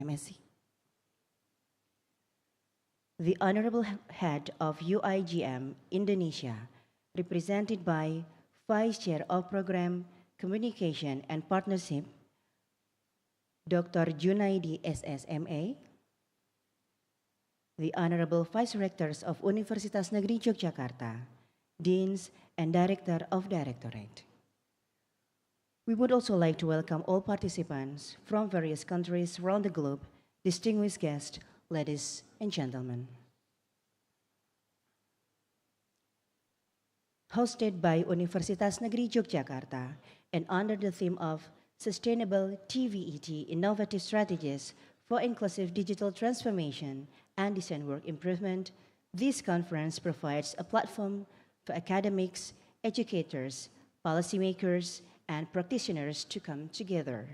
MSc. The Honorable Head of UIGM Indonesia, represented by Vice Chair of Program Communication and Partnership, Dr. Junaidi SSMA, the Honorable Vice Rectors of Universitas Negeri Yogyakarta, Deans and Director of Directorate. We would also like to welcome all participants from various countries around the globe, distinguished guests, ladies and gentlemen. Hosted by Universitas Negeri Yogyakarta and under the theme of Sustainable TVET Innovative Strategies for Inclusive Digital Transformation and Design Work Improvement, this conference provides a platform for academics, educators, policymakers, and practitioners to come together.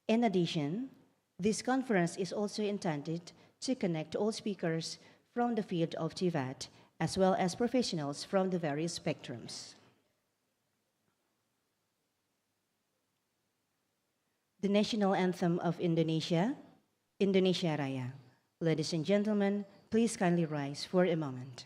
In addition, this conference is also intended to connect all speakers from the field of TVET, as well as professionals from the various spectrums. The National Anthem of Indonesia, Indonesia Raya. Ladies and gentlemen, please kindly rise for a moment.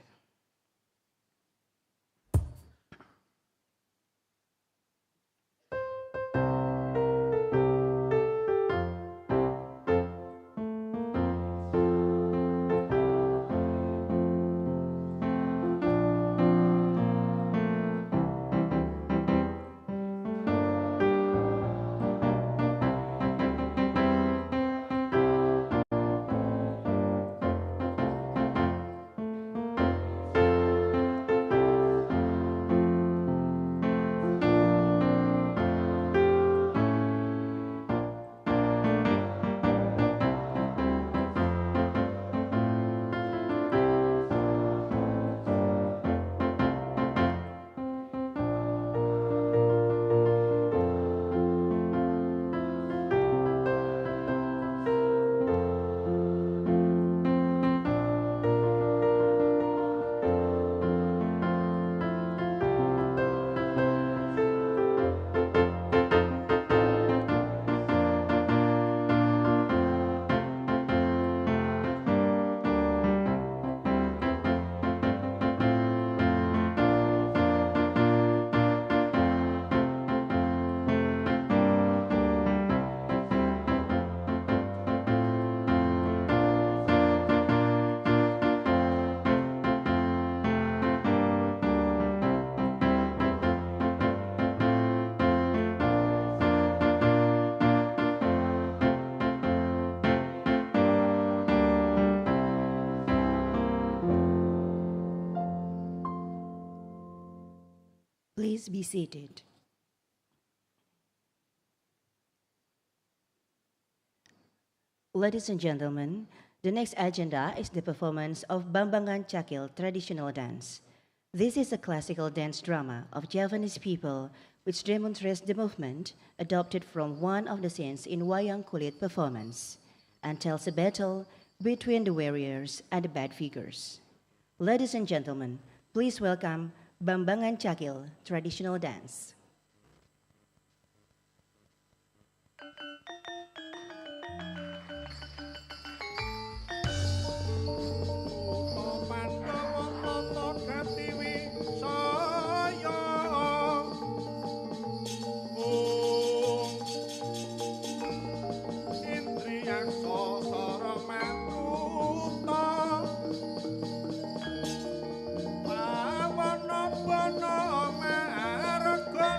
Please be seated. Ladies and gentlemen, the next agenda is the performance of Bambangan Cakil traditional dance. This is a classical dance drama of Javanese people which demonstrates the movement adopted from one of the scenes in wayang kulit performance and tells a battle between the warriors and the bad figures. Ladies and gentlemen, please welcome Bambangan Cakil traditional dance. Bono marga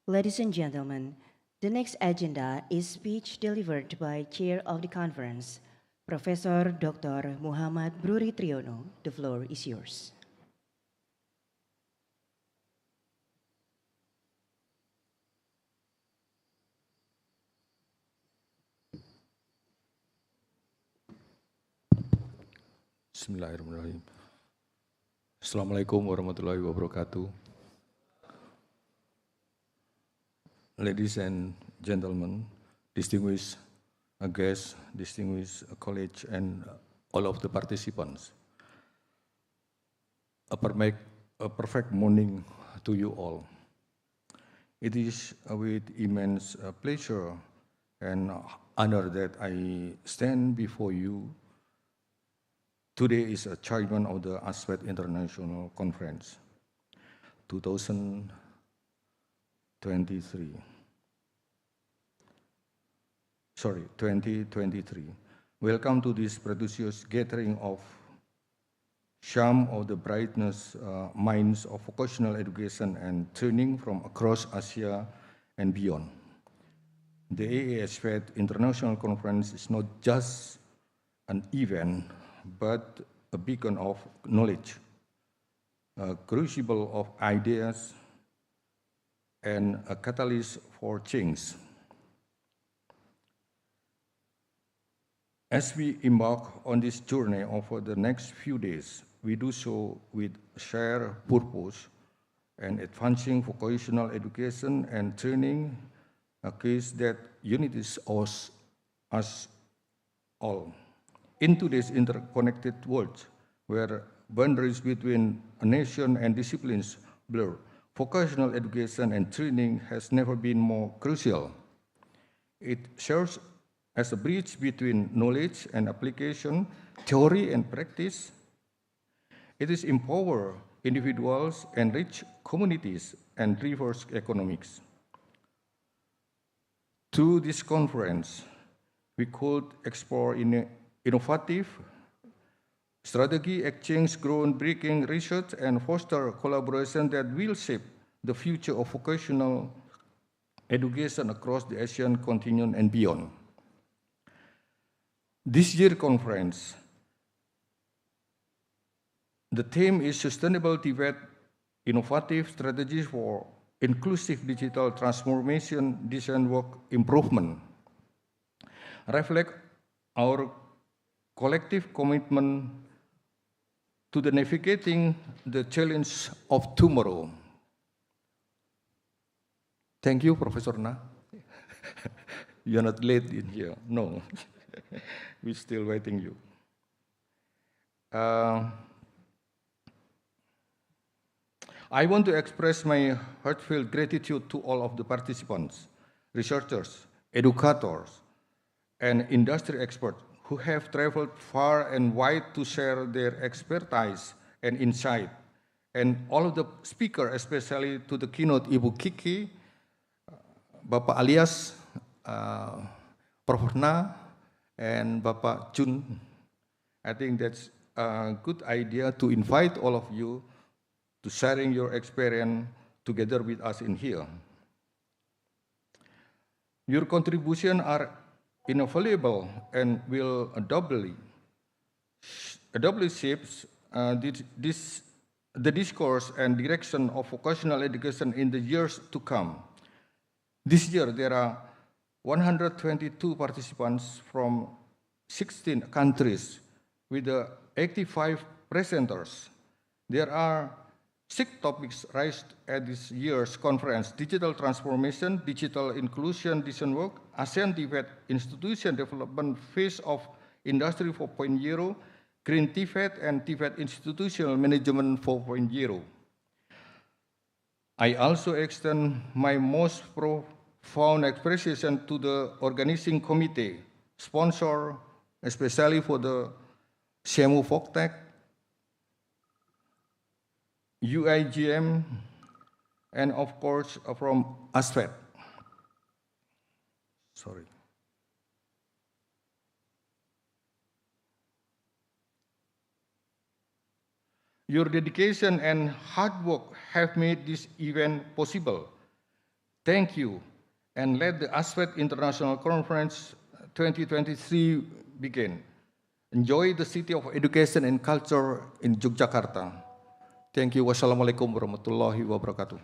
Ladies and gentlemen, the next agenda is speech delivered by Chair of the Conference, Professor Dr. Muhammad Bruri Triono. The floor is yours. Bismillahirrahmanirrahim. Assalamualaikum warahmatullahi wabarakatuh. Ladies and gentlemen, distinguished guests, distinguished colleagues, and all of the participants. A perfect morning to you all. It is with immense pleasure and honor that I stand before you. Today is a achievement of the AASVET International Conference 2023. Welcome to this prestigious gathering of some of the brightest minds of vocational education and training from across Asia and beyond. The AASVET International Conference is not just an event, but a beacon of knowledge, a crucible of ideas, and a catalyst for change. As we embark on this journey over the next few days, we do so with shared purpose and advancing vocational education and training, a case that unites us all. In today's interconnected world, where boundaries between a nation and disciplines blur, vocational education and training has never been more crucial. It serves as a bridge between knowledge and application, theory and practice. It is empower individuals, enrich communities, and reverse economics. Through this conference, we could explore innovative strategy, exchange groundbreaking research, and foster collaboration that will shape the future of vocational education across the Asian continent and beyond. This year's conference, the theme is Sustainable Tibet, Innovative Strategies for Inclusive Digital Transformation, Design Work Improvement. Reflect our collective commitment to the navigating the challenge of tomorrow. Thank you, Professor Na. You're not late in here, no. We're still waiting you. I want to express my heartfelt gratitude to all of the participants, researchers, educators, and industry experts who have traveled far and wide to share their expertise and insight. And all of the speakers, especially to the keynote Ibu Kiki, Bapak Alias, Prof. Na, and Bapak Jun. I think that's a good idea to invite all of you to sharing your experience together with us in here. Your contributions are invaluable and will doubly shapes the discourse and direction of vocational education in the years to come. This year, there are 122 participants from 16 countries with 85 presenters. There are 6 topics raised at this year's conference: digital transformation, digital inclusion, design work, ASEAN Tibet institution development phase of Industry 4.0, Green Tibet, and Tibet institutional management 4.0. I also extend my most profound appreciation to the organizing committee, sponsor, especially for the SEMU Voktech, UIGM, and of course from AASVET. Sorry. Your dedication and hard work have made this event possible. Thank you, and let the AASVET International Conference 2023 begin. Enjoy the city of education and culture in Yogyakarta. Thank you. Wassalamualaikum warahmatullahi wabarakatuh.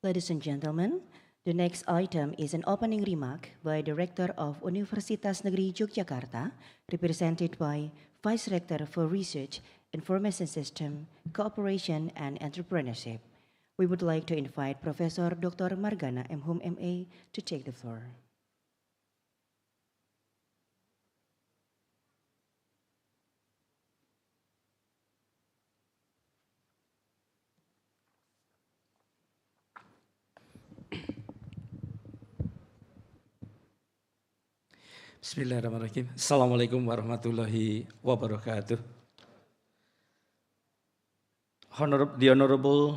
Ladies and gentlemen, the next item is an opening remark by the Rector of Universitas Negeri Yogyakarta, represented by Vice Rector for Research, Information System, Cooperation and Entrepreneurship. We would like to invite Professor Dr. Margana M.Hum M.A. to take the floor. Bismillahirrahmanirrahim. Assalamualaikum warahmatullahi wabarakatuh. The Honorable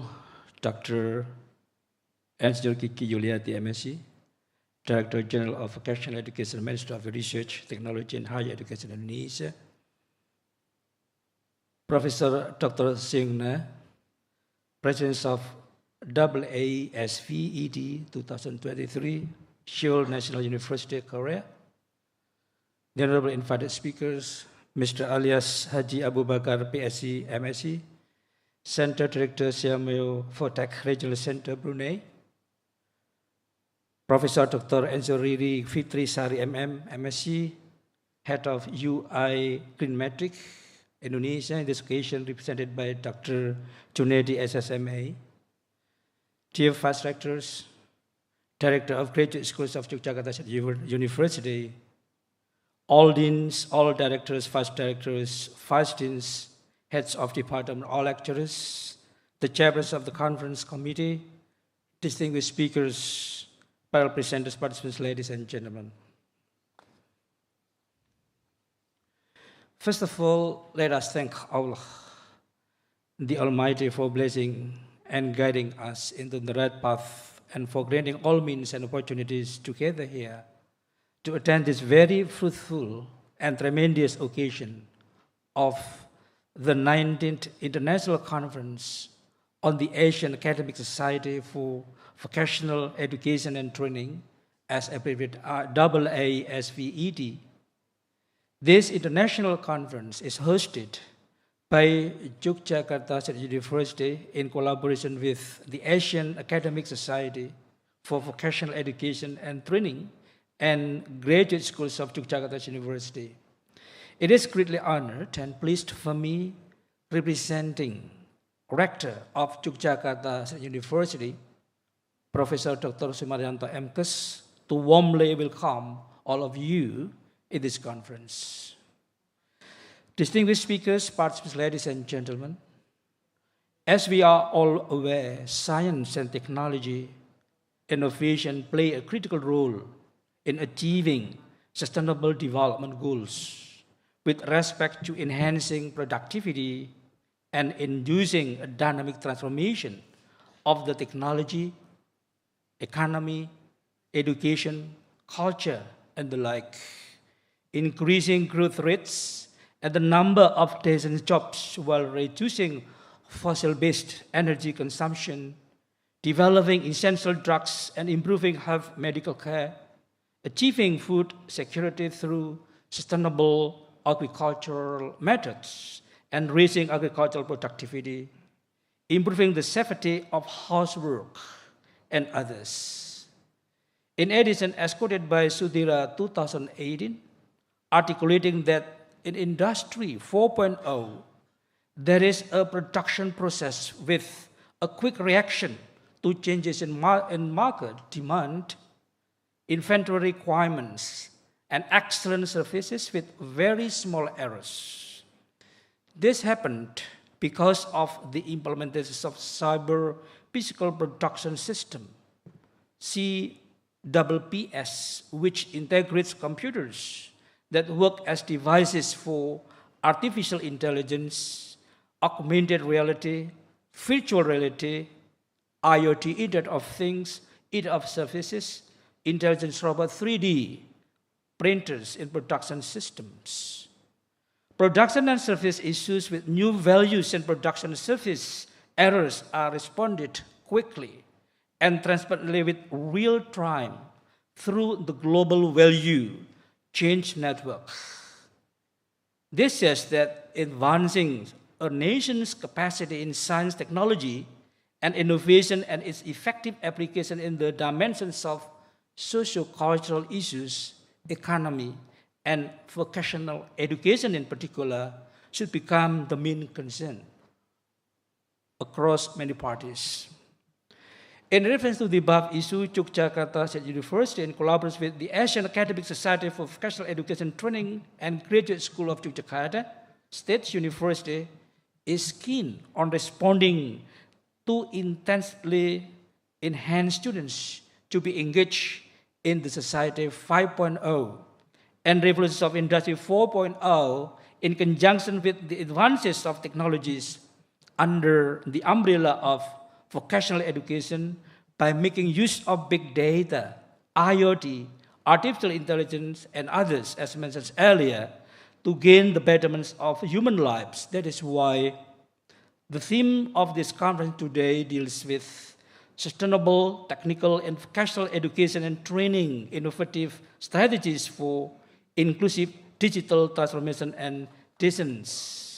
Dr. Engineer Kiki Yuliati, MSc, Director General of Vocational Education, Ministry of Research, Technology and Higher Education Indonesia, Professor Dr. Singna, President of AASVET 2023, Seoul National University, Korea, the Honorable invited speakers, Mr. Alias Haji Abu Bakar, PSc, MSc, Center Director Siameo Fotek Regional Center, Brunei, Professor Dr. Enzoriri Fitri Sari MM, MSc, Head of UI Green Metric, Indonesia, in this occasion represented by Dr. Junedi SSMA, Dear Vice Rectors, Director of Graduate Schools of Yogyakarta University, all deans, all directors, vice deans, heads of department, all lecturers, the chairperson of the conference committee, distinguished speakers, panel presenters, participants, ladies and gentlemen. First of all, let us thank Allah, the Almighty, for blessing and guiding us into the right path and for granting all means and opportunities together here to attend this very fruitful and tremendous occasion of the 19th International Conference on the Asian Academic Society for Vocational Education and Training, as abbreviated AASVET. This international conference is hosted by Yogyakarta State University in collaboration with the Asian Academic Society for Vocational Education and Training and Graduate Schools of Yogyakarta University. It is greatly honored and pleased for me, representing Rector of Yogyakarta University, Professor Dr. Sumaryanto MKes, to warmly welcome all of you in this conference. Distinguished speakers, participants, ladies and gentlemen, as we are all aware, science and technology innovation play a critical role in achieving sustainable development goals with respect to enhancing productivity and inducing a dynamic transformation of the technology, economy, education, culture, and the like, increasing growth rates and the number of decent jobs while reducing fossil-based energy consumption, developing essential drugs and improving health medical care, achieving food security through sustainable agricultural methods, and raising agricultural productivity, improving the safety of housework, and others. In addition, as quoted by Sudhira 2018, articulating that in Industry 4.0, there is a production process with a quick reaction to changes in market demand, inventory requirements, and excellent services with very small errors. This happened because of the implementation of cyber physical production system, CPPS, which integrates computers that work as devices for artificial intelligence, augmented reality, virtual reality, IoT, Internet of Things, Internet of Services, intelligent robot 3D printers in production systems. Production and service issues with new values and production service errors are responded quickly and transparently with real time through the global value change network. This says that advancing a nation's capacity in science, technology, and innovation and its effective application in the dimensions of socio-cultural issues, economy, and vocational education in particular should become the main concern across many parties. In reference to the above issue, Yogyakarta State University, in collaboration with the Asian Academic Society for Vocational Education Training and Graduate School of Yogyakarta State University, is keen on responding to intensely enhance students to be engaged in the Society 5.0 and revolutions of Industry 4.0 in conjunction with the advances of technologies under the umbrella of vocational education by making use of big data, IoT, artificial intelligence, and others, as mentioned earlier, to gain the betterments of human lives. That is why the theme of this conference today deals with sustainable, technical, and vocational education and training, innovative strategies for inclusive digital transformation and decisions.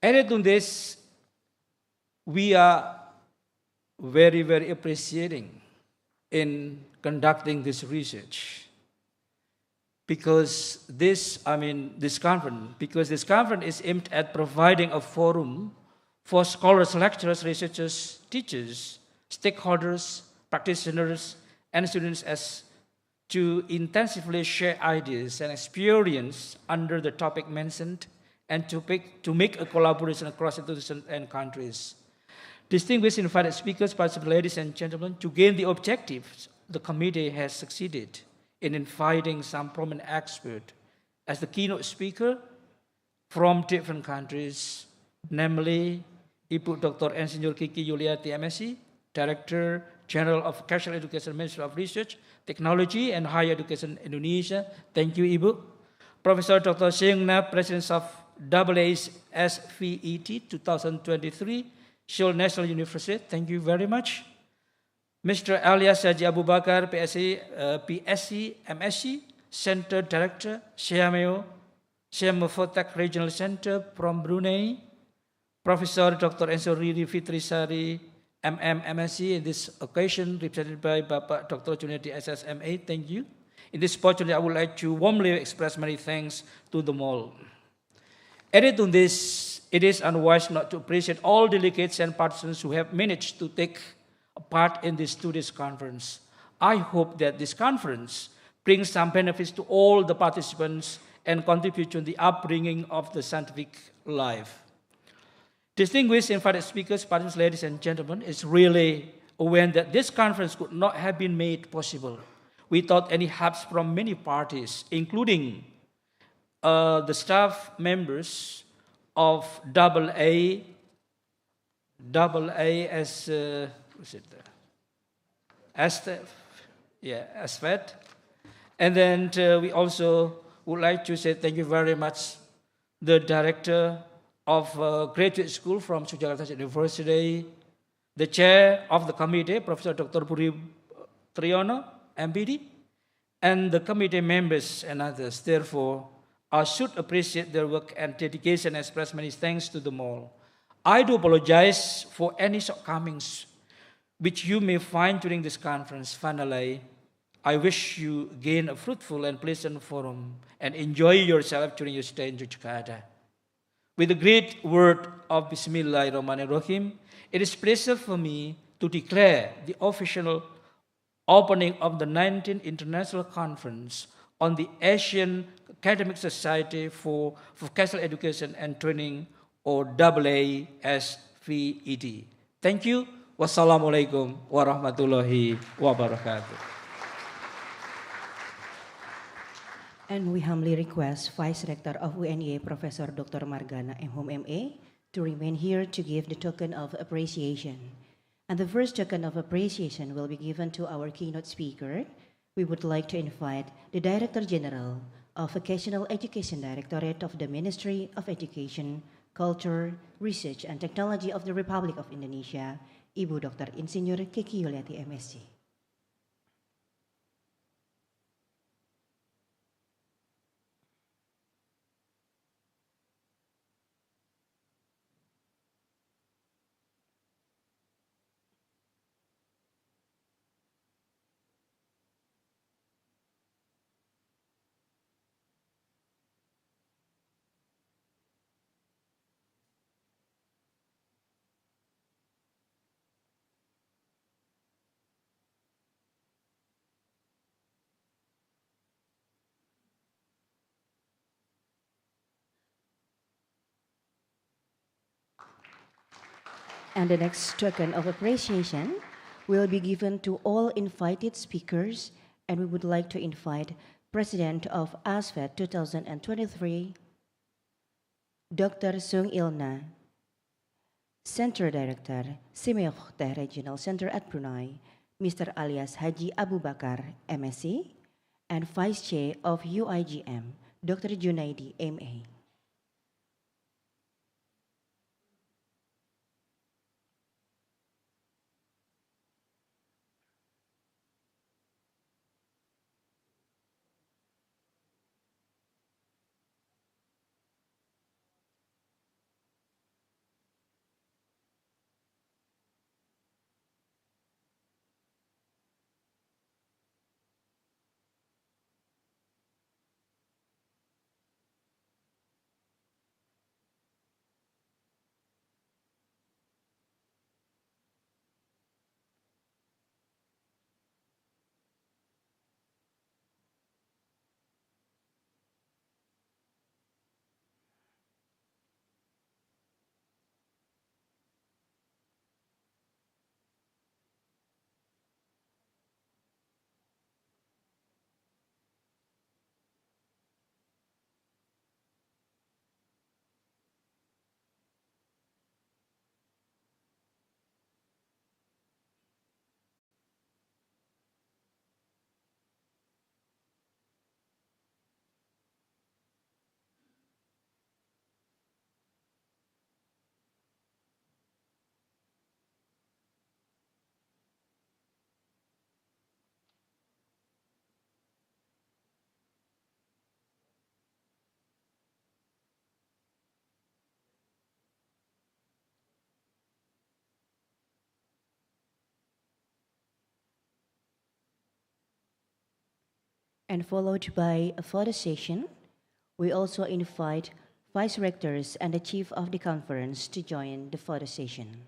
Added to this, we are very, very appreciating in conducting this research because this conference is aimed at providing a forum for scholars, lecturers, researchers, teachers, stakeholders, practitioners, and students as to intensively share ideas and experience under the topic mentioned and to make a collaboration across institutions and countries. Distinguished invited speakers, participants, ladies and gentlemen, to gain the objectives, the committee has succeeded in inviting some prominent experts as the keynote speaker from different countries, namely Ibu Dr. Insinyur Kiki Yuliati MSc, Director General of Vocational Education, Ministry of Research, Technology and Higher Education Indonesia. Thank you, Ibu. Professor Dr. Seungna, President of AASVET 2023, Seoul National University. Thank you very much. Mr. Alias Haji Abu Bakar, PSc, MSc, Center Director, Siameo Fotek Regional Center from Brunei. Professor Dr. Enso Riri Fitrisari, MSc, in this occasion represented by Bapak Dr. Junedi SSMA. Thank you. In this opportunity, I would like to warmly express many thanks to them all. Added to this, it is unwise not to appreciate all delegates and participants who have managed to take part in this today's conference. I hope that this conference brings some benefits to all the participants and contribute to the upbringing of the scientific life. Distinguished invited speakers, participants, ladies and gentlemen, it's really aware that this conference could not have been made possible without any helps from many parties, including the staff members of AA as AASVET. And then we also would like to say thank you very much the director of graduate school from Yogyakarta State University, the chair of the committee, Professor Dr. Puri Triyono, MPD, and the committee members and others. Therefore, I should appreciate their work and dedication and express many thanks to them all. I do apologize for any shortcomings which you may find during this conference. Finally, I wish you gain a fruitful and pleasant forum and enjoy yourself during your stay in Yogyakarta. With the great word of Bismillahirrahmanirrahim, it is a pleasure for me to declare the official opening of the 19th International Conference on the Asian Academic Society for Vocational Education and Training, or AASVET. Thank you. Wassalamualaikum warahmatullahi wabarakatuh. And we humbly request Vice Rector of UNEA, Professor Dr. Margana MA, to remain here to give the token of appreciation. And the first token of appreciation will be given to our keynote speaker. We would like to invite the Director General of Vocational Education Directorate of the Ministry of Education, Culture, Research and Technology of the Republic of Indonesia, Ibu Dr. Insinyur Kiki Yuliati MSc. And the next token of appreciation will be given to all invited speakers, and we would like to invite President of AASVET 2023, Dr. Sung Ilna, Center Director, Simeokhte Regional Center at Brunei, Mr. alias Haji Abu Bakar, MSc, and Vice Chair of UIGM, Dr. Junaidi, MA. And followed by a photo session, we also invite vice rectors and the chief of the conference to join the photo session.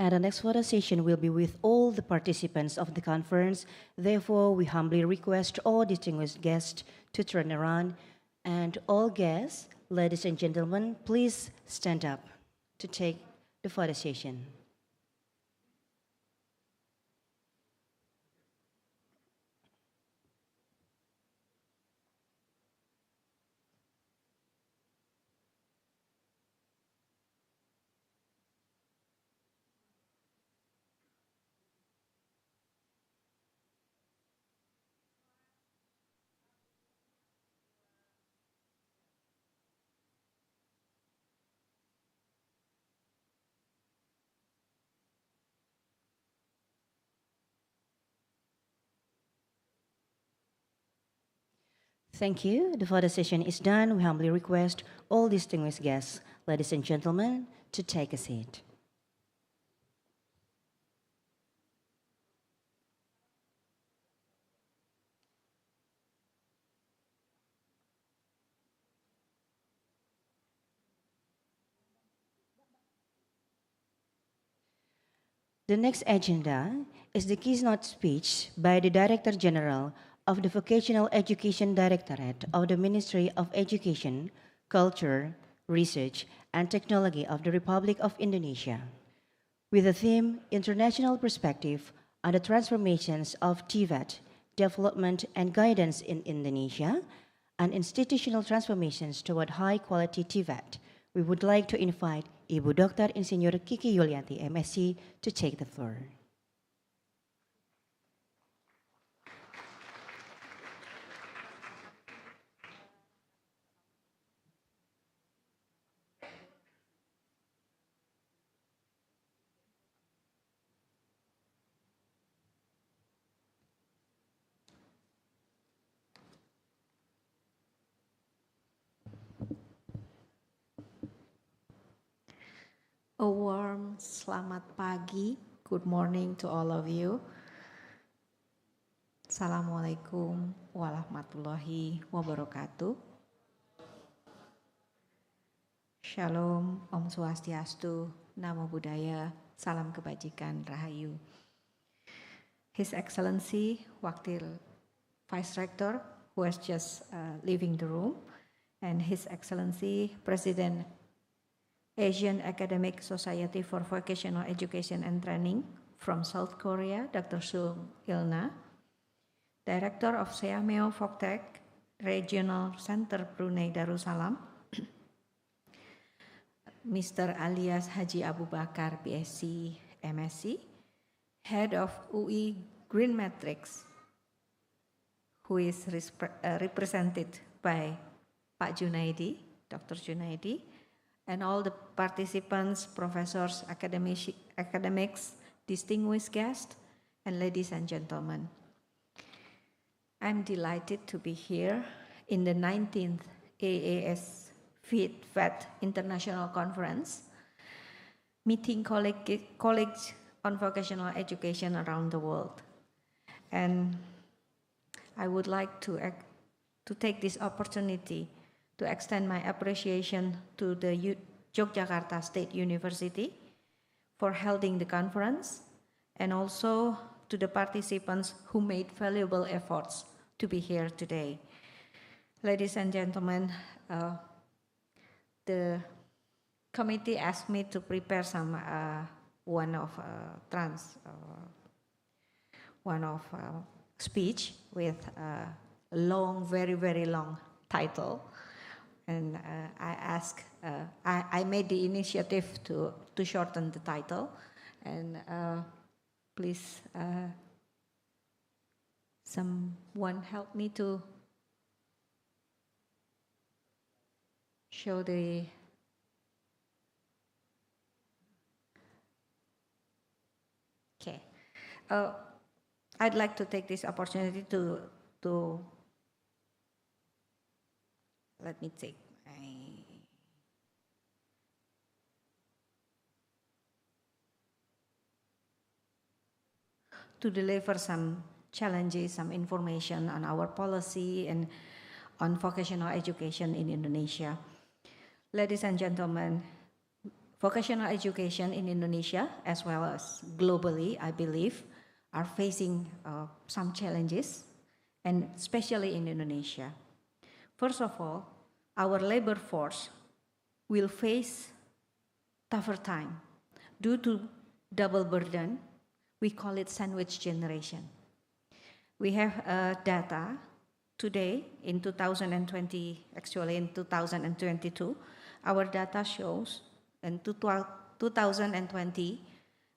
And the next photo session will be with all the participants of the conference. Therefore, we humbly request all distinguished guests to turn around. And all guests, ladies and gentlemen, please stand up to take the photo session. Thank you. The photo session is done. We humbly request all distinguished guests, ladies and gentlemen, to take a seat. The next agenda is the keynote speech by the Director General of the Vocational Education Directorate of the Ministry of Education, Culture, Research, and Technology of the Republic of Indonesia, with the theme International Perspective on the Transformations of TVET, Development and Guidance in Indonesia, and Institutional Transformations toward High-Quality TVET. We would like to invite Ibu Dr. Insinyur Kiki Yulianti, MSc, to take the floor. A warm selamat pagi, good morning to all of you. Assalamualaikum warahmatullahi wabarakatuh. Shalom, Om Swastiastu, Namo Buddhaya, Salam Kebajikan, Rahayu. His Excellency Wakil Vice Rector, who has just leaving the room, and His Excellency President Asian Academic Society for Vocational Education and Training from South Korea, Dr. Sung Ilna, Director of Seameo Voktech Regional Center Brunei Darussalam, Mr. Alias Haji Abu Bakar, BSc, MSc, Head of UI Green Matrix, who is represented by Pak Junaidi, Dr. Junaidi, and all the participants, professors, academics, distinguished guests, and ladies and gentlemen. I'm delighted to be here in the 19th AASVET International Conference, meeting colleagues on vocational education around the world. And I would like to take this opportunity to extend my appreciation to the Yogyakarta State University for holding the conference, and also to the participants who made valuable efforts to be here today. Ladies and gentlemen, the committee asked me to prepare some speech with a long, very, very long title. And I made the initiative to shorten the title, and please, someone help me to show the. Okay, I'd like to take this opportunity to let me take to deliver some challenges, some information on our policy and on vocational education in Indonesia. Ladies and gentlemen, vocational education in Indonesia, as well as globally, I believe, are facing some challenges, and especially in Indonesia. First of all, our labor force will face tougher time due to double burden. We call it sandwich generation. We have data today in 2020, actually in 2022, our data shows, in 2020,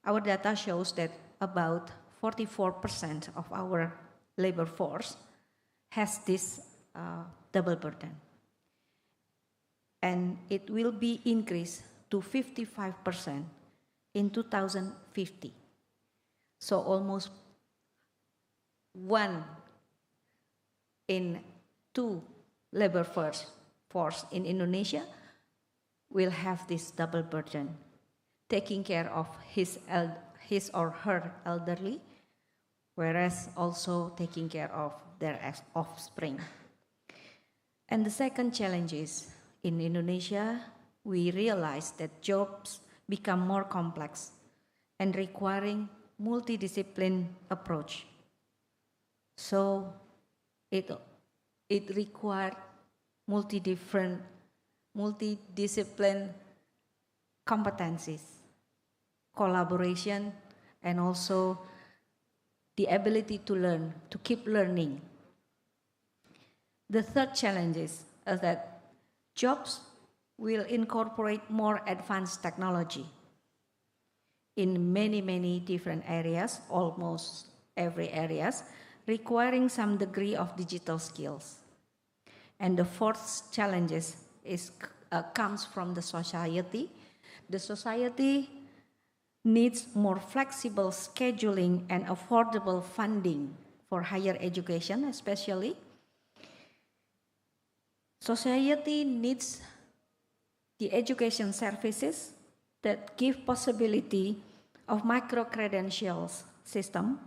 our data shows that about 44% of our labor force has this double burden. And it will be increased to 55% in 2050. So almost 1 in 2 labor force in Indonesia will have this double burden, taking care of his or her elderly, whereas also taking care of their offspring. And the second challenge is, in Indonesia, we realize that jobs become more complex and requiring multidiscipline approach. So it required multidiscipline competencies, collaboration, and also the ability to learn, to keep learning. The third challenge is that jobs will incorporate more advanced technology in many different areas, almost every areas, requiring some degree of digital skills. And the fourth challenge comes from the society. The society needs more flexible scheduling and affordable funding for higher education, especially. Society needs the education services that give possibility of micro-credentials system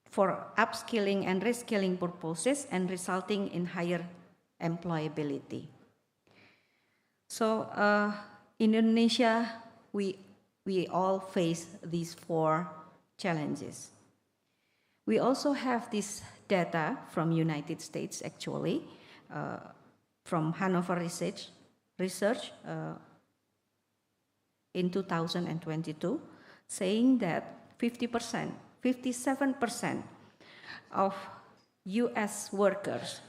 for upskilling and reskilling purposes and resulting in higher employability. So in Indonesia, we all face these four challenges. We also have this data from United States, actually, from Hanover Research in 2022, saying that 57% of US workers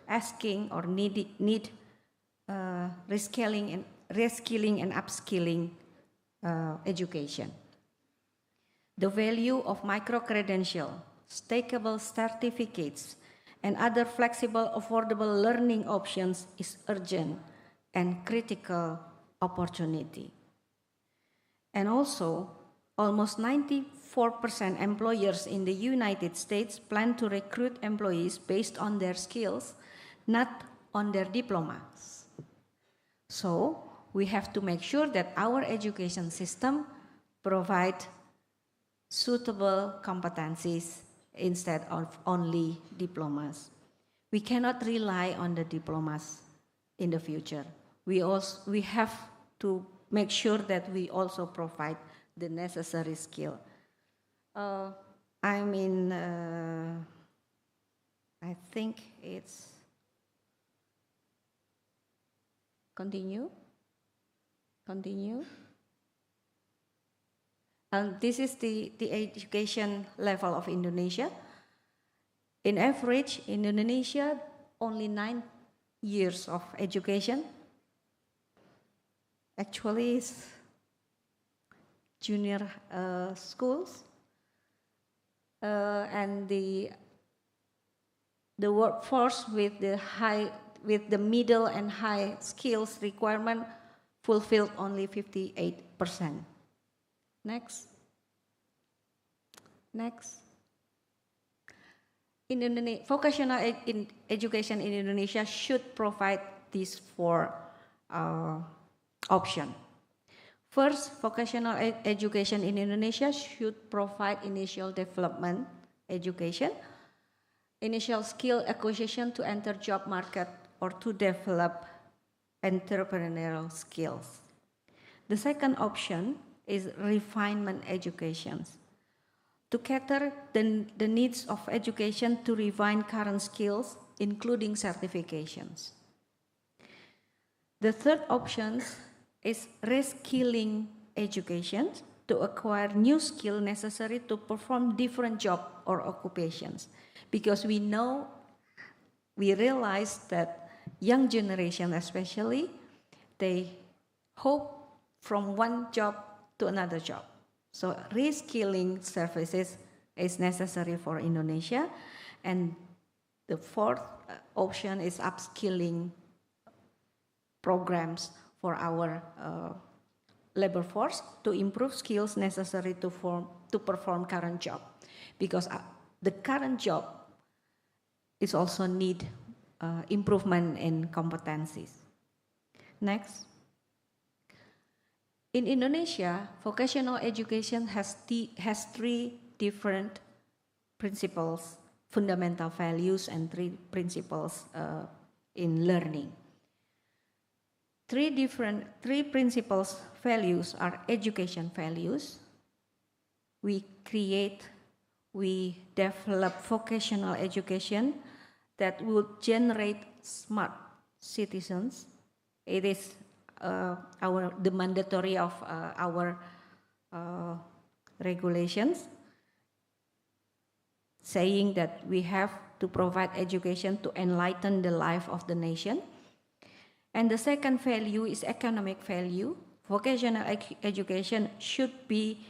asking or need reskilling and upskilling education. The value of micro-credential, stackable certificates, and other flexible, affordable learning options is urgent and critical opportunity. And also, almost 94% employers in the United States plan to recruit employees based on their skills, not on their diplomas. So, we have to make sure that our education system provide suitable competencies instead of only diplomas. We cannot rely on the diplomas in the future. We have to make sure that we also provide the necessary skill. I think it's continue. This is the education level of Indonesia. In average, in Indonesia, only 9 years of education. Actually, it's junior schools, and the workforce with the middle and high skills requirement fulfilled only 58%. Next. Vocational education in Indonesia should provide these four options. First, vocational education in Indonesia should provide initial development education, initial skill acquisition to enter job market or to develop entrepreneurial skills. The second option is refinement education, to cater the needs of education to refine current skills, including certifications. The third option is reskilling education, to acquire new skill necessary to perform different job or occupations. Because we realize that young generation especially, they hope from one job to another job. So reskilling services is necessary for Indonesia. And the fourth option is upskilling programs for our labor force to improve skills necessary to perform current job. Because the current job is also need improvement in competencies. Next. In Indonesia, vocational education has three different principles, fundamental values, and three principles in learning. three principles values are education values. We develop vocational education that would generate smart citizens. It is the mandatory of our regulations, saying that we have to provide education to enlighten the life of the nation. And the second value is economic value. Vocational education should be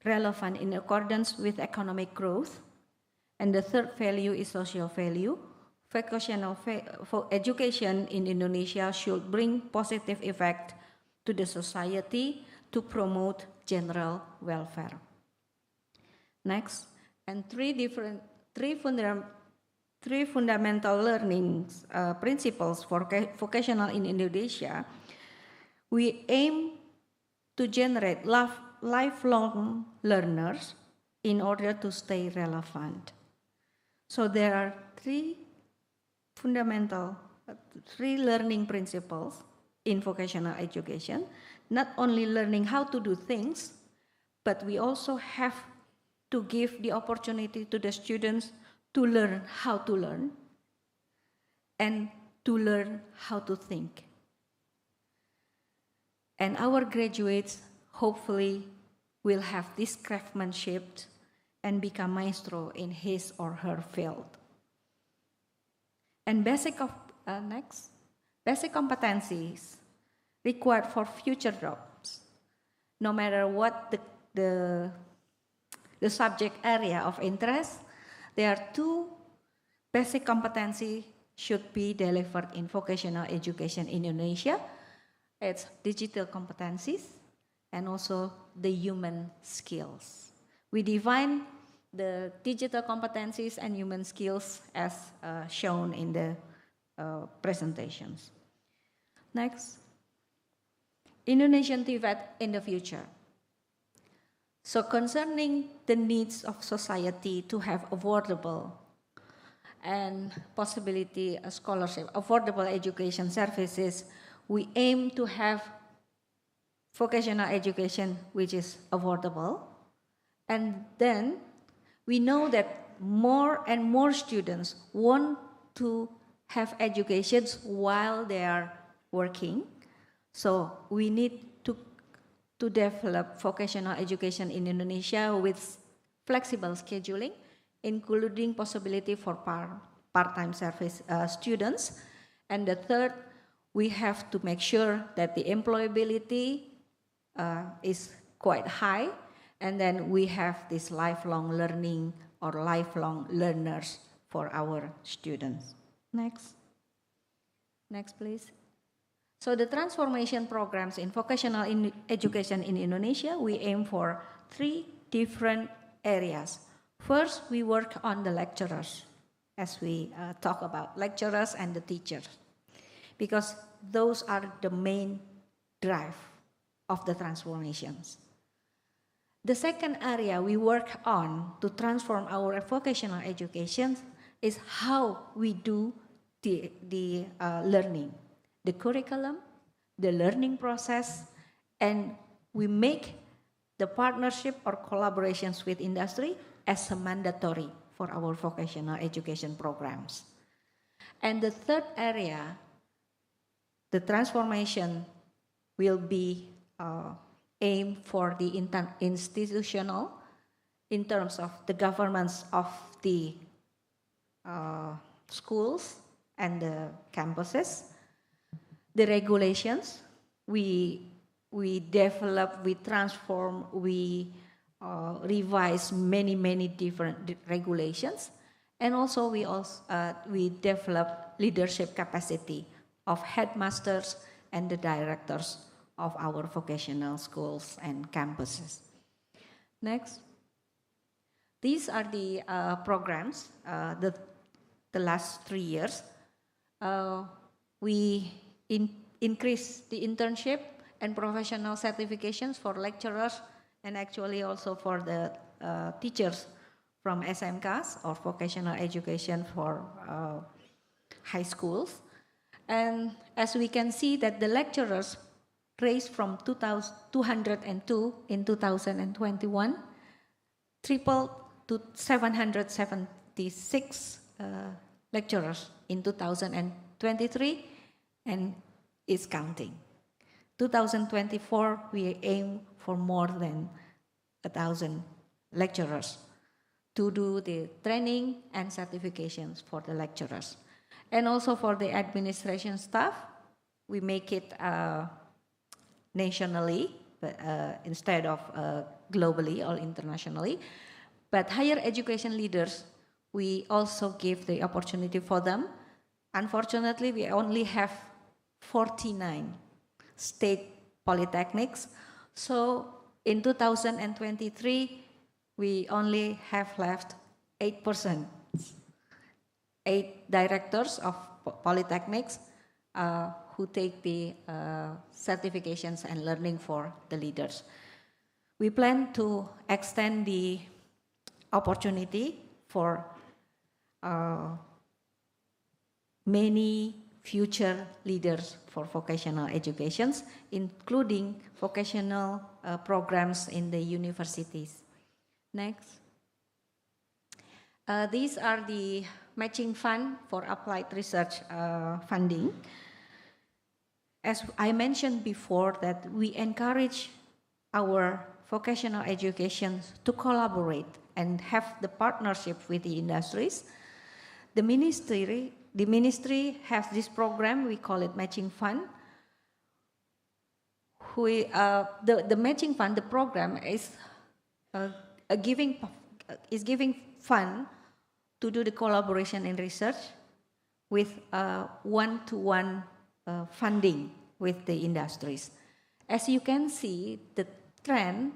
relevant in accordance with economic growth. And the third value is social value. Vocational education in Indonesia should bring positive effect to the society to promote general welfare. Next, and three fundamental learning principles for vocational in Indonesia. We aim to generate lifelong learners in order to stay relevant. So there are three learning principles in vocational education. Not only learning how to do things, but we also have to give the opportunity to the students to learn how to learn and to learn how to think. And our graduates hopefully will have this craftsmanship and become maestro in his or her field. And basic competencies required for future jobs, no matter what the subject area of interest, there are two basic competencies should be delivered in vocational education in Indonesia. It's digital competencies and also the human skills. We define the digital competencies and human skills as shown in the presentations. Next, Indonesian TVET in the future. So concerning the needs of society to have affordable and possibility scholarship, affordable education services, we aim to have vocational education which is affordable. And then we know that more and more students want to have educations while they are working. So we need to develop vocational education in Indonesia with flexible scheduling, including possibility for part-time service students. And the third, we have to make sure that the employability is quite high, and then we have this lifelong learning or lifelong learners for our students. Next, please. So the transformation programs in vocational education in Indonesia, we aim for three different areas. First, we work on the lecturers, as we talk about lecturers and the teachers, because those are the main drive of the transformations. The second area we work on to transform our vocational education is how we do the learning. The curriculum, the learning process, and we make the partnership or collaborations with industry as a mandatory for our vocational education programs. And the third area, the transformation will be aimed for the institutional in terms of the governance of the schools and the campuses. The regulations, we develop, we transform, we revise many different regulations, and also we develop leadership capacity of headmasters and the directors of our vocational schools and campuses. Next, these are the programs. The last 3 years, we increase the internship and professional certifications for lecturers and actually also for the teachers from SMKs or vocational education for high schools. And as we can see that the lecturers raised from 202 in 2021, tripled to 776 lecturers in 2023, and is counting. 2024, we aim for more than 1,000 lecturers to do the training and certifications for the lecturers. And also for the administration staff, we make it nationally, but, instead of globally or internationally. But higher education leaders, we also give the opportunity for them. Unfortunately, we only have 49 state polytechnics. So in 2023, we only have left 8%, 8 directors of polytechnics who take the certifications and learning for the leaders. We plan to extend the opportunity for many future leaders for vocational educations, including vocational programs in the universities. Next. These are the matching fund for applied research funding. As I mentioned before, that we encourage our vocational education to collaborate and have the partnership with the industries. The ministry has this program, we call it matching fund. The matching fund, the program is giving fund to do the collaboration in research with one-to-one funding with the industries. As you can see, the trend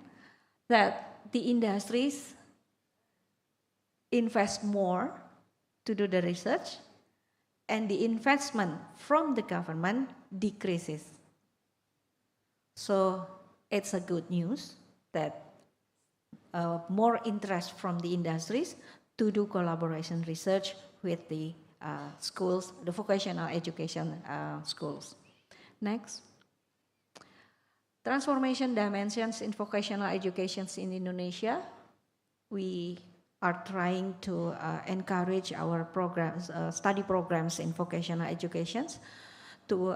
that the industries invest more to do the research, and the investment from the government decreases. So it's a good news that more interest from the industries to do collaboration research with the schools, the vocational education schools. Next. Transformation dimensions in vocational education in Indonesia. We are trying to encourage our programs, study programs in vocational education to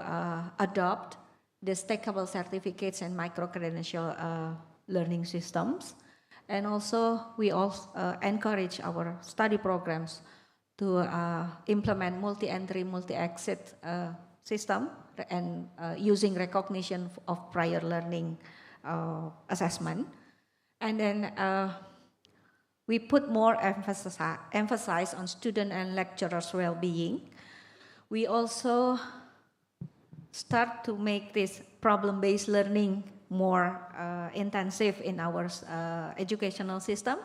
adopt the stackable certificates and micro-credential learning systems. And also, we also encourage our study programs to implement multi-entry, multi-exit system and using recognition of prior learning assessment. And then we put more emphasis on student and lecturers' well-being. We also start to make this problem-based learning more intensive in our educational system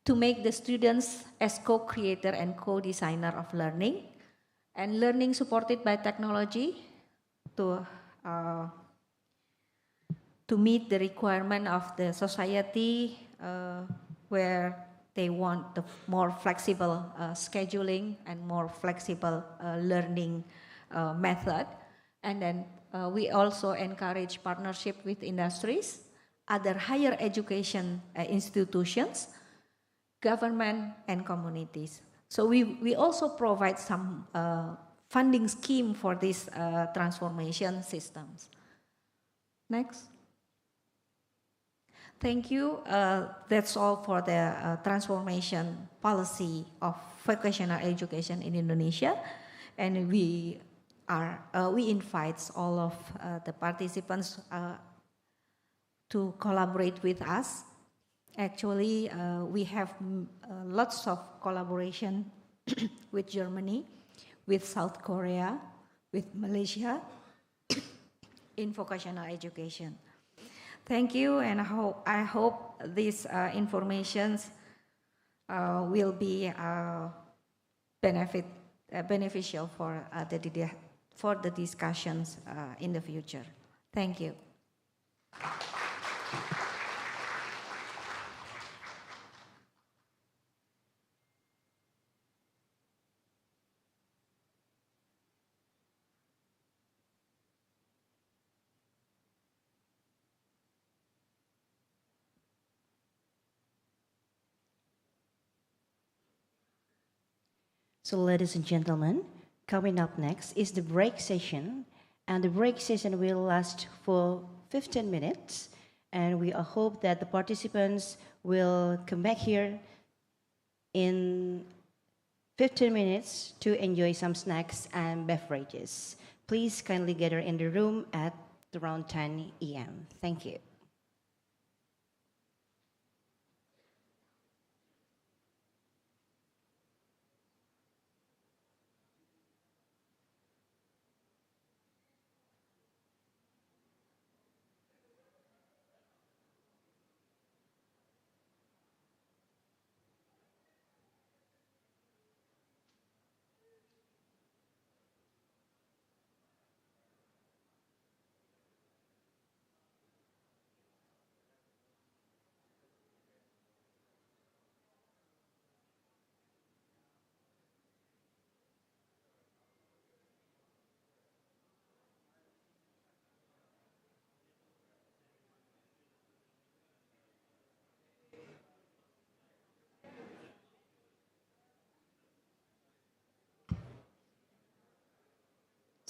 to make the students as co-creator and co-designer of learning, and learning supported by technology to meet the requirement of the society where they want the more flexible scheduling and more flexible learning method. And then we also encourage partnership with industries, other higher education institutions, government, and communities. So we also provide some funding scheme for these transformation systems. Next. Thank you. That's all for the transformation policy of vocational education in Indonesia. And we invite all of the participants to collaborate with us. Actually, we have lots of collaboration with Germany, with South Korea, with Malaysia in vocational education. Thank you, and I hope this information will be beneficial for the discussions in the future. Thank you. So, ladies and gentlemen, coming up next is the break session, and the break session will last for 15 minutes. And we hope that the participants will come back here in 15 minutes to enjoy some snacks and beverages. Please kindly gather in the room at around 10 a.m. Thank you.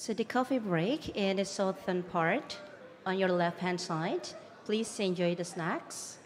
So the coffee break in the southern part on your left-hand side. Please enjoy the snacks.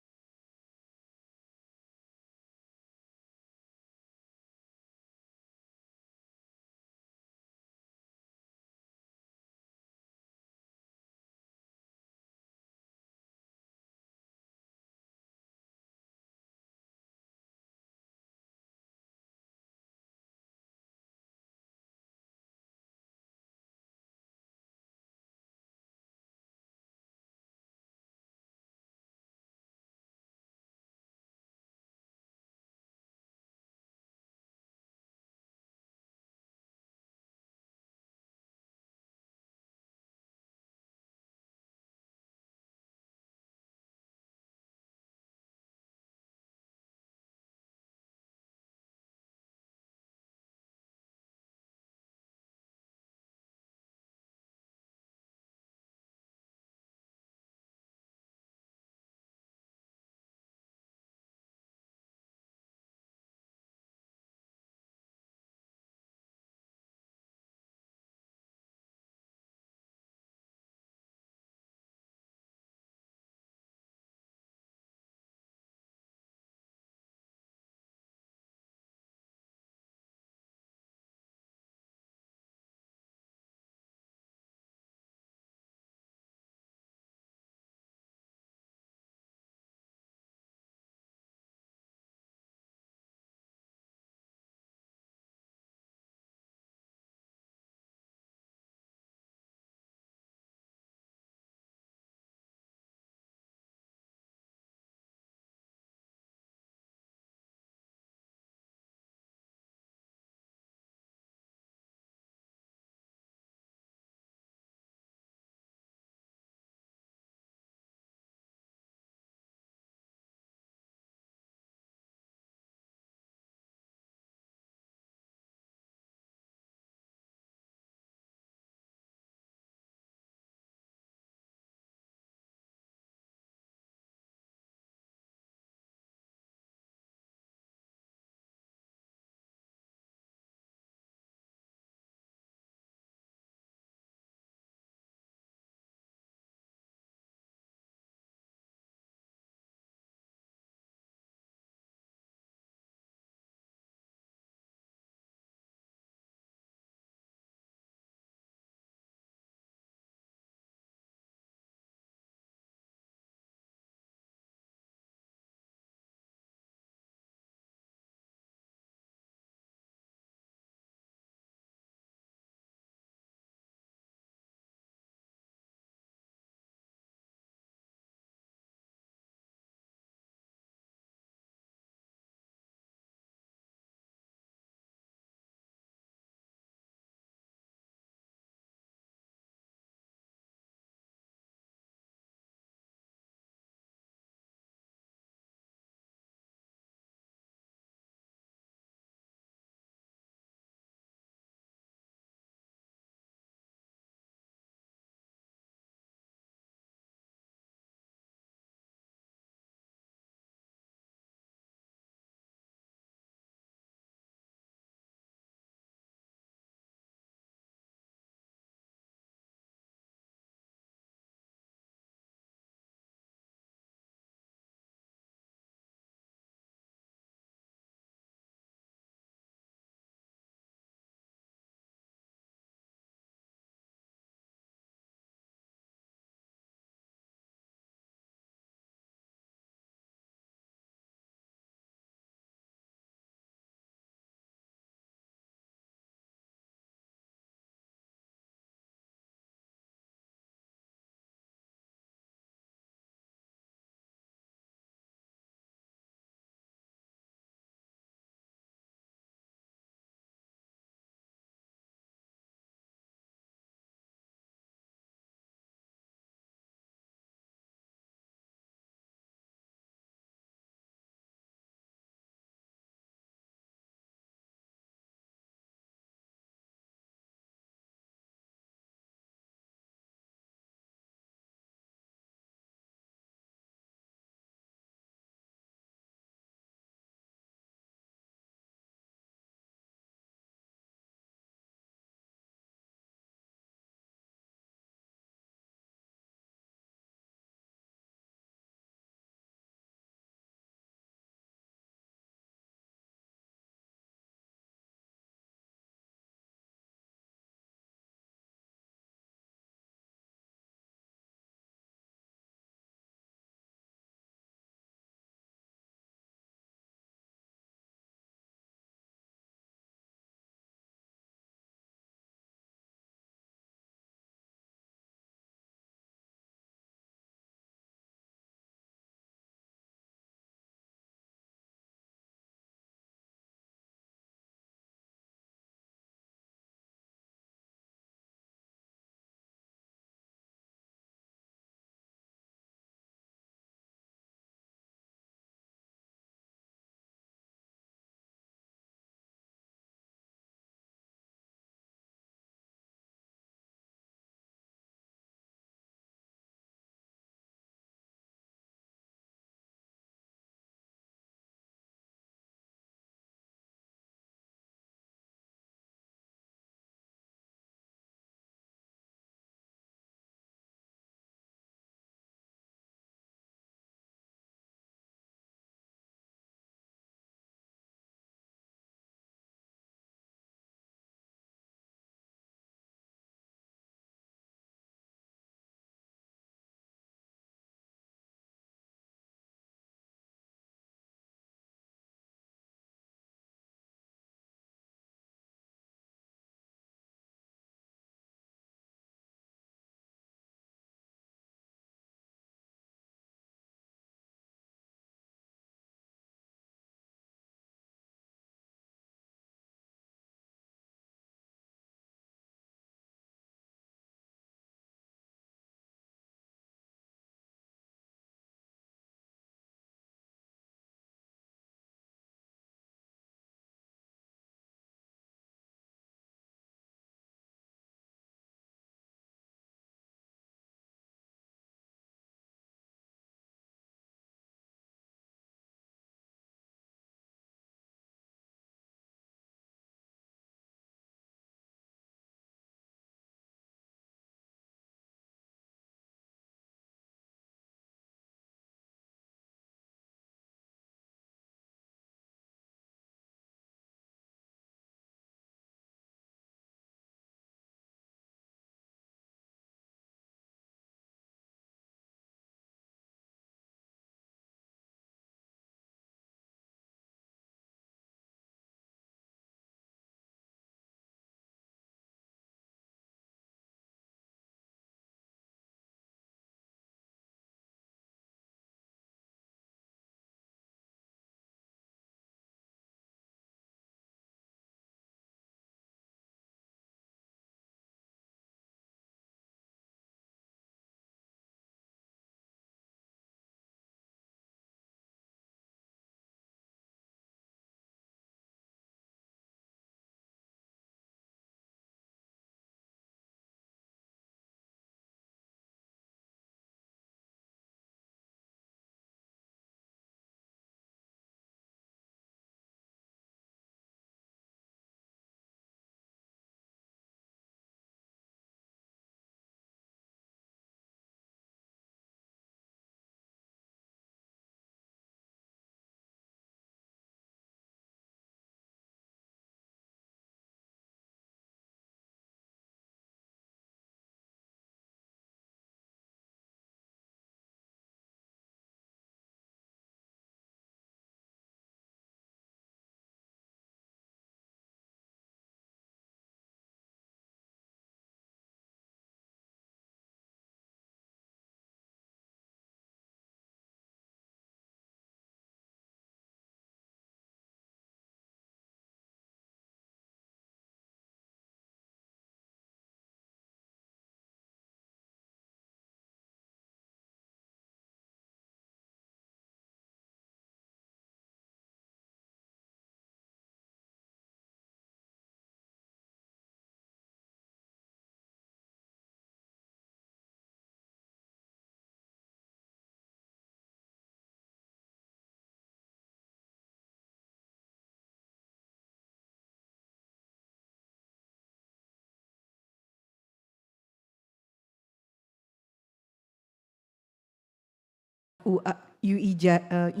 UIGM,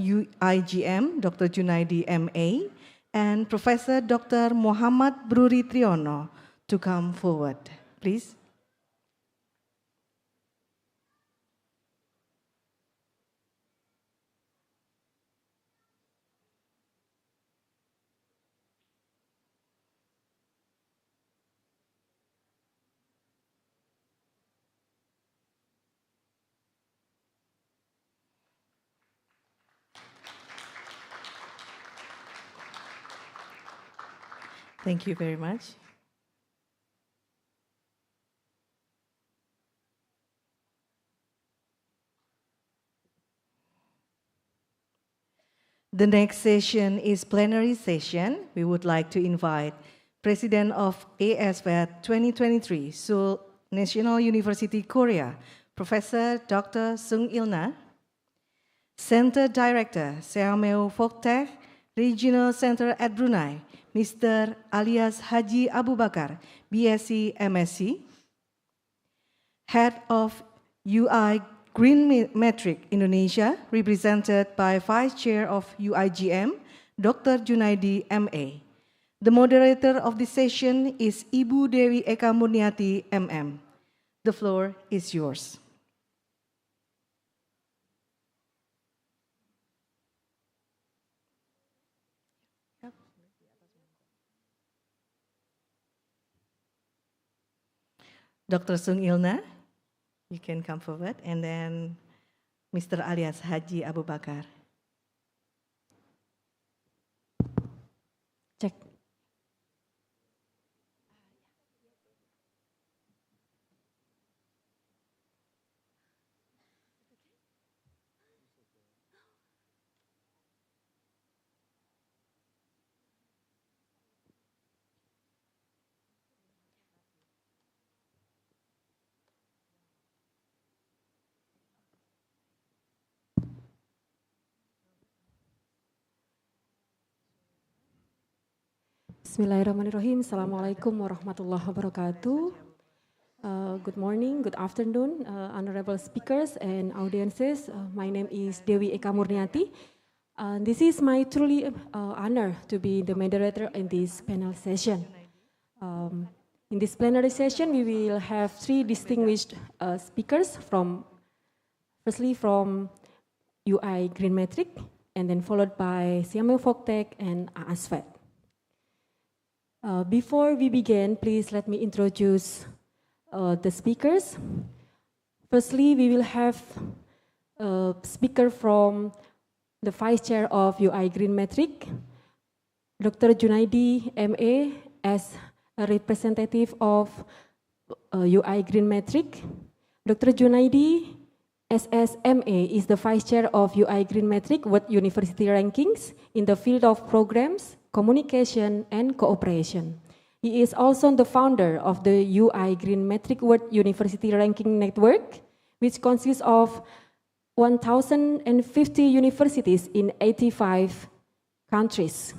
Dr. Junaidi MA, and Professor Dr. Muhammad Bruri Triono to come forward, please. Thank you very much. The next session is plenary session. We would like to invite President of AASVET 2023, Seoul National University, Korea, Professor Dr. Sung Il-na, Center Director, Seameo Folktech Regional Center at Brunei, Mr. Alias Haji Abu Bakar, BSc MSc, Head of UI Green Metric Indonesia, represented by Vice Chair of UIGM, Dr. Junaidi MA. The moderator of this session is Ibu Dewi Eka Murniati MM. The floor is yours. Dr. Sung Il-na, you can come forward, and then Mr. Alias Haji Abu Bakar. Cek. Bismillahirrahmanirrahim. Assalamualaikum warahmatullahi wabarakatuh. Good morning, good afternoon, honorable speakers and audiences. My name is Dewi Eka Murniati. This is my truly honor to be the moderator in this panel session. In this plenary session, we will have three distinguished speakers firstly from UI Green Metric, and then followed by Siameo Folktech and AASVET. Before we begin, please let me introduce the speakers. Firstly, we will have a speaker from the Vice Chair of UI Green Metric, Dr. Junaidi MA, as a representative of UI Green Metric. Dr. Junaidi SSMA is the Vice Chair of UI Green Metric World University Rankings in the field of programs, communication, and cooperation. He is also the founder of the UI Green Metric World University Ranking Network, which consists of 1,050 universities in 85 countries.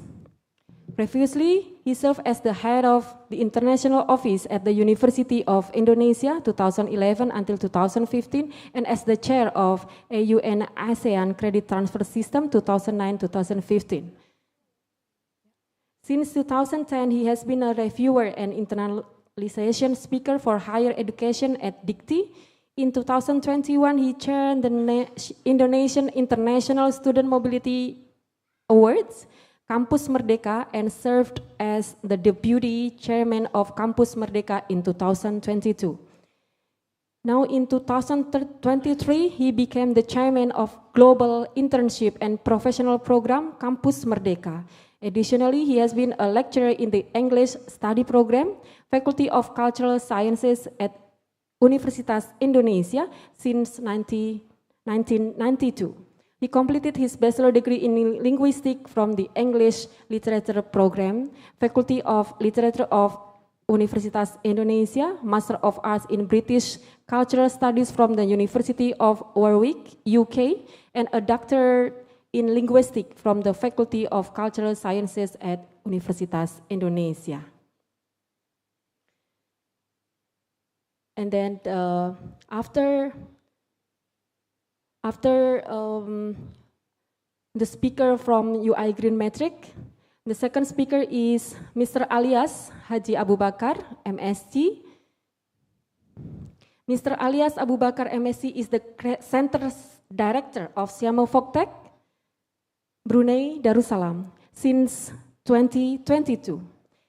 Previously, he served as the head of the international office at the University of Indonesia 2011 until 2015, and as the chair of AU and ASEAN Credit Transfer System 2009-2015. Since 2010, he has been a reviewer and internalization speaker for higher education at DIKTI. In 2021, he chaired the Indonesian International Student Mobility Awards, Campus Merdeka, and served as the deputy chairman of Campus Merdeka in 2022. Now in 2023, he became the chairman of Global Internship and Professional Program, Campus Merdeka. Additionally, he has been a lecturer in the English Study Program, Faculty of Cultural Sciences at Universitas Indonesia since 1992. He completed his bachelor degree in linguistics from the English Literature Program, Faculty of Literature of Universitas Indonesia, Master of Arts in British Cultural Studies from the University of Warwick, UK, and a doctor in linguistics from the Faculty of Cultural Sciences at Universitas Indonesia. And then after After the speaker from UI Green Metric, the second speaker is Mr. Alias Haji Abu Bakar, MSc. Mr. Alias Abu Bakar, MSc is the Center's Director of Siamo Fogtech, Brunei Darussalam, since 2022.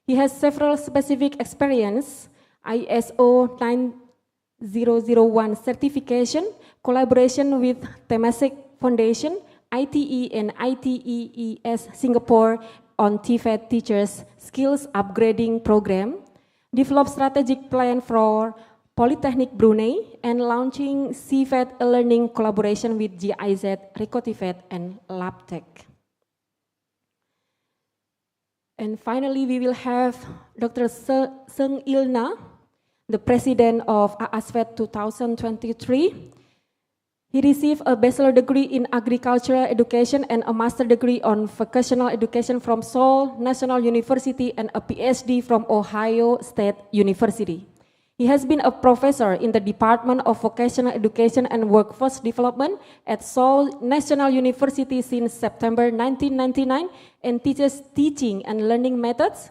He has several specific experience, ISO 9001 certification, collaboration with Temasek Foundation, ITE and ITEES Singapore on TVET teachers skills upgrading program, develop strategic plan for Polytechnic Brunei, and launching CVET learning collaboration with GIZ, Recotivet, and LabTech. And finally, we will have Dr. Seng Ilna, the president of AASVET 2023. He received a bachelor degree in agricultural education and a master degree on vocational education from Seoul National University and a PhD from Ohio State University. He has been a professor in the Department of Vocational Education and Workforce Development at Seoul National University since September 1999 and teaches teaching and learning methods,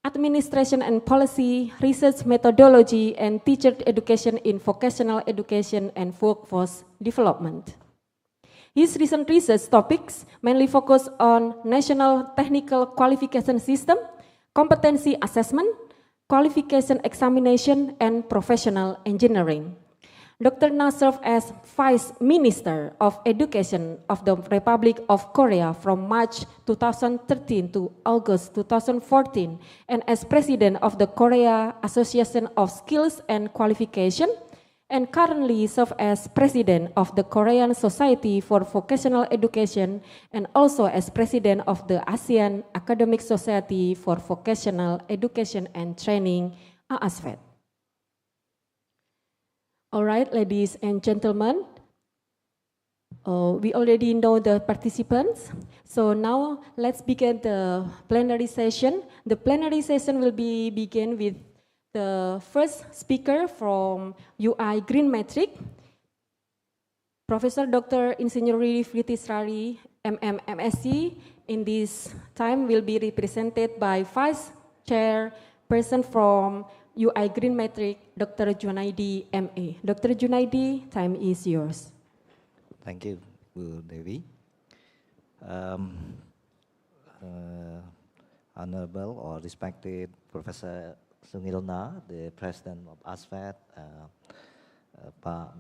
administration and policy, research methodology, and teacher education in vocational education and workforce development. His recent research topics mainly focus on National Technical Qualification System, competency assessment, qualification examination, and professional engineering. Dr. Na served as Vice Minister of Education of the Republic of Korea from March 2013 to August 2014, and as President of the Korea Association of Skills and Qualification, and currently serves as President of the Korean Society for Vocational Education, and also as President of the ASEAN Academic Society for Vocational Education and Training, AASVET. All right, ladies and gentlemen, we already know the participants. So now let's begin the plenary session. The plenary session will begin with the first speaker from UI Green Metric, Professor Dr. Insinyuri Fritisrari, MSc. In this time will be represented by Vice Chairperson from UI Green Metric, Dr. Junaidi, MA. Dr. Junaidi, time is yours. Thank you, Bu Devi. Honorable or respected Professor Sungilna, the President of ASVET, Pak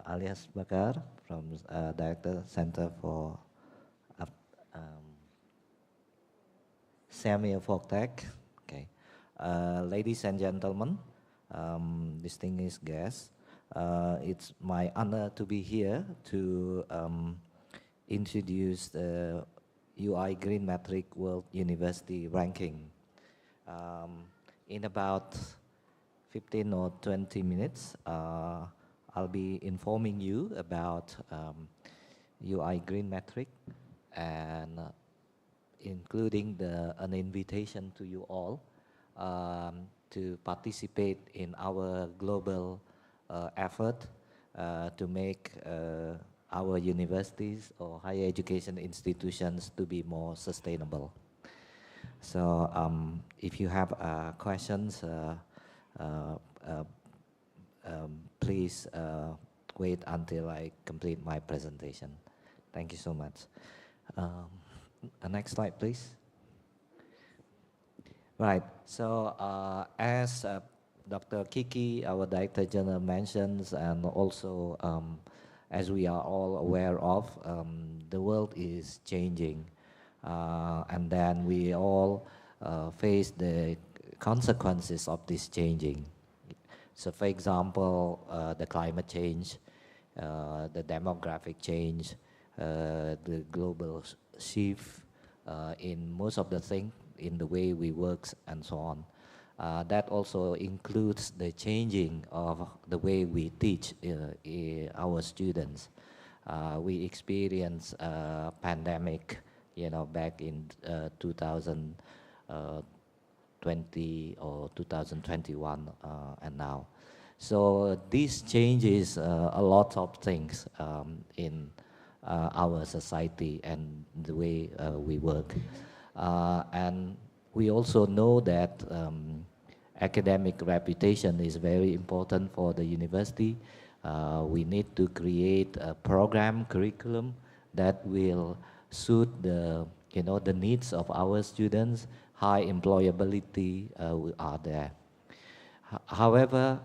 Alias Bakar from Director Center for Samia Folktech. Okay. Ladies and gentlemen, distinguished guests, it's my honor to be here to introduce the UI Green Metric World University Ranking. In about 15 or 20 minutes, I'll be informing you about UI Green Metric and including an invitation to you all to participate in our global effort to make our universities or higher education institutions to be more sustainable. So if you have questions, please wait until I complete my presentation. Thank you so much. Next slide, please. Right, so as Dr. Kiki, our Director General mentions, and also as we are all aware of, the world is changing. And then we all face the consequences of this changing. So for example, the climate change, the demographic change, the global shift in most of the things, in the way we work and so on. That also includes the changing of the way we teach our students. We experienced a pandemic, back in 2020 or 2021 and now. So this changes a lot of things in our society and the way we work. And we also know that academic reputation is very important for the university. We need to create a program, curriculum that will suit the, the needs of our students. High employability are there. However,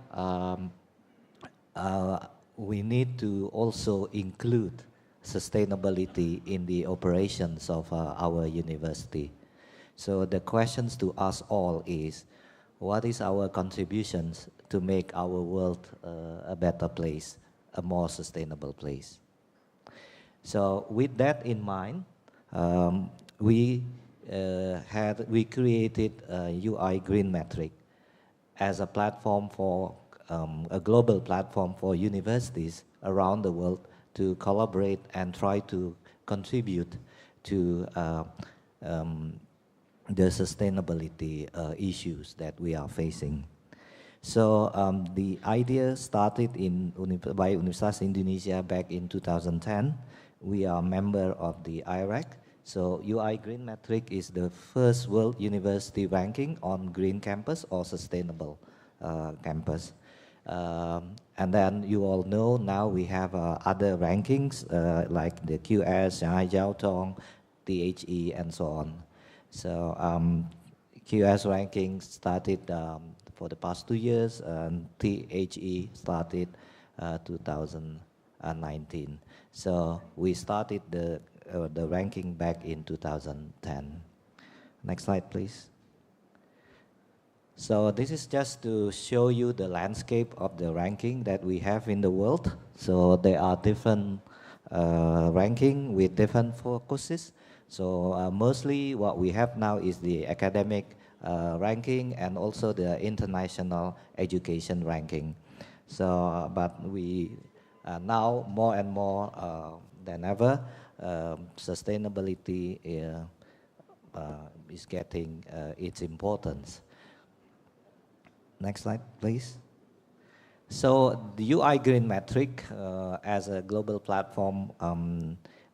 we need to also include sustainability in the operations of our university. So the questions to us all is, what is our contributions to make our world a better place, a more sustainable place? So with that in mind, we created a UI Green Metric as a platform for a global platform for universities around the world to collaborate and try to contribute to the sustainability issues that we are facing. So the idea started by Universitas Indonesia back in 2010. We are a member of the IREC. So UI Green Metric is the first world university ranking on green campus or sustainable campus. And then you all know now we have other rankings like the QS, Shanghai Jiao Tong, THE, and so on. So QS ranking started for the past 2 years, and THE started 2019. So we started the ranking back in 2010. Next slide, please. So this is just to show you the landscape of the ranking that we have in the world. So there are different ranking with different focuses. So mostly what we have now is the academic ranking and also the international education ranking. So, but we now more and more than ever, sustainability is getting its importance. Next slide, please. So the UI Green Metric as a global platform,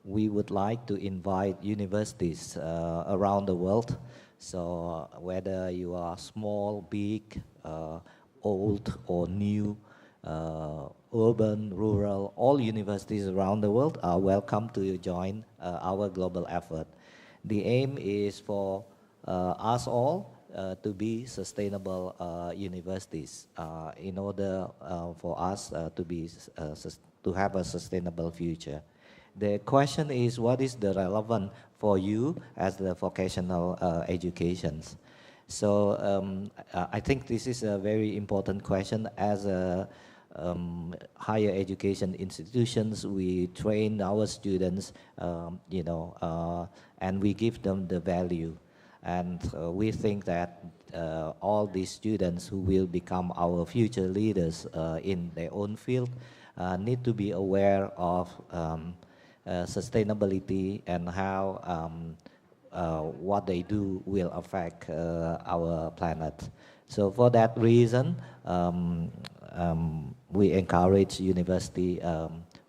we would like to invite universities around the world. So whether you are small, big, old or new, urban, rural, all universities around the world are welcome to join our global effort. The aim is for us all to be sustainable universities in order for us to have a sustainable future. The question is, what is the relevant for you as the vocational educations? So I think this is a very important question. As a higher education institutions, we train our students, and we give them the value. And we think that all these students who will become our future leaders in their own field need to be aware of sustainability and how what they do will affect our planet. So for that reason, we encourage university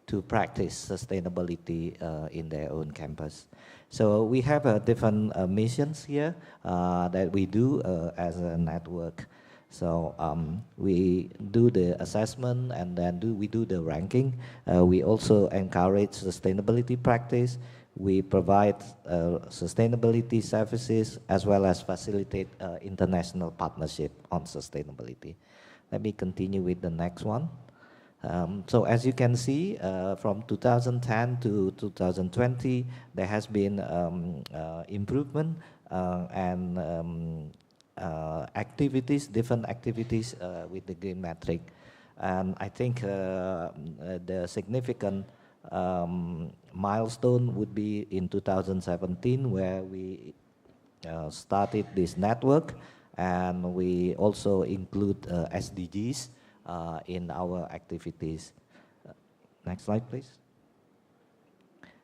to practice sustainability in their own campus. So we have different missions here that we do as a network. So we do the assessment and then we do the ranking. We also encourage sustainability practice. We provide sustainability services as well as facilitate international partnership on sustainability. Let me continue with the next one. So as you can see, from 2010 to 2020, there has been improvement and activities, different activities with the green metric. And I think the significant milestone would be in 2017, where we started this network, and we also include SDGs in our activities. Next slide, please.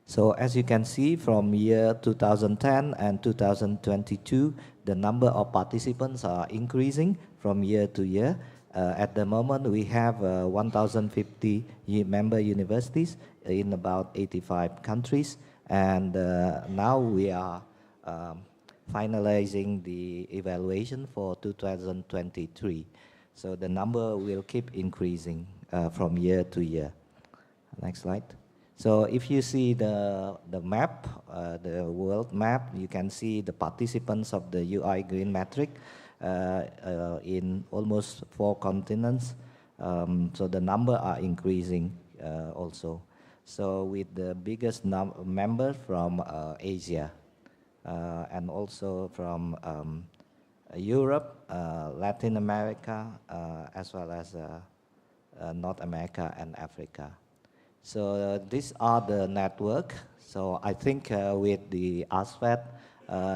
So as you can see, from year 2010 and 2022, the number of participants are increasing from year to year. At the moment, we have 1,050 member universities in about 85 countries, and now we are finalizing the evaluation for 2023. So the number will keep increasing from year to year. Next slide. So if you see the map, the world map, you can see the participants of the UI Green Metric in almost 4 continents. So the number are increasing also. So with the biggest member from Asia and also from Europe, Latin America, as well as North America and Africa. So these are the network. So I think with the AASVET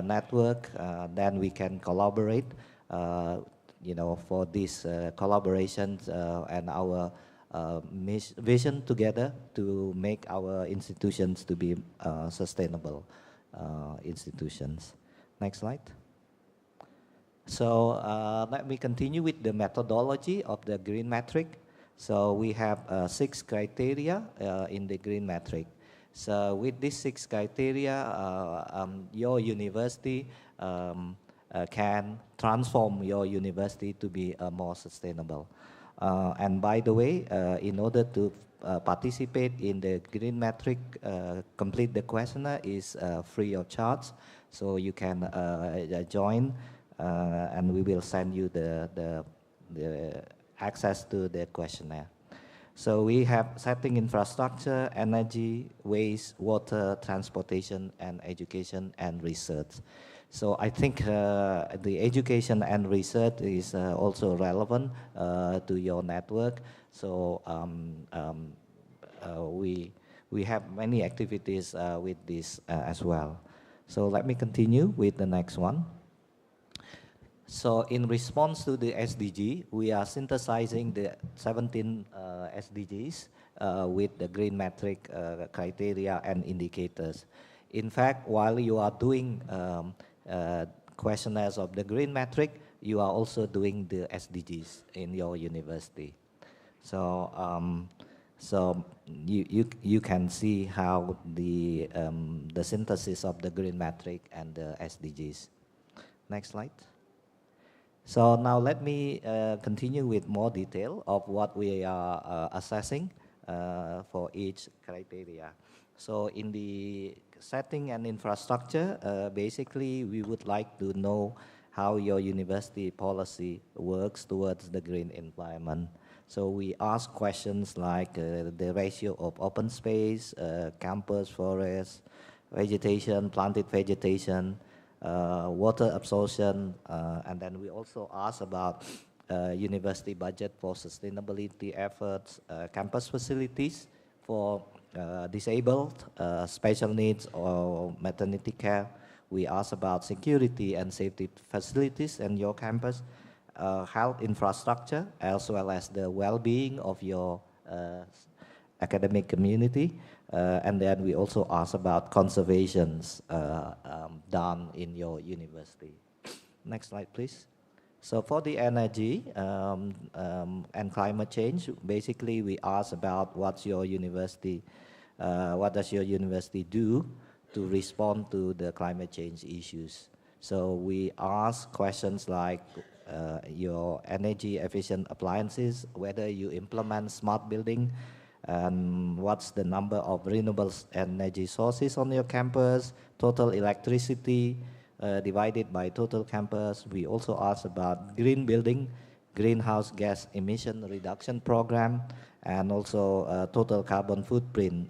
network, then we can collaborate, for this collaborations and our vision together to make our institutions to be sustainable institutions. Next slide. So let me continue with the methodology of the green metric. So we have 6 criteria in the green metric. So with these 6 criteria, your university can transform your university to be more sustainable. And by the way, in order to participate in the green metric, complete the questionnaire is free of charge. So you can join, and we will send you the access to the questionnaire. So we have setting infrastructure, energy, waste, water, transportation, and education and research. So I think the education and research is also relevant to your network. So we have many activities with this as well. So let me continue with the next one. So in response to the SDG, we are synthesizing the 17 SDGs with the green metric criteria and indicators. In fact, while you are doing questionnaires of the green metric, you are also doing the SDGs in your university. So you can see how the synthesis of the green metric and the SDGs. Next slide. So now let me continue with more detail of what we are assessing for each criteria. So in the setting and infrastructure, basically we would like to know how your university policy works towards the green environment. So we ask questions like the ratio of open space, campus, forest, vegetation, planted vegetation, water absorption, and then we also ask about university budget for sustainability efforts, campus facilities for disabled, special needs, or maternity care. We ask about security and safety facilities in your campus, health infrastructure, as well as the well-being of your academic community. And then we also ask about conservations done in your university. Next slide, please. So for the energy and climate change, basically we ask about what does your university do to respond to the climate change issues. So we ask questions like your energy efficient appliances, whether you implement smart building, and what's the number of renewable energy sources on your campus, total electricity divided by total campus. We also ask about green building, greenhouse gas emission reduction program, and also total carbon footprint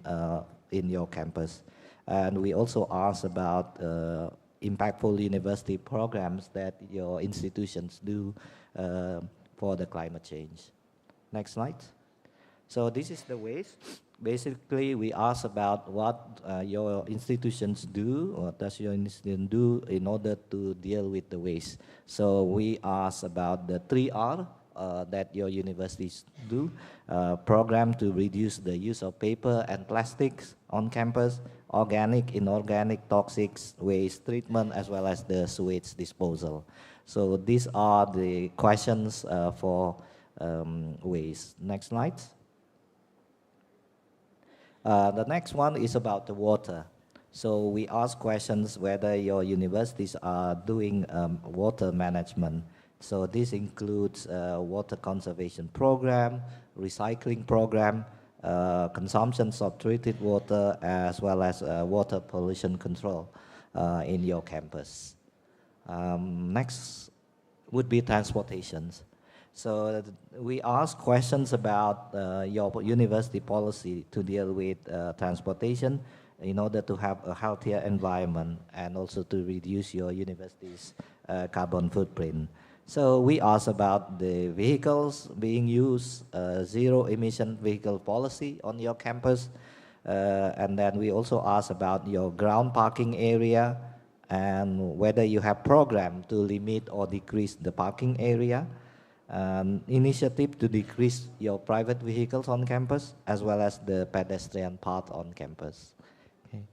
in your campus. And we also ask about impactful university programs that your institutions do for the climate change. Next slide. So this is the waste. Basically, we ask about what your institutions do, or does your institution do in order to deal with the waste. So we ask about the 3R that your universities do, program to reduce the use of paper and plastics on campus, organic, inorganic, toxic waste treatment, as well as the sewage disposal. So these are the questions for ways. Next slide. The next one is about the water. So we ask questions whether your universities are doing water management. So this includes water conservation program, recycling program, consumptions of treated water, as well as water pollution control in your campus. Next would be transportations. So we ask questions about your university policy to deal with transportation in order to have a healthier environment and also to reduce your university's carbon footprint. So we ask about the vehicles being used, zero emission vehicle policy on your campus, and then we also ask about your ground parking area and whether you have program to limit or decrease the parking area, initiative to decrease your private vehicles on campus, as well as the pedestrian path on campus. Okay.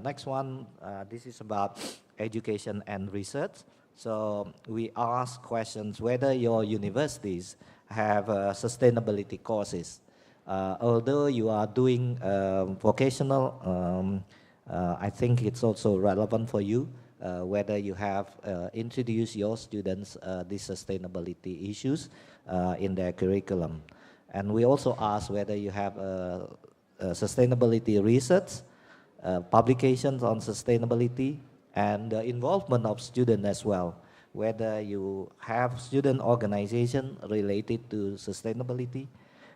Next one, this is about education and research. So we ask questions whether your universities have sustainability courses. Although you are doing vocational, I think it's also relevant for you whether you have introduced your students these sustainability issues in their curriculum. And we also ask whether you have sustainability research, publications on sustainability, and the involvement of students as well, whether you have student organization related to sustainability,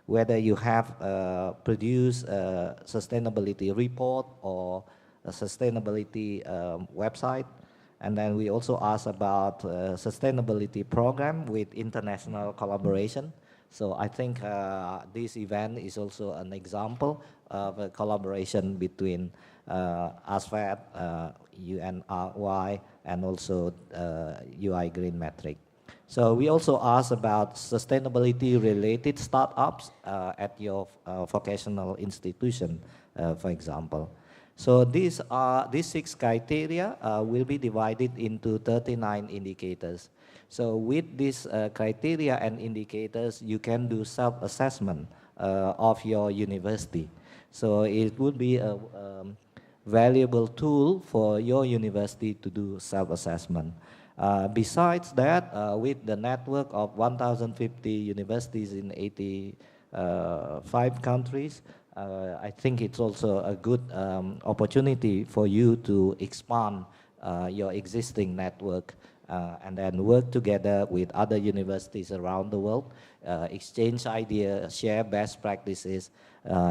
whether you have produced a sustainability report or a sustainability website. And then we also ask about sustainability program with international collaboration. So I think this event is also an example of a collaboration between AASVET, UNRY, and also UI Green Metric. So we also ask about sustainability related startups at your vocational institution, for example. So these 6 criteria will be divided into 39 indicators. So with these criteria and indicators, you can do self-assessment of your university. So it would be a valuable tool for your university to do self-assessment. Besides that, with the network of 1,050 universities in 85 countries, I think it's also a good opportunity for you to expand your existing network and then work together with other universities around the world, exchange ideas, share best practices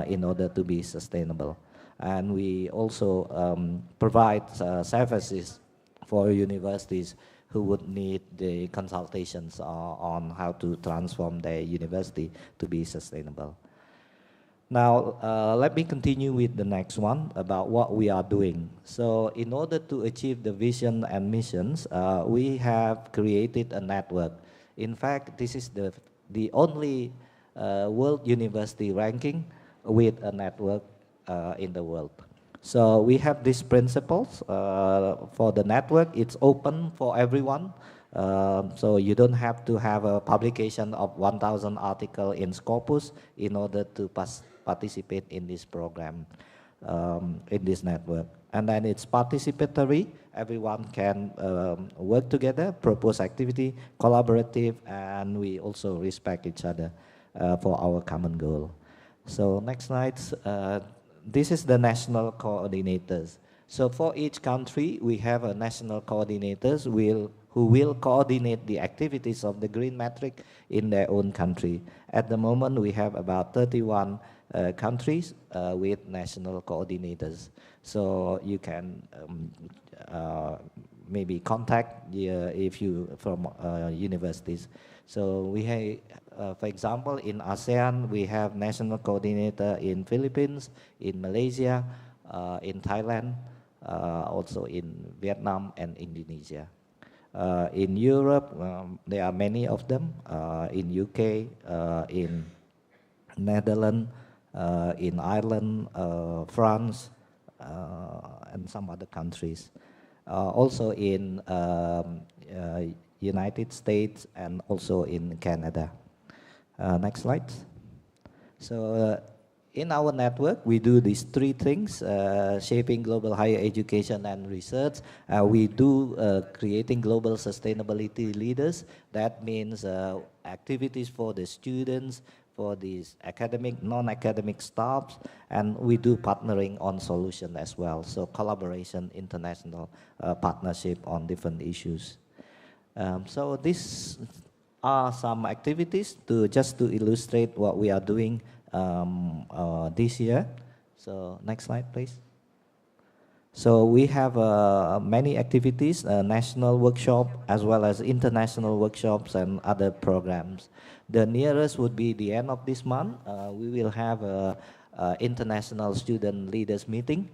in order to be sustainable. And we also provide services for universities who would need the consultations on how to transform their university to be sustainable. Now, let me continue with the next one about what we are doing. So in order to achieve the vision and missions, we have created a network. In fact, this is the only world university ranking with a network in the world. So we have these principles for the network. It's open for everyone. So you don't have to have a publication of 1,000 articles in Scopus in order to participate in this program, in this network. And then it's participatory. Everyone can work together, propose activity, collaborative, and we also respect each other for our common goal. So next slide. This is the national coordinators. So for each country, we have a national coordinators who will coordinate the activities of the Green Metric in their own country. At the moment, we have about 31 countries with national coordinators. So you can maybe contact if you from universities. So we have, for example, in ASEAN, we have national coordinator in Philippines, in Malaysia, in Thailand, also in Vietnam and Indonesia. In Europe, there are many of them, in UK, in Netherlands, in Ireland, France, and some other countries. Also in United States and also in Canada. Next slide. So in our network, we do these three things, shaping global higher education and research. We do creating global sustainability leaders. That means activities for the students, for these academic, non-academic staffs, and we do partnering on solution as well. So collaboration, international partnership on different issues. So these are some activities just to illustrate what we are doing this year. So next slide, please. So we have many activities, national workshop as well as international workshops and other programs. The nearest would be the end of this month. We will have a international student leaders meeting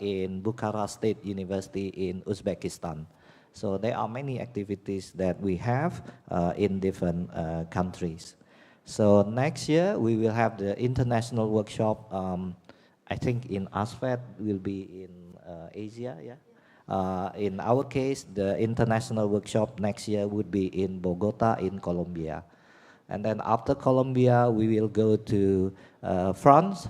in Bukhara State University in Uzbekistan. So there are many activities that we have in different countries. So next year we will have the international workshop. I think in AASVET will be in Asia. Yeah. In our case, the international workshop next year would be in Bogota in Colombia. And then after Colombia, we will go to France.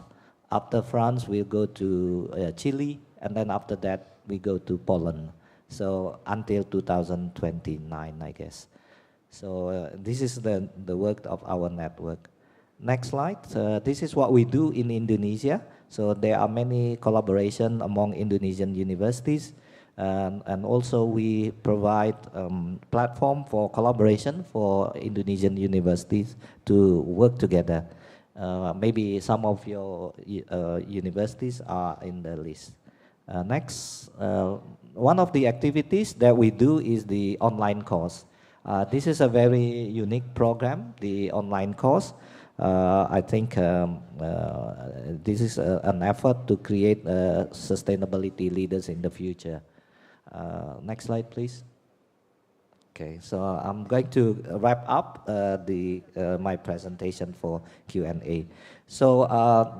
After France, we'll go to Chile. And then after that, we go to Poland. So until 2029, I guess. So this is the work of our network. Next slide. This is what we do in Indonesia. So there are many collaboration among Indonesian universities. And also we provide platform for collaboration for Indonesian universities to work together. Maybe some of your universities are in the list. Next, one of the activities that we do is the online course. This is a very unique program, the online course. I think this is an effort to create sustainability leaders in the future. Next slide, please. Okay, so I'm going to wrap up my presentation for Q&A. So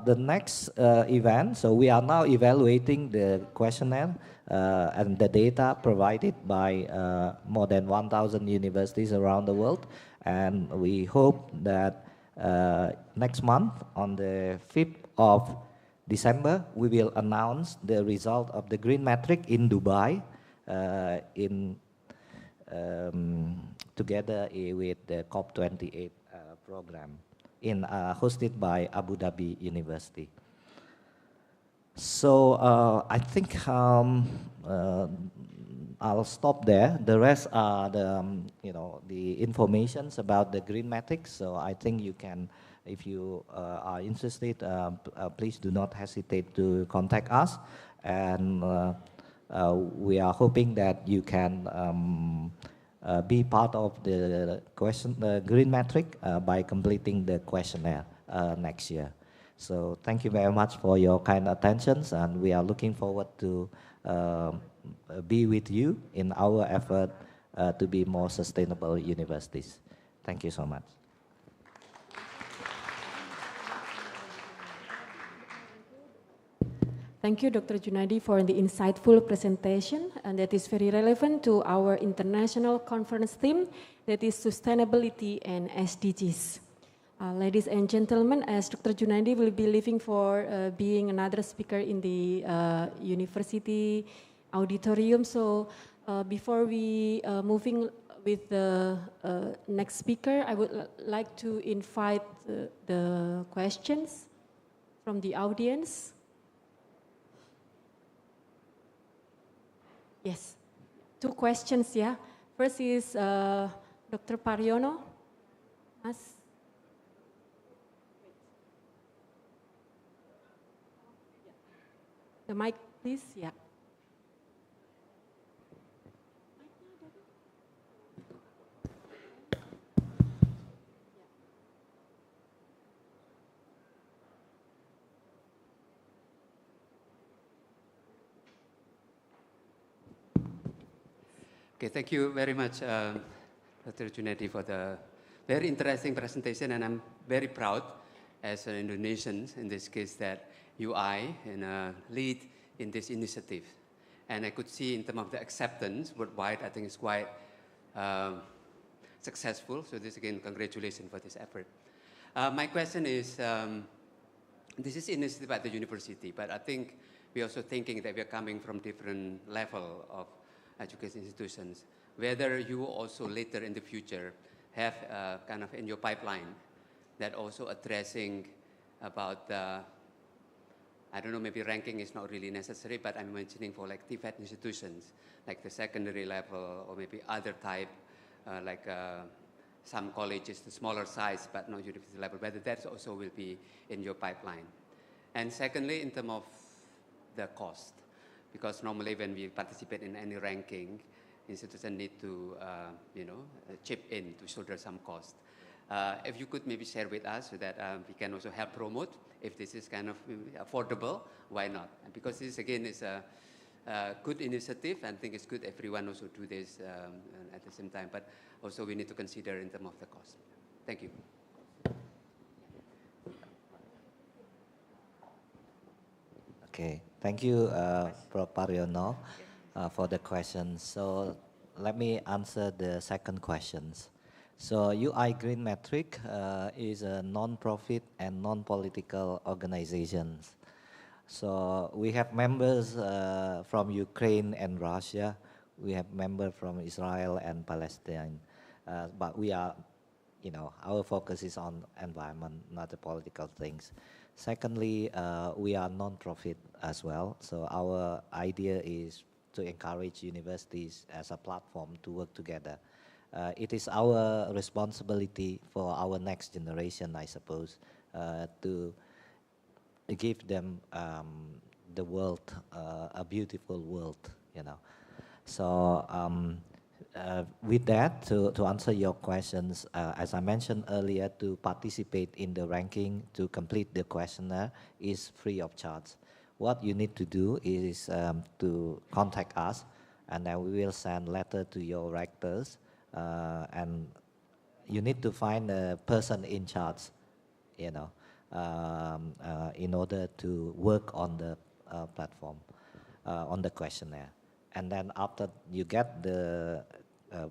the next event, so we are now evaluating the questionnaire and the data provided by more than 1,000 universities around the world. And we hope that next month, on the 5th of December, we will announce the result of the Green Metric in Dubai together with the COP28 program hosted by Abu Dhabi University. So I think I'll stop there. The rest are the informations about the Green Metrics. So I think you can, if you are interested, please do not hesitate to contact us. And we are hoping that you can be part of the Green Metric by completing the questionnaire next year. So thank you very much for your kind attentions, and we are looking forward to be with you in our effort to be more sustainable universities. Thank you so much. Thank you, Dr. Junaidi, for the insightful presentation, and that is very relevant to our international conference theme, that is sustainability and SDGs. Ladies and gentlemen, as Dr. Junaidi will be leaving for being another speaker in the university auditorium, so before we moving with the next speaker, I would like to invite the questions from the audience. Yes, 2 questions, yeah. First is Dr. Pariono. The mic, please, yeah. Okay, thank you very much, Dr. Junaidi, for the very interesting presentation, and I'm very proud as an Indonesian, in this case, that UI lead in this initiative. And I could see in terms of the acceptance worldwide, I think it's quite successful. So this again, congratulations for this effort. My question is, this is initiative at the university, but I think we're also thinking that we're coming from different level of education institutions. Whether you also later in the future have kind of in your pipeline that also addressing about the, I don't know, maybe ranking is not really necessary, but I'm mentioning for like TVET institutions, like the secondary level or maybe other type, like some colleges, the smaller size, but not university level, whether that also will be in your pipeline. And secondly, in terms of the cost, because normally when we participate in any ranking, institutions need to, chip in to shoulder some cost. If you could maybe share with us so that we can also help promote, if this is kind of affordable, why not? Because this again is a good initiative, and I think it's good everyone also do this at the same time, but also we need to consider in terms of the cost. Thank you. Okay, thank you, Prof. Paryono, for the question. So let me answer the second questions. So UI Green Metric is a non-profit and non-political organization. So we have members from Ukraine and Russia. We have members from Israel and Palestine. But we are, our focus is on environment, not the political things. Secondly, we are non-profit as well. So our idea is to encourage universities as a platform to work together. It is our responsibility for our next generation, I suppose, to give them the world, a beautiful world, So with that, to answer your questions, as I mentioned earlier, to participate in the ranking, to complete the questionnaire is free of charge. What you need to do is to contact us, and then we will send letter to your rectors, and you need to find a person in charge, in order to work on the platform, on the questionnaire. And then after you get the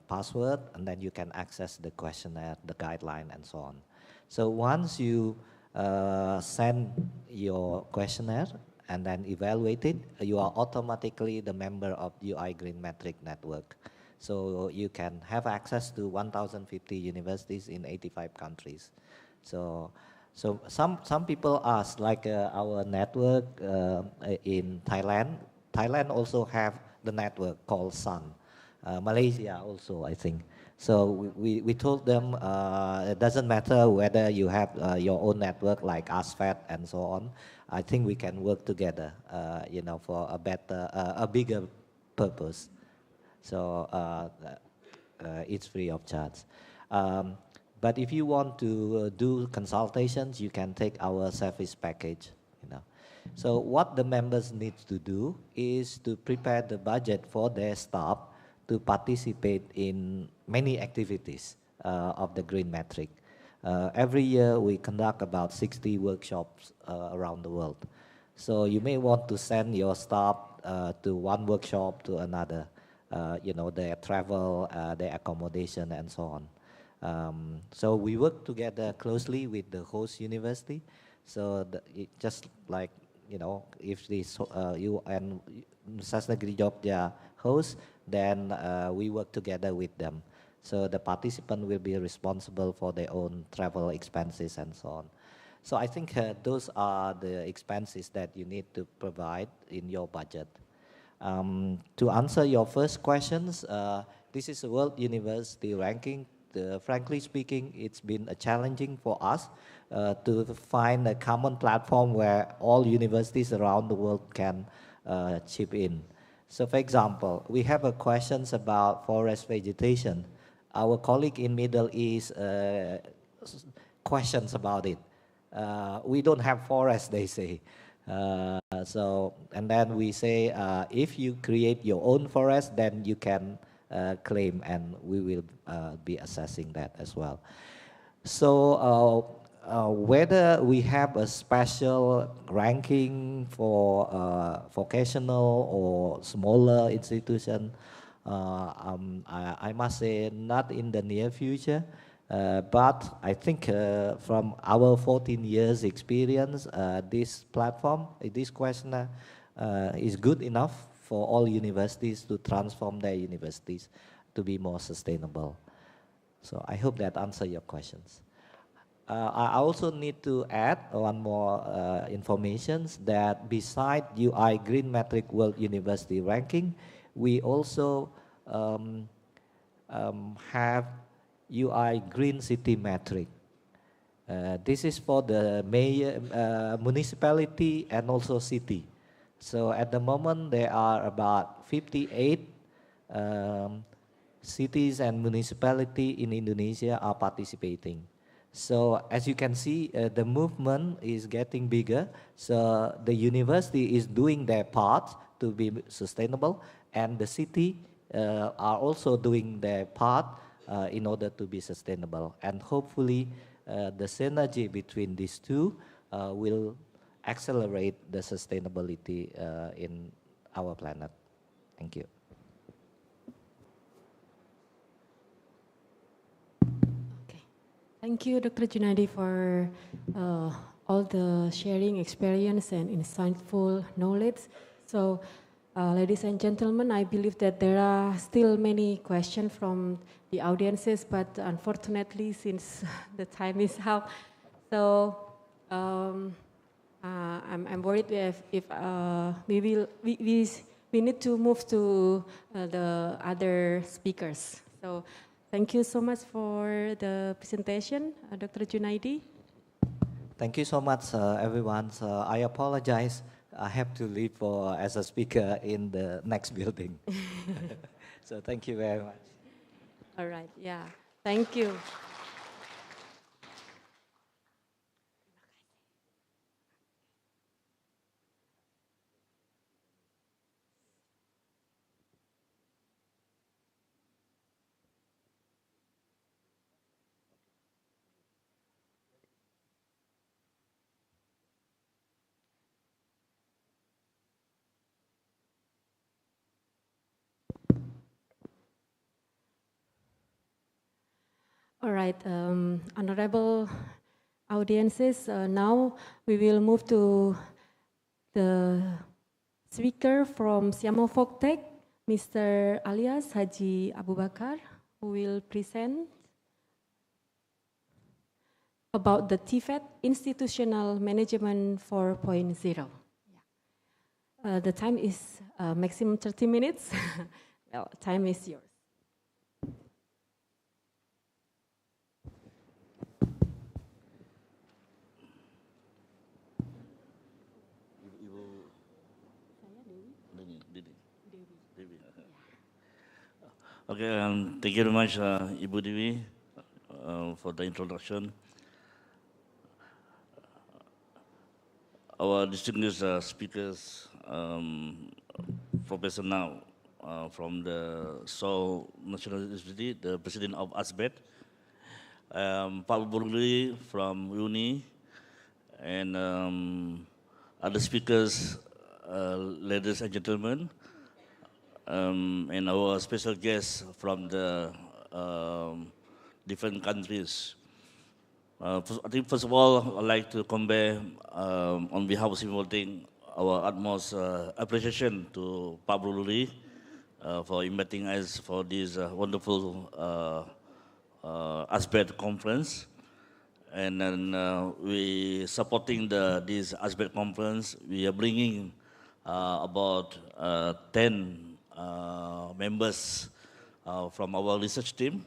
password, and then you can access the questionnaire, the guideline, and so on. So once you send your questionnaire and then evaluate it, you are automatically the member of UI Green Metric Network. So you can have access to 1,050 universities in 85 countries. So some people ask, like our network in Thailand. Thailand also have the network called SUN. Malaysia also, I think. So we told them it doesn't matter whether you have your own network like AASVET and so on. I think we can work together, for a better, a bigger purpose. So it's free of charge. But if you want to do consultations, you can take our service package. So what the members need to do is to prepare the budget for their staff to participate in many activities of the Green Metric. Every year we conduct about 60 workshops around the world. So you may want to send your staff to one workshop to another, their travel, their accommodation, and so on. So we work together closely with the host university. So just like, if this you and Universitas Negeri Jogja host, then we work together with them. So the participant will be responsible for their own travel expenses and so on. So I think those are the expenses that you need to provide in your budget. To answer your first questions, this is a World University ranking. Frankly speaking, it's been challenging for us to find a common platform where all universities around the world can chip in. So for example, we have questions about forest vegetation. Our colleague in Middle East questions about it. We don't have forest, they say. And then we say, if you create your own forest, then you can claim, and we will be assessing that as well. So whether we have a special ranking for vocational or smaller institution, I must say not in the near future. But I think from our 14 years experience, this platform, this questionnaire is good enough for all universities to transform their universities to be more sustainable. So I hope that answers your questions. I also need to add one more information that beside UI Green Metric World University Ranking, we also have UI Green City Metric. This is for the mayor, municipality and also city. So at the moment there are about 58 cities and municipality in Indonesia are participating. So as you can see, the movement is getting bigger. So the university is doing their part to be sustainable, and the city are also doing their part in order to be sustainable. And hopefully the synergy between these two will accelerate the sustainability in our planet. Thank you. Okay. Thank you, Dr. Junaidi, for all the sharing experience and insightful knowledge. So, ladies and gentlemen, I believe that there are still many questions from the audiences, but unfortunately, since the time is up, so I'm worried if we need to move to the other speakers. So, thank you so much for the presentation, Dr. Junaidi. Thank you so much, everyone. So I apologize. I have to leave as a speaker in the next building. So thank you very much. All right, yeah, thank you. All right, honorable audiences, now we will move to the speaker from Siamo Fogtech, Mr. Alias Haji Abu Bakar, who will present about the TVET Institutional Management 4.0. The time is maximum 30 minutes. Well, time is yours. Okay, thank you very much, Ibu Dewi, for the introduction. Our distinguished speakers, Professor Now from the Seoul National University, the president of AASVET, Pak Burli from UNI, and other speakers, ladies and gentlemen, and our special guests from the different countries. I think first of all, I'd like to convey on behalf of Civil Voting our utmost appreciation to Pak Bruluri for inviting us for this wonderful AASVET conference. And then we supporting this AASVET conference. We are bringing about 10 members from our research team.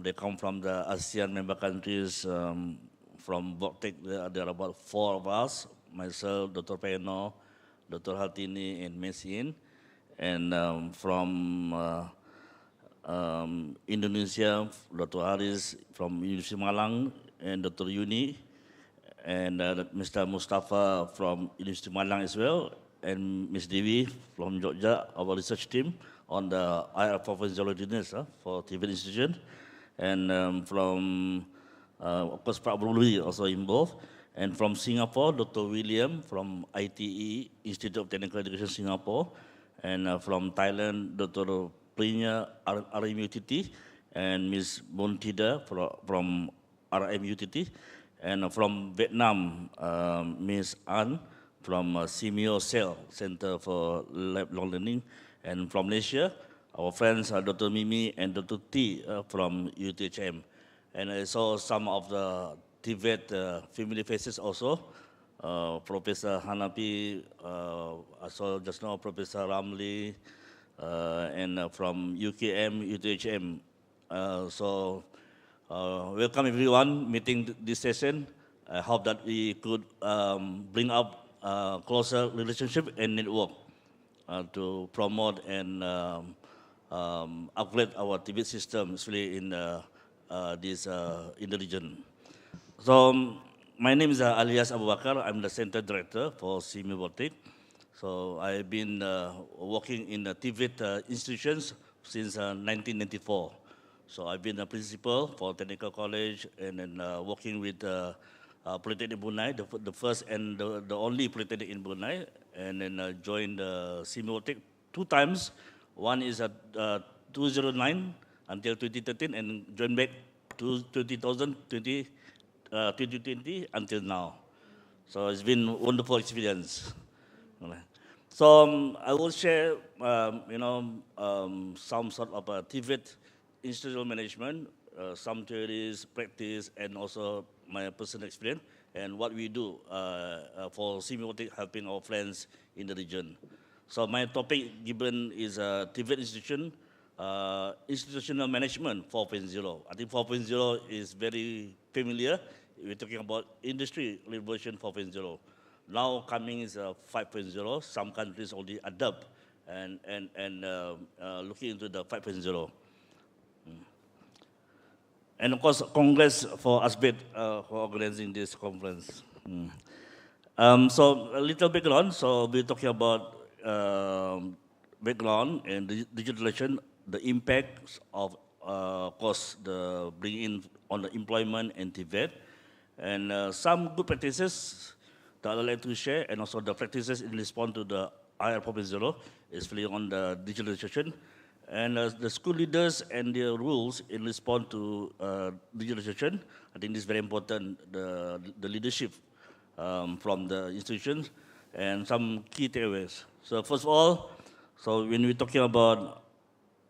They come from the ASEAN member countries. From Voctec, there are about 4 of us, myself, Dr. Peno, Dr. Hartini, and Messin. And from Indonesia, Dr. Haris from University Malang, and Dr. Yuni, and Mr. Mustafa from University Malang as well, and Ms. Devi from Jogja, our research team on the IR for Physiology for TVET Institution, and from, of course, Pak Bruli also involved, and from Singapore, Dr. William from ITE, Institute of Technical Education Singapore, and from Thailand, Dr. Prinya Arimutiti, and Ms. Bontida from RMUTT, and from Vietnam, Ms. An from Simeo Cell Center for Lifelong Learning, and from Malaysia, our friends Dr. Mimi and Dr. T from UTHM. And I saw some of the Tibet family faces also. Professor Hanapi, I saw just now Professor Ramli, and from UKM, UTHM. Welcome everyone meeting this session. I hope that we could bring up closer relationship and network to promote and upgrade our Tibet system, especially in in the region. So my name is Alias Abu Bakar. I'm the Center Director for CMU Baltic. So I've been working in the Tibet institutions since 1994. So I've been a principal for Technical College and then working with Polytechnic Brunei, the first and the only Polytechnic in Brunei, and then joined CMU Baltic 2 times. One is at 2009 until 2013 and joined back to 2020 until now. So it's been a wonderful experience. So I will share, some sort of Tibet institutional management, some theories, practice, and also my personal experience and what we do for semiotic helping our friends in the region. So my topic given is Tibet institutional management 4.0. I think 4.0 is very familiar. We're talking about industry revolution 4.0. Now coming is 5.0. Some countries already adopt and looking into the 5.0. And of course, Congress for AASVET for organizing this conference. So a little background. So we're talking about background and digitalization, the impacts of course the bringing in on the employment in Tibet, and some good practices that I'd like to share, and also the practices in response to the IR 4.0, especially on the digitalization, and the school leaders and their rules in response to digitalization. I think this is very important, the leadership from the institutions, and some key takeaways. So first of all, so when we're talking about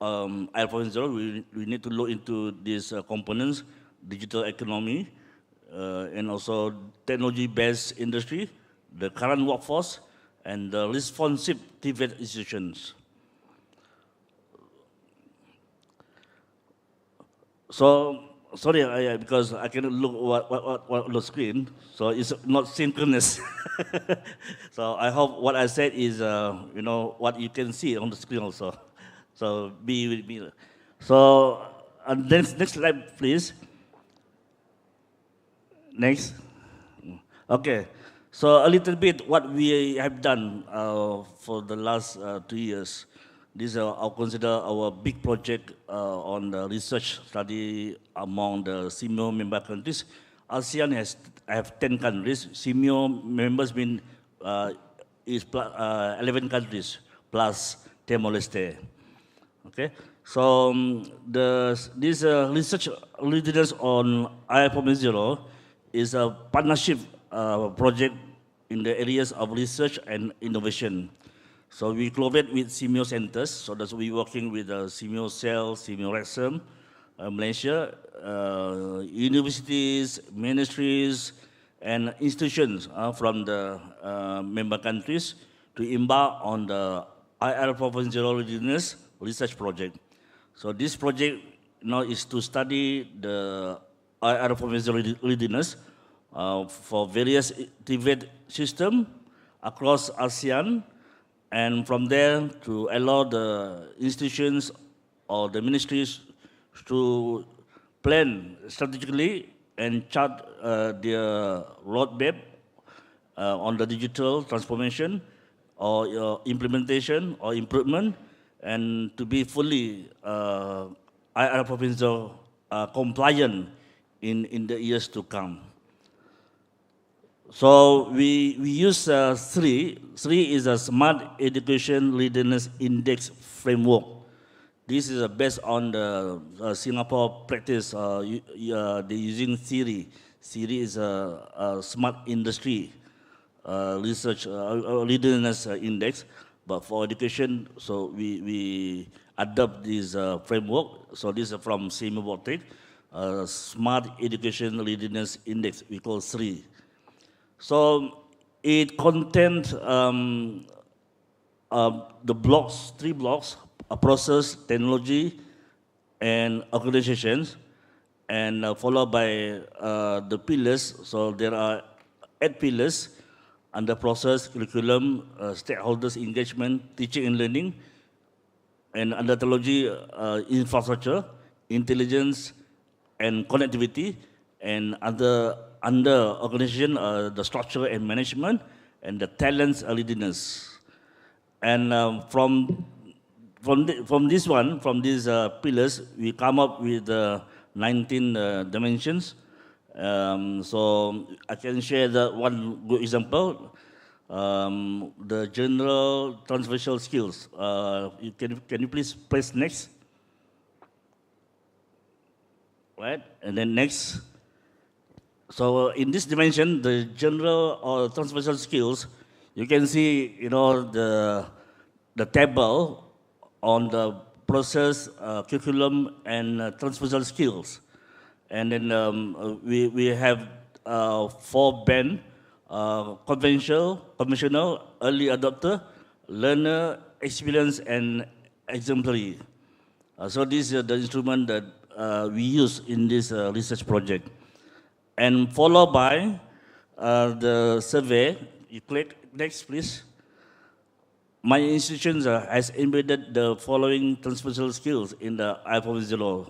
IR 4.0, we need to look into these components, digital economy, and also technology-based industry, the current workforce, and the responsive Tibet institutions. So, sorry, because I cannot look what on the screen, so it's not synchronous. So I hope what I said is, what you can see on the screen also. So be with me. So next slide, please. Next. Okay. So a little bit what we have done for the last 2 years. This I'll consider our big project on the research study among the CMO member countries. ASEAN have 10 countries. CMO members is 11 countries plus Timor-Leste. Okay. So this research readiness on IR 4.0 is a partnership project in the areas of research and innovation. So we collaborate with CMO centers. So that's we working with CMO Cell, CMO Rexum, Malaysia, universities, ministries, and institutions from the member countries to embark on the IR 4.0 readiness research project. So this project is to study the IR 4.0 readiness for various Tibet system across ASEAN, and from there to allow the institutions or the ministries to plan strategically and chart their roadmap on the digital transformation or implementation or improvement, and to be fully IR 4.0 compliant in the years to come. So we use three. Three is a Smart Education Readiness Index framework. this is based on the Singapore practice. They're using Siri. Siri is a smart industry research readiness index. But for education, so we adopt this framework. So this is from Singapore Smart Education Readiness Index, we call SRI. So it contains the blocks, 3 blocks, a process, technology, and organizations, and followed by the pillars. So there are 8 pillars under process, curriculum, stakeholders engagement, teaching and learning, and under technology, infrastructure, intelligence, and connectivity, and under organization, the structure and management, and the talents readiness. And from these pillars, we come up with 19 dimensions. So I can share one good example. The general transversal skills. Can you please press next? Right, and then next. So in this dimension, the general or transversal skills, you can see, the table on the process, curriculum, and transversal skills. And then we have 4 band, conventional, early adopter, learner, experience, and exemplary. So this is the instrument that we use in this research project. And followed by the survey. You click next, please. My institution has embedded the following transversal skills in the I4.0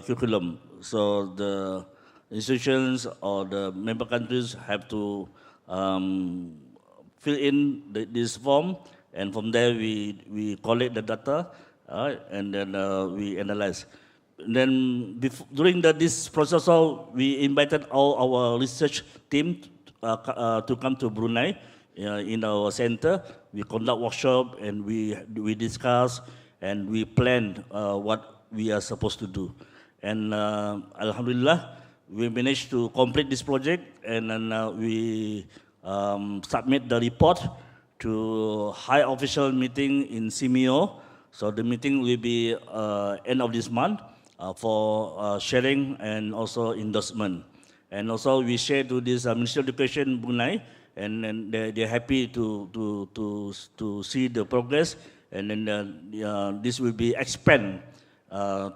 curriculum. So the institutions or the member countries have to fill in this form, and from there we collect the data, and then we analyze. And then during this process, we invited all our research team to come to Brunei in our center. We conduct workshop, and we discuss, and we plan what we are supposed to do. And Alhamdulillah, we managed to complete this project, and then we submit the report to high official meeting in CMIO. So the meeting will be end of this month for sharing and also endorsement. And also we share to this Ministry of Education Brunei, and then they're happy to see the progress, and then this will be expand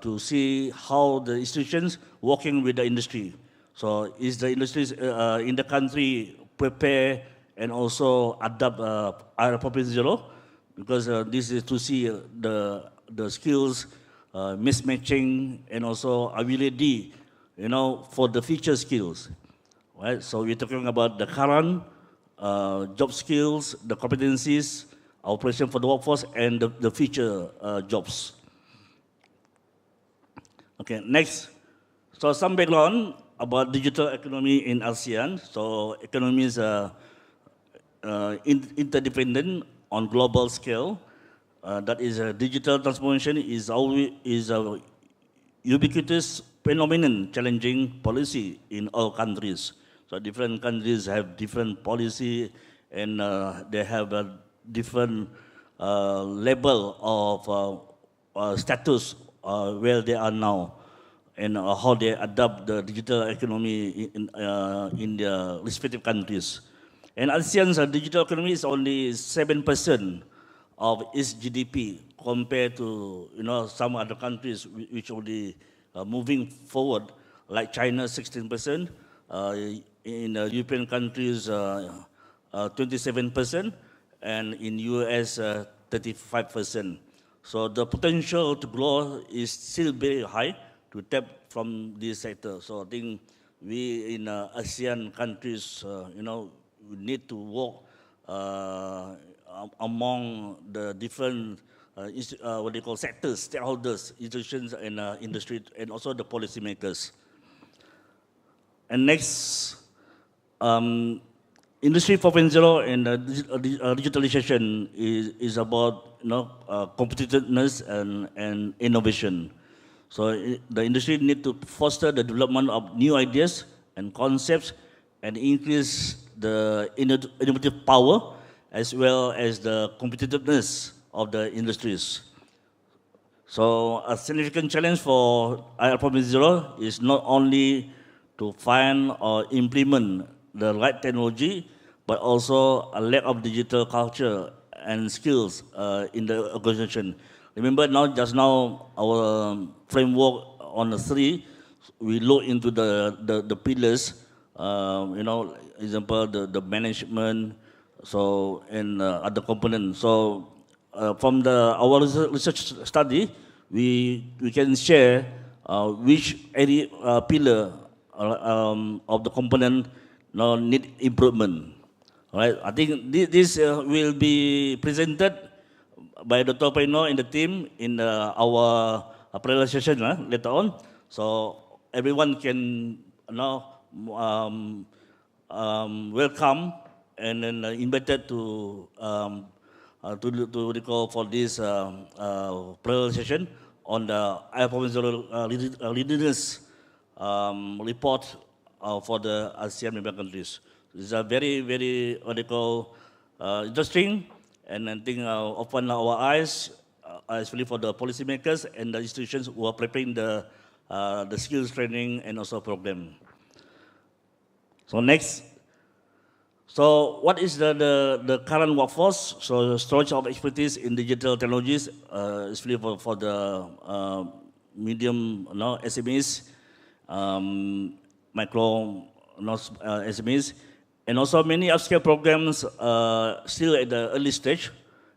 to see how the institutions working with the industry. So is the industries in the country prepare and also adapt R4.0, because this is to see the skills mismatching and also ability, for the future skills, right? So we're talking about the current job skills, the competencies, our preparation for the workforce, and the future jobs. Okay, next. So some background about digital economy in ASEAN. So economies are interdependent on global scale. That is, digital transformation is a ubiquitous phenomenon challenging policy in all countries. So different countries have different policy, and they have a different level of status where they are now, and how they adapt the digital economy in their respective countries. And ASEAN's digital economy is only 7% of its GDP compared to some other countries which only moving forward, like China 16%, in European countries 27%, and in US 35%. So the potential to grow is still very high to tap from this sector. So I think we in ASEAN countries, we need to work among the different sectors, stakeholders, institutions, and industry, and also the policymakers. And next, in Industry 4.0 and digitalization is about competitiveness and innovation. So the industry need to foster the development of new ideas and concepts and increase the innovative power as well as the competitiveness of the industries. So a significant challenge for IR 4.0 is not only to find or implement the right technology, but also a lack of digital culture and skills in the organization. Remember just now, our framework on the three, we look into the pillars, example, the management, so, and other components. So from our research study, we can share which area, pillar of the component need improvement. All right, I think this will be presented by Dr. Paino and the team in our presentation later on. So everyone can welcome and then invited to recall for this presentation on the IR 4.0 readiness report for the ASEAN member countries. It's a very, very interesting, and I think open our eyes, especially for the policymakers and the institutions who are preparing the skills training and also program. So next. So what is the current workforce? So storage of expertise in digital technologies, especially for the medium SMEs, micro SMEs, and also many upscale programs still at the early stage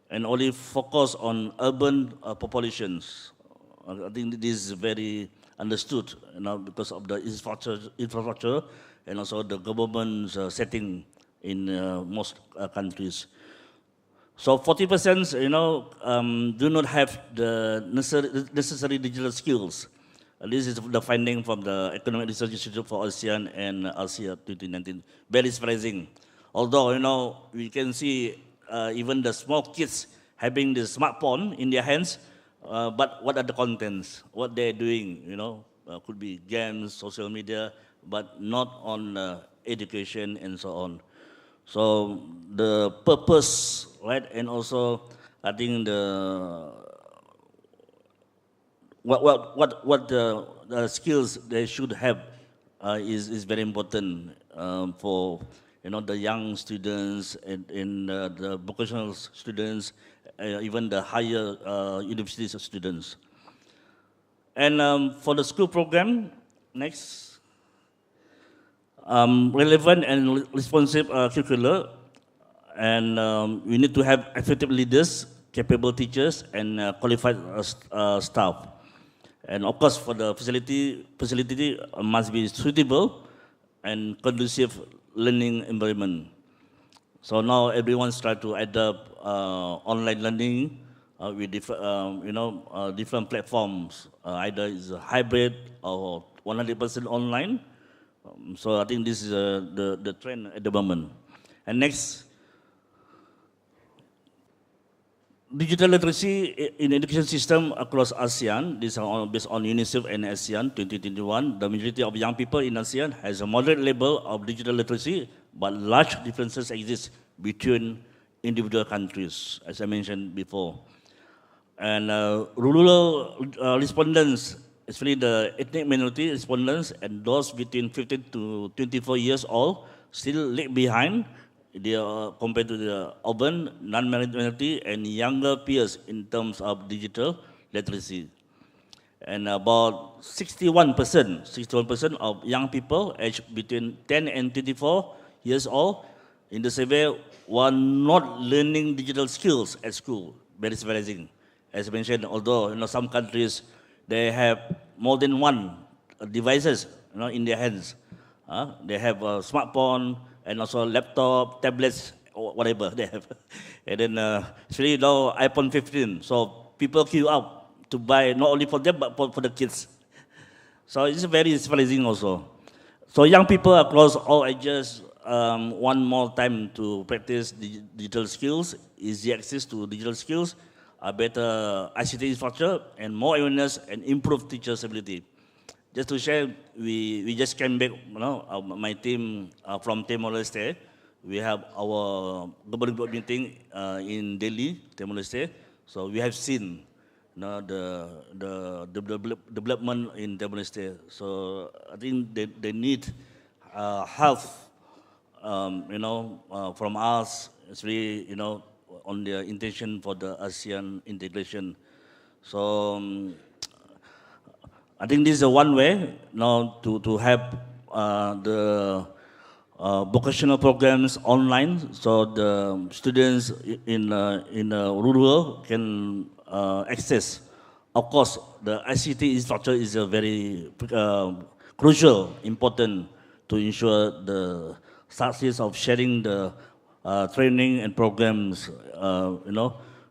and only focus on urban populations. I think this is very understood because of the infrastructure and also the government's setting in most countries. So 40%, do not have the necessary digital skills. This is the finding from the Economic Research Institute for ASEAN and ASEAN 2019. Very surprising. Although, we can see even the small kids having the smartphone in their hands, but what are the contents? What they're doing, could be games, social media, but not on education and so on. So the purpose, right, and also I think what the skills they should have is very important for the young students and the vocational students, even the higher university students. And for the school program, next. Relevant and responsive curricula, and we need to have effective leaders, capable teachers, and qualified staff. And of course, for the facility must be suitable and conducive learning environment. So now everyone's trying to adapt online learning with different platforms. Either it's a hybrid or 100% online. So I think this is the trend at the moment. And next, digital literacy in education system across ASEAN. This is based on UNICEF and ASEAN 2021. The majority of young people in ASEAN has a moderate level of digital literacy, but large differences exist between individual countries, as I mentioned before. And rural respondents, especially the ethnic minority respondents and those between 15 to 24 years old, still lag behind. They are compared to the urban, non-minority, and younger peers in terms of digital literacy. And about 61% of young people aged between 10 and 24 years old in the survey were not learning digital skills at school. Very surprising. As mentioned, although some countries they have more than one devices in their hands. They have a smartphone and also laptop, tablets, or whatever they have. And then actually now iPhone 15. So people queue up to buy not only for them but for the kids. So it's very surprising also. So young people across all ages one more time to practice digital skills, easy access to digital skills, a better ICT infrastructure, and more awareness and improved teachers' ability. Just to share, we just came back, my team from Timor-Leste. We have our global board meeting in Delhi, Timor-Leste. So we have seen the development in Timor-Leste. So I think they need help, from us, especially, on the intention for the ASEAN integration. So I think this is one way now to have the vocational programs online, so the students in rural can access. Of course, the ICT infrastructure is a very crucial, important to ensure the success of sharing the training and programs,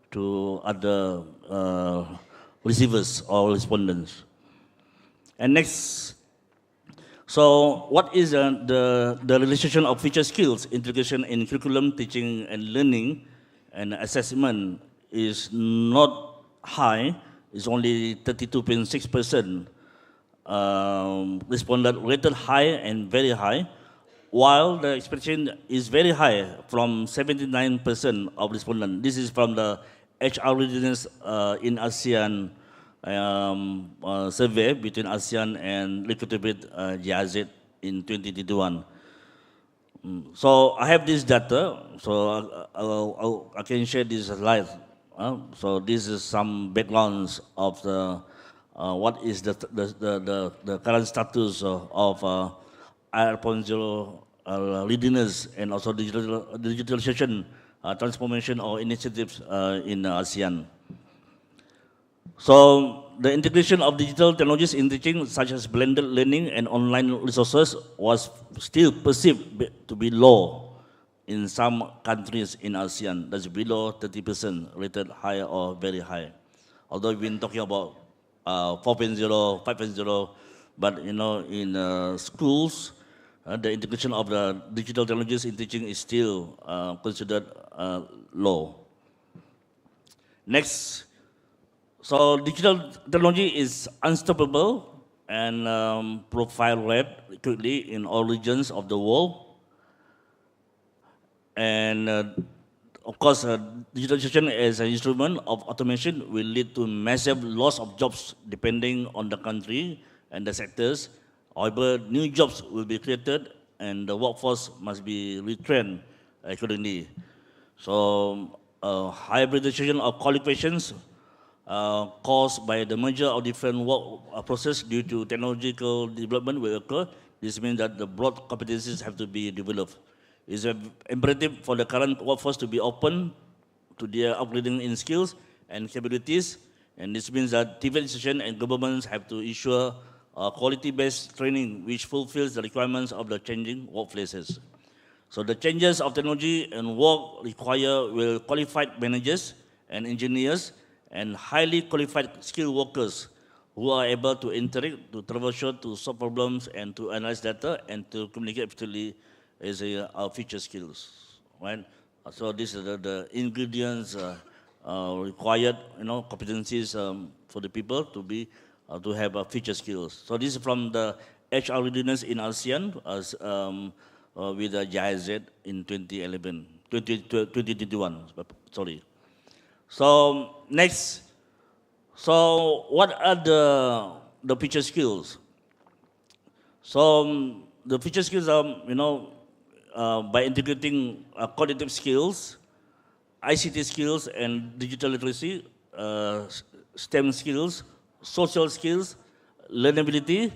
to other receivers or respondents. And next, so what is the realization of future skills, integration in curriculum, teaching and learning, and assessment is not high, it's only 32.6%. Respondent rated high and very high, while the expectation is very high from 79% of respondents. This is from the HR readiness in ASEAN survey between ASEAN and liquid with GIZ in 2021. So I have this data, so I can share this slide. So this is some backgrounds of the what is the current status of IR.0 readiness and also digitalization transformation or initiatives in ASEAN. So the integration of digital technologies in teaching, such as blended learning and online resources, was still perceived to be low in some countries in ASEAN. That's below 30%, rated high or very high. Although we've been talking about 4.0, 5.0, but in schools, the integration of the digital technologies in teaching is still considered low. Next. So digital technology is unstoppable and profile rate quickly in all regions of the world. And of course, digitalization as an instrument of automation will lead to massive loss of jobs depending on the country and the sectors. However, new jobs will be created and the workforce must be retrained accordingly. So hybridization of qualifications caused by the merger of different work process due to technological development will occur. This means that the broad competencies have to be developed. It's imperative for the current workforce to be open to their upgrading in skills and capabilities, and this means that TV institutions and governments have to ensure quality-based training which fulfills the requirements of the changing workplaces. So the changes of technology and work require will qualified managers and engineers and highly qualified skilled workers who are able to interact, to troubleshoot, to solve problems, and to analyze data, and to communicate effectively as our future skills, right? So these are the ingredients required, competencies for the people to be to have future skills. So this is from the HR readiness in ASEAN with the GIZ in 2021. Sorry. So next, so what are the future skills? So the future skills are, by integrating cognitive skills, ICT skills, and digital literacy, STEM skills, social skills, learnability,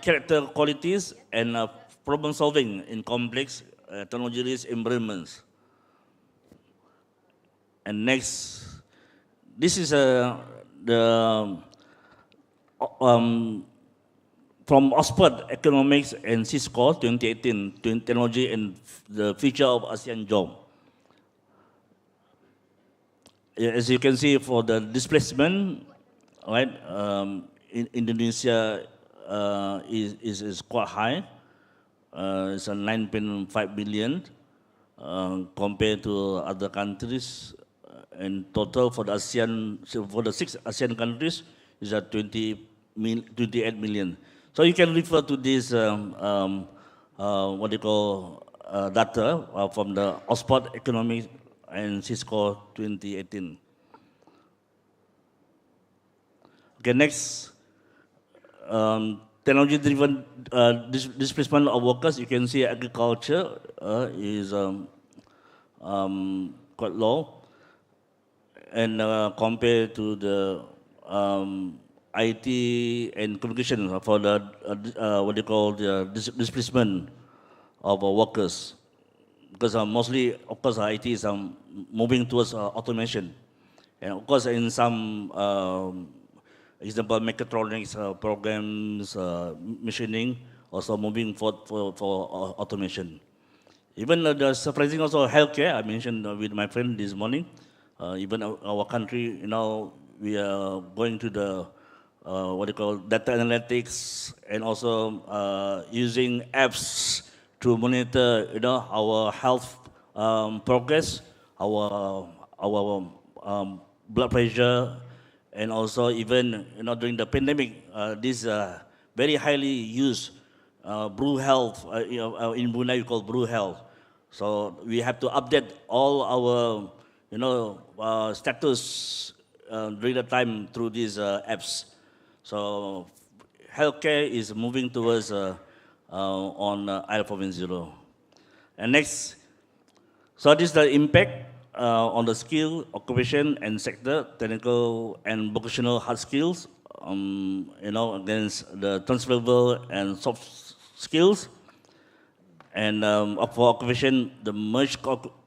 character qualities, and problem solving in complex technology-rich environments. And next, this is from Oxford Economics and Cisco 2018, Technology and the Future of ASEAN Job. As you can see, for the displacement, right, in Indonesia is quite high. It's a 9.5 billion compared to other countries. In total for the ASEAN, so for the 6 ASEAN countries, is at 28 million. So you can refer to this what do you call data from the Oxford Economics and Cisco 2018. Okay, next. Technology-driven displacement of workers. You can see agriculture is quite low, and compared to the IT and communication for the what do you call the displacement of workers, because mostly, of course, IT is moving towards automation, and of course, in some example, mechatronics programs, machining, also moving for automation. Even the surprising also healthcare. I mentioned with my friend this morning. Even our country, we are going to the what do you call data analytics, and also using apps to monitor, our health progress, our blood pressure, and also even during the pandemic, this very highly used Blue Health. In Brunei we call Blue Health. So we have to update all our status during the time through these apps. So healthcare is moving towards on IL 4.0. And next, so this is the impact on the skill, occupation, and sector, technical and vocational hard skills, against the transferable and soft skills. And for occupation, the merged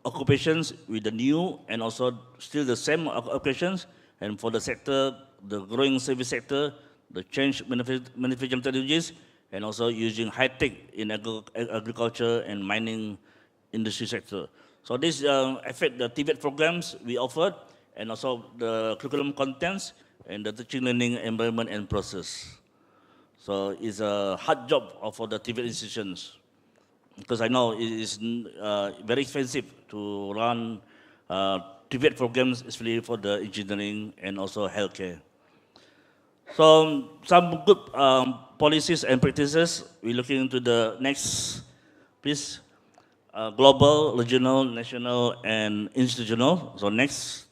occupations with the new and also still the same occupations. And for the sector, the growing service sector, the change manufacturing technologies, and also using high-tech in agriculture and mining industry sector. So this affect the TVET programs we offered, and also the curriculum contents and the teaching learning environment and process. So it's a hard job for the TVET institutions, because I know it is very expensive to run TVET programs, especially for the engineering and also healthcare. So some good policies and practices. We're looking into the next, please. Global, regional, national, and institutional. So next.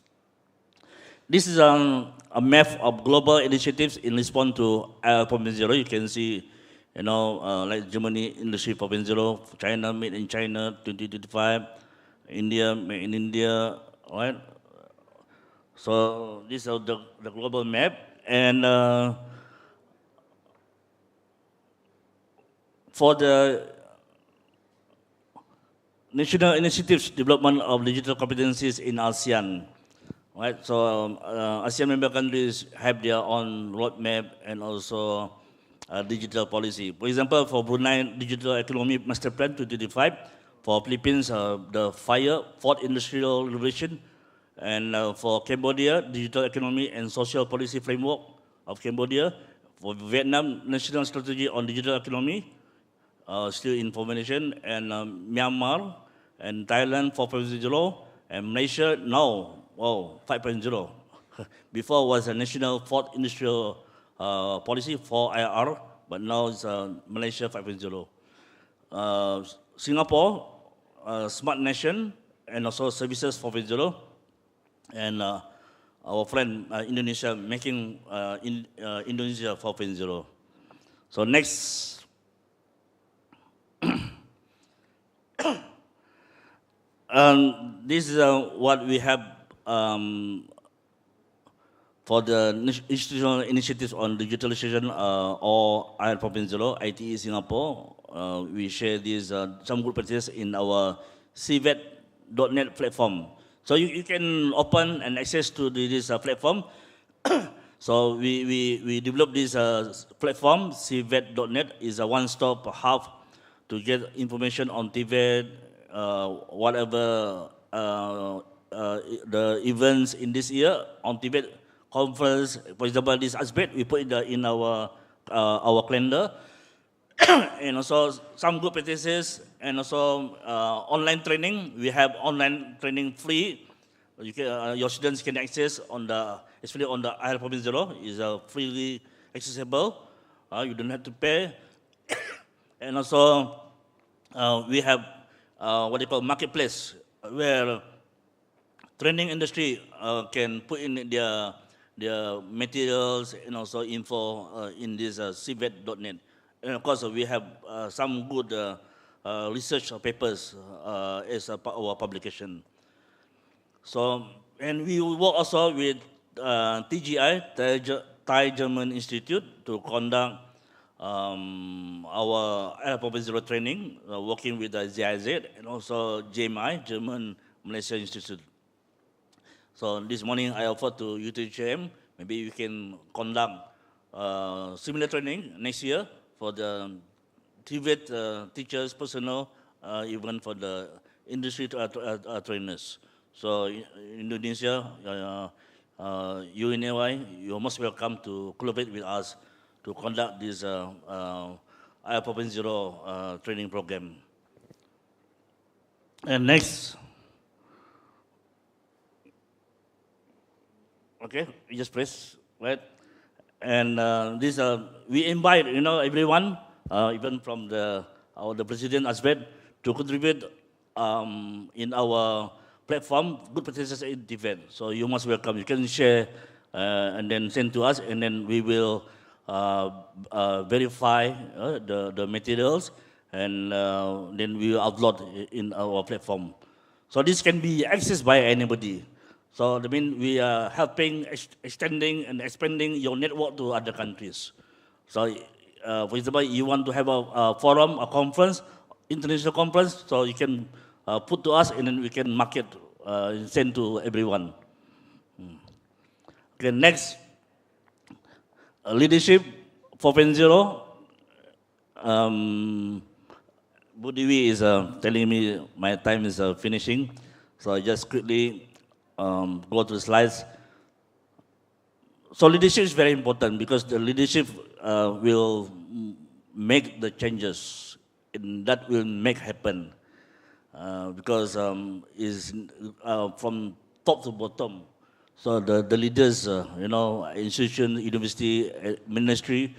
This is a map of global initiatives in response to IL 4.0. You can see, like Germany, Industry 4.0, China, Made in China, 2025, India, Made in India, right? So this is the global map. And for the national initiatives, development of digital competencies in ASEAN, right? So ASEAN member countries have their own roadmap and also digital policy. For example, for Brunei Digital Economy Master Plan 2025, for Philippines, the fourth industrial revolution, and for Cambodia, Digital Economy and Social Policy Framework of Cambodia, for Vietnam, National Strategy on Digital Economy, still in formation, and Myanmar and Thailand 4.0, and Malaysia now, 5.0. Before was a national fourth industrial policy, 4IR, but now it's Malaysia 5.0. Singapore, Smart Nation, and also Services 4.0, and our friend Indonesia making Indonesia 4.0. So next. This is what we have for the institutional initiatives on digitalization or IL 4.0, ITE Singapore. We share these some good practices in our CVET.net platform. So you can open and access to this platform. So we developed this platform. CVET.net is a one-stop hub to get information on TVET, whatever the events in this year on TVET conference. For example, this AASVET, we put it in our calendar. and also some good practices, and also online training. We have online training free. You can, your students can access on the, especially on the IR 4.0, is freely accessible. You don't have to pay. And also we have what they call marketplace, where training industry can put in their materials and also info in this CVET.net. And of course, we have some good research papers as our publication. So, and we work also with TGI, Thai German Institute, to conduct our Air 4.0 training, working with the ZIZ and also JMI, German Malaysia Institute. So this morning I offered to UTHM, maybe we can conduct similar training next year for the TVET teachers, personnel, even for the industry trainers. So Indonesia, UNAY, you're most welcome to collaborate with us to conduct this IR 4.0 training program. And next, okay, you just press, right? And this, we invite, everyone, even from the President AASVET, to contribute in our platform, good practices in event. So you must welcome. You can share and then send to us, and then we will verify the materials, and then we will upload in our platform. So this can be accessed by anybody. So I mean, we are helping, extending and expanding your network to other countries. So for example, you want to have a forum, a conference, international conference, so you can put to us, and then we can market, send to everyone. Okay, next, leadership 4.0. Budiwi is telling me my time is finishing, so I just quickly go to the slides. So leadership is very important, because the leadership will make the changes, and that will make happen. Because is from top to bottom. So the leaders, institution, university, ministry,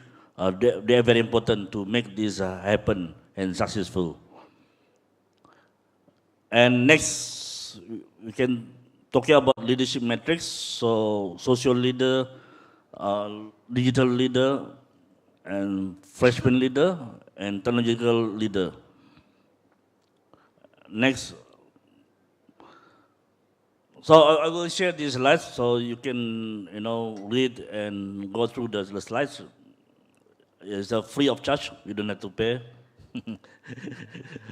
they are very important to make this happen and successful. And next, we can talk about leadership metrics. So social leader, digital leader, and freshman leader, and technological leader. Next. So I will share these slides so you can, read and go through the slides. It's free of charge. You don't have to pay.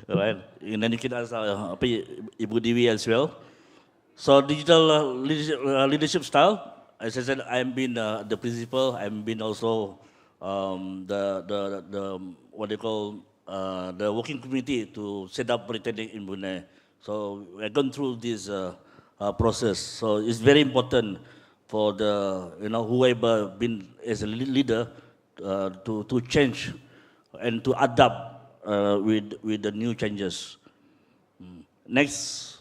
Right? And then you can ask Ibu Dewi as well. So digital leadership style. As I said, I've been the principal. I've been also the what they call the working committee to set up Polytechnic in Brunei. So I've gone through this process. So it's very important for the whoever been as a leader to change and to adapt with the new changes. Next.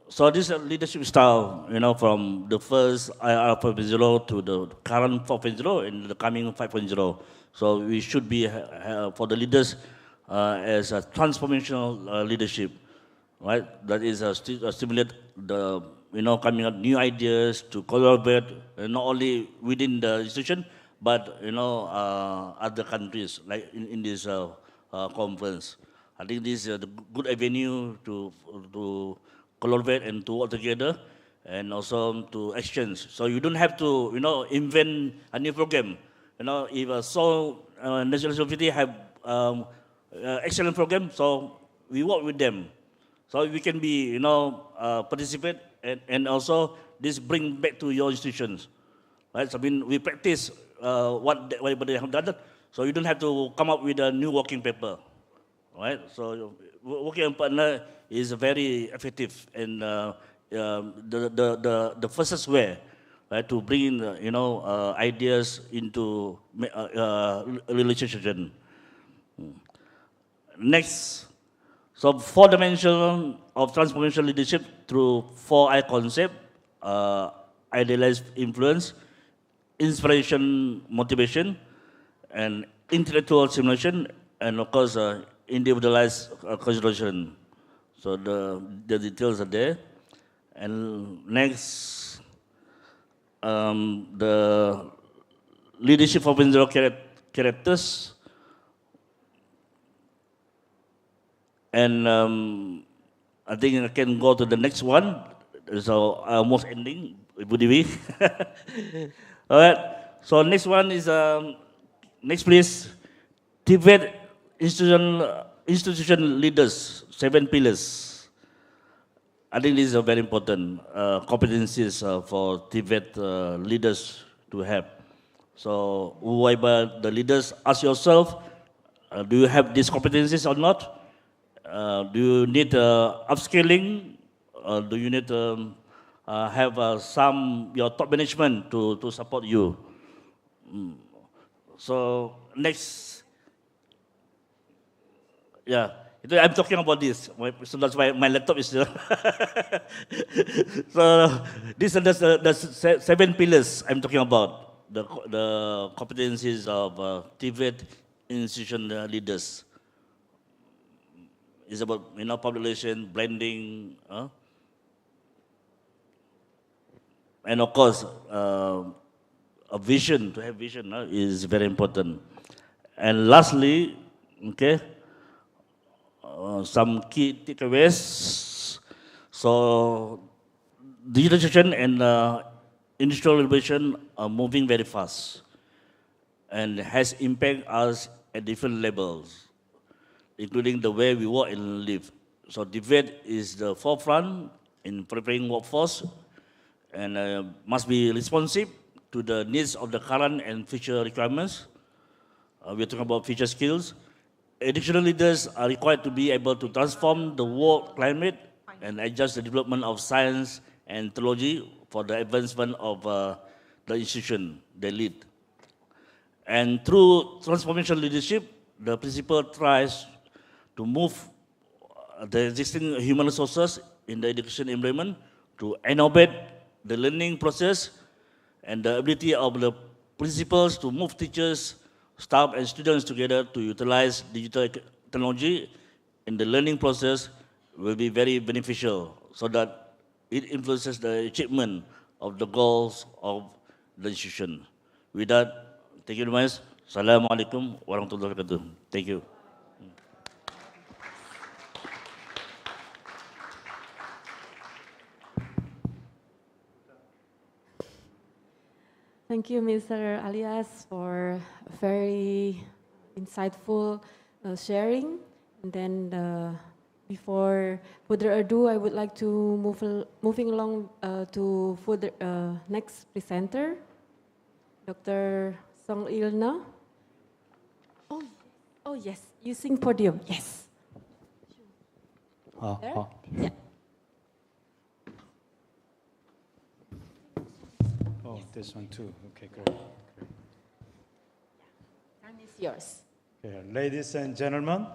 So this is leadership style, from the first IR 4.0 to the current 4.0 and the coming 5.0. So we should be, for the leaders, as a transformational leadership, right? That is stimulate the, coming up new ideas to collaborate, not only within the institution, but, other countries, like in this conference. I think this is a good avenue to collaborate and to work together, and also to exchange. So you don't have to, invent a new program. If a national university have excellent program, so we work with them. So we can be, participate, and also this bring back to your institutions, right? So we practice what everybody have done. So you don't have to come up with a new working paper, right? So working on partner is very effective, and the fastest way right, to bring in, ideas into realization. Next, so 4 dimensions of transformation leadership through 4I concept, idealized influence, inspiration, motivation, and intellectual stimulation, and of course, individualized consideration. So the details are there. And next, the leadership of individual characters, and I think I can go to the next one. So almost ending, Ibu Dewi. All right. So next one is next please. Tibet institution leaders, 7 pillars. I think these are very important competencies for Tibet leaders to have. So whoever the leaders, ask yourself, do you have these competencies or not? Do you need upscaling? Do you need have your top management to support you? So next, yeah, I'm talking about this. So that's why my laptop is there. So these are the 7 pillars I'm talking about. The competencies of Tibet institution leaders. It's about population, blending, and of course, a vision, to have vision is very important. And lastly, okay, some key takeaways. So, digitalization and industrial revolution are moving very fast and has impact us at different levels, including the way we work and live. So debate is the forefront in preparing workforce and must be responsive to the needs of the current and future requirements. We're talking about future skills. Educational leaders are required to be able to transform the work climate and adjust the development of science and technology for the advancement of the institution they lead. And through transformation leadership, the principal tries to move the existing human resources in the education environment to innovate the learning process and the ability of the principals to move teachers, staff, and students together to utilize digital technology in the learning process will be very beneficial so that it influences the achievement of the goals of the institution. With that, thank you very much. Assalamualaikum warahmatullahi wabarakatuh. Thank you. Thank you, Mr. Alias, for very insightful sharing. And then, before further ado, I would like to moving along to further next presenter, Dr. Song Ilna. Oh yes, using podium. Yes. There? Yeah. Oh, this one too. Okay, great. Time is yours. Okay, ladies and gentlemen,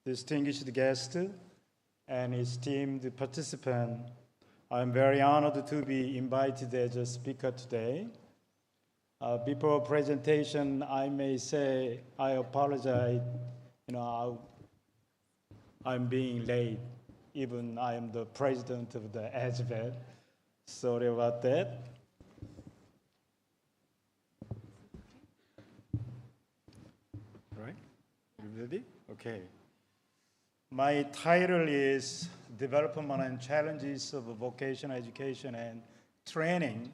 distinguished guests and esteemed participant, I'm very honored to be invited as a speaker today. Before presentation, I may say I apologize. I'm being late. Even I am the president of the AASVET. Sorry about that. Right? You ready? Okay. My title is Development and Challenges of Vocational Education and Training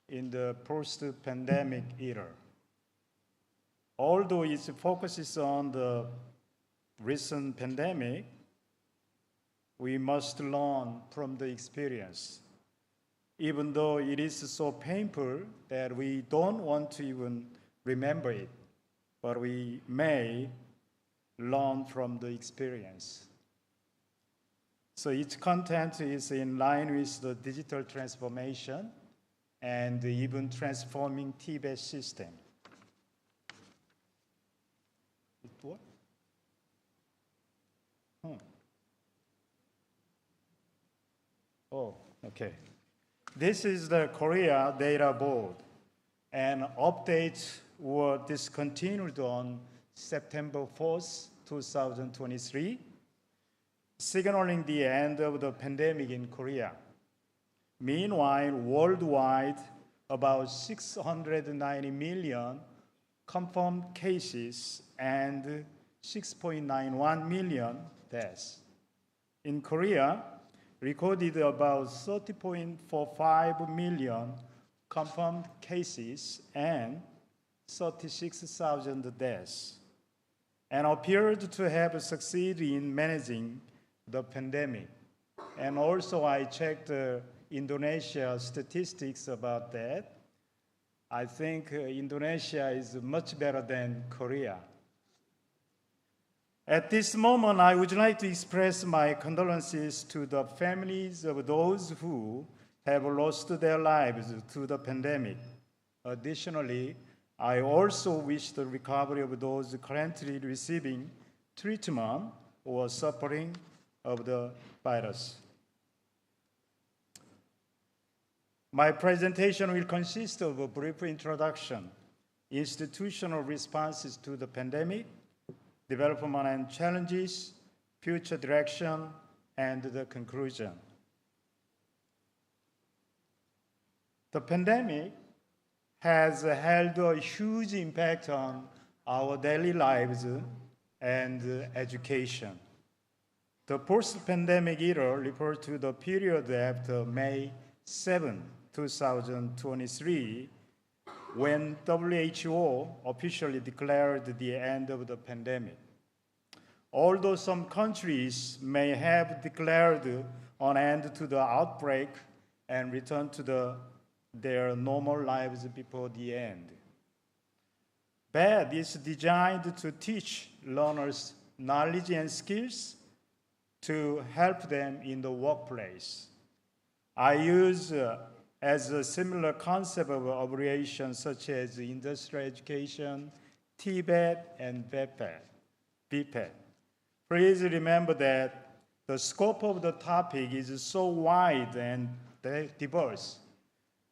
in the Post-Pandemic Era. Although it focuses on the recent pandemic, we must learn from the experience, even though it is so painful that we don't want to even remember it, but we may learn from the experience. So its content is in line with the digital transformation and even transforming Tibet system. It what? Oh, okay. This is the Korea data board, and updates were discontinued on September 4th, 2023, signaling the end of the pandemic in Korea. Meanwhile, worldwide, about 690 million confirmed cases and 6.91 million deaths. In Korea, recorded about 30.45 million confirmed cases and 36,000 deaths, and appeared to have succeeded in managing the pandemic. And also, I checked Indonesia statistics about that. I think Indonesia is much better than Korea. At this moment, I would like to express my condolences to the families of those who have lost their lives to the pandemic. Additionally, I also wish the recovery of those currently receiving treatment or suffering of the virus. My presentation will consist of a brief introduction, institutional responses to the pandemic, development and challenges, future direction, and the conclusion. The pandemic has had a huge impact on our daily lives and education. The post-pandemic era refers to the period after May 7, 2023, when WHO officially declared the end of the pandemic. Although some countries may have declared an end to the outbreak and returned to their normal lives before the end. BED is designed to teach learners knowledge and skills to help them in the workplace. I use as a similar concept of abbreviations such as industrial education, TBED, and BPED. Please remember that the scope of the topic is so wide and diverse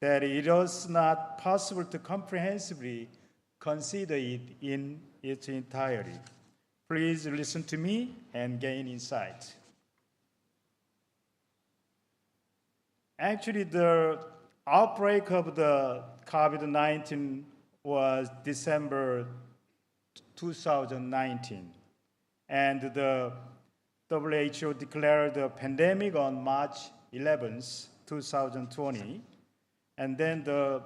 that it is not possible to comprehensively consider it in its entirety. Please listen to me and gain insight. Actually, the outbreak of the COVID-19 was December 2019, and the WHO declared the pandemic on March 11, 2020, and then the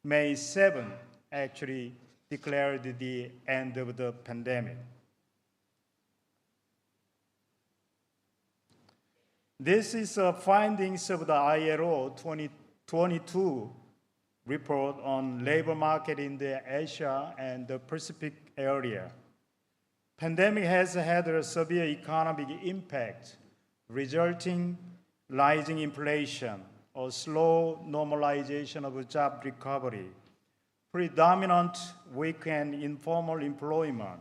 May 7 actually declared the end of the pandemic. This is findings of the ILO 2022 report on labor market in the Asia and the Pacific area. Pandemic has had a severe economic impact, resulting rising inflation, a slow normalization of job recovery, predominant weak and informal employment,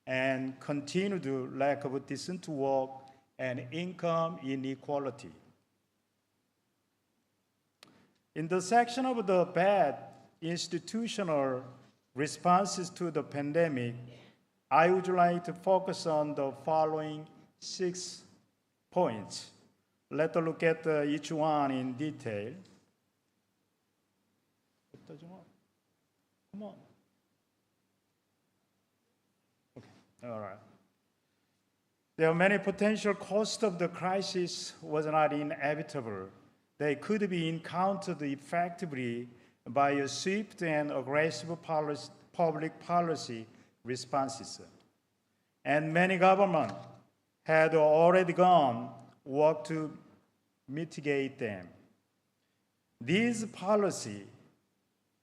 and continued lack of decent work and income inequality. In the section of the BED, institutional responses to the pandemic, I would like to focus on the following 6 points. Let's look at each one in detail. Come on. Okay, all right. There are many potential costs of the crisis was not inevitable. They could be encountered effectively by a swift and aggressive public policy responses. And many governments had already work to mitigate them. These policy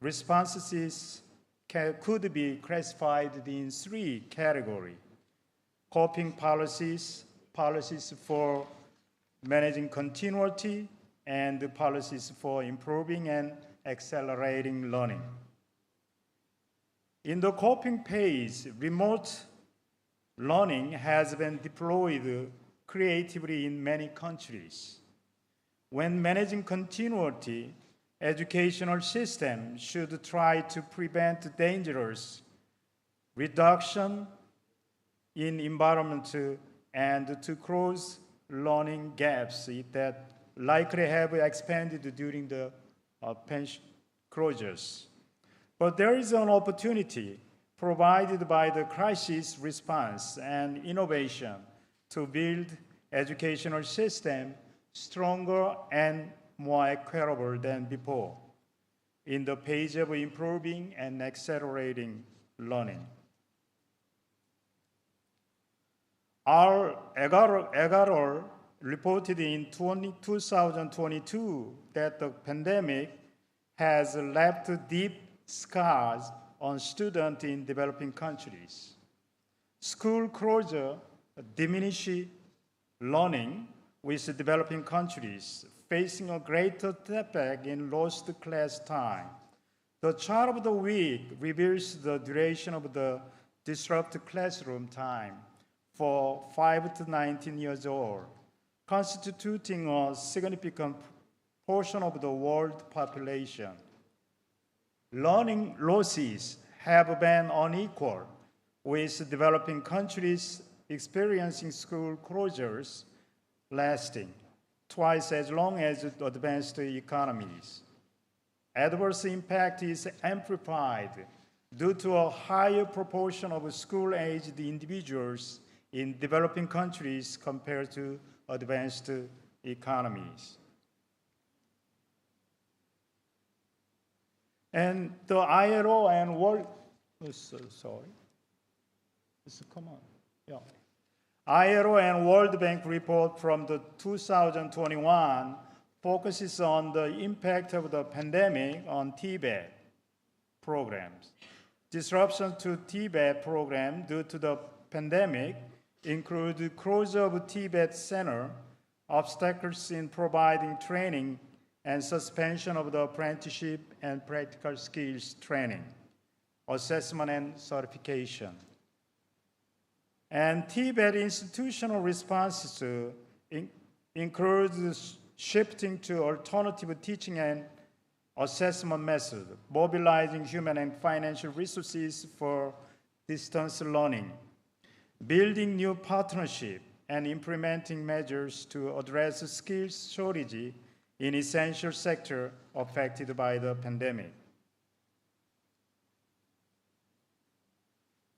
responses could be classified in 3 categories: coping policies, policies for managing continuity, and policies for improving and accelerating learning. In the coping phase, remote learning has been deployed creatively in many countries. When managing continuity, educational systems should try to prevent dangerous reduction in environment and to close learning gaps that likely have expanded during the pension closures. But there is an opportunity provided by the crisis response and innovation to build educational system stronger and more equitable than before in the page of improving and accelerating learning. Our EGAROR reported in 2022 that the pandemic has left deep scars on students in developing countries. School closure diminishes learning with developing countries, facing a greater setback in lost class time. The chart of the week reveals the duration of the disrupted classroom time for 5 to 19 years old, constituting a significant portion of the world population. Learning losses have been unequal, with developing countries experiencing school closures lasting twice as long as advanced economies. Adverse impact is amplified due to a higher proportion of school-aged individuals in developing countries compared to advanced economies. And the ILO and World, ILO and World Bank report from the 2021 focuses on the impact of the pandemic on Tibet programs. Disruption to Tibet program due to the pandemic include closure of Tibet Center, obstacles in providing training, and suspension of the apprenticeship and practical skills training, assessment and certification. And Tibet institutional responses include shifting to alternative teaching and assessment methods, mobilizing human and financial resources for distance learning, building new partnerships, and implementing measures to address skills shortage in essential sectors affected by the pandemic.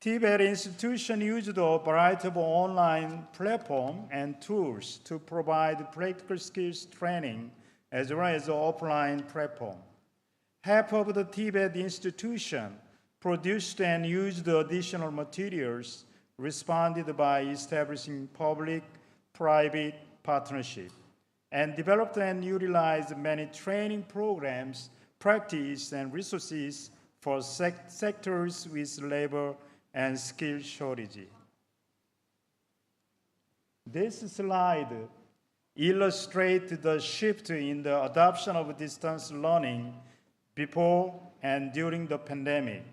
Tibet institution used a variety of online platforms and tools to provide practical skills training as well as offline platform. Half of the Tibet institution produced and used additional materials responded by establishing public-private partnership and developed and utilized many training programs, practice, and resources for sectors with labor and skill shortage. This slide illustrates the shift in the adoption of distance learning before and during the pandemic.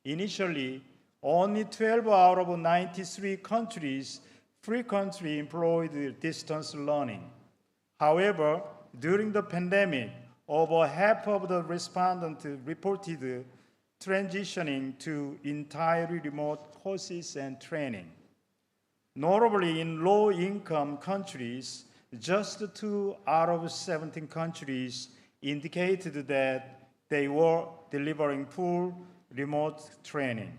Initially, only 12 out of 93 countries frequently employed distance learning. However, during the pandemic, over half of the respondents reported transitioning to entirely remote courses and training. Notably, in low-income countries, just 2 out of 17 countries indicated that they were delivering full remote training.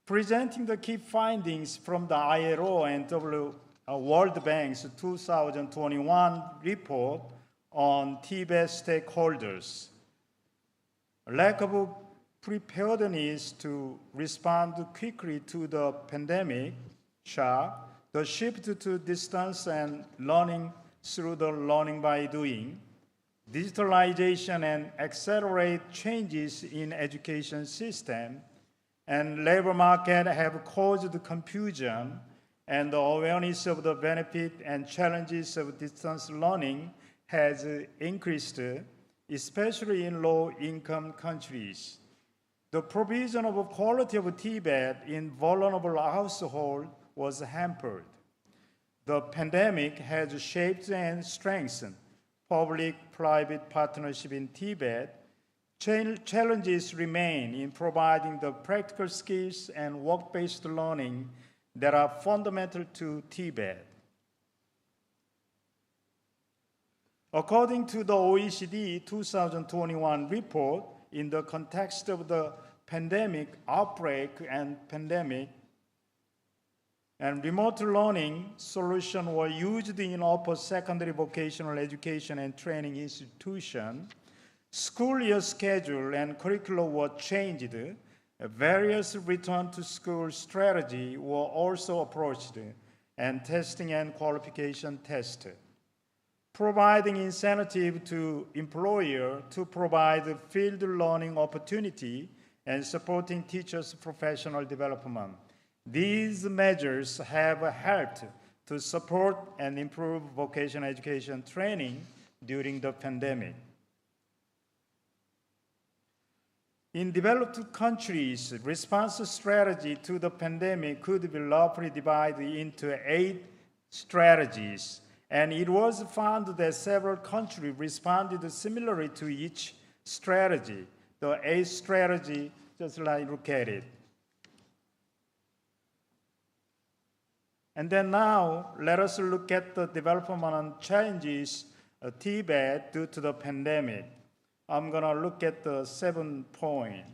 Presenting the key findings from the ILO and World Bank's 2021 report on Tibet stakeholders. Lack of preparedness to respond quickly to the pandemic shock, the shift to distance and learning through the learning by doing, digitalization and accelerate changes in education system and labor market have caused confusion and the awareness of the benefit and challenges of distance learning has increased, especially in low-income countries. The provision of quality of Tibet in vulnerable households was hampered. The pandemic has shaped and strengthened public-private partnership in Tibet. Challenges remain in providing the practical skills and work-based learning that are fundamental to Tibet. According to the OECD 2021 report, in the context of the pandemic outbreak and remote learning solutions were used in upper secondary vocational education and training institutions. School year schedule and curriculum were changed. Various return to school strategies were also approached, and testing and qualification tested. Providing incentive to employer to provide field learning opportunity and supporting teachers' professional development. These measures have helped to support and improve vocational education training during the pandemic. In developed countries, response strategy to the pandemic could be roughly divided into 8 strategies, and it was found that several countries responded similarly to each strategy. The 8 strategy, just like look at it. And then now, let us look at the development and challenges of Tibet due to the pandemic. I'm going to look at the 7 points.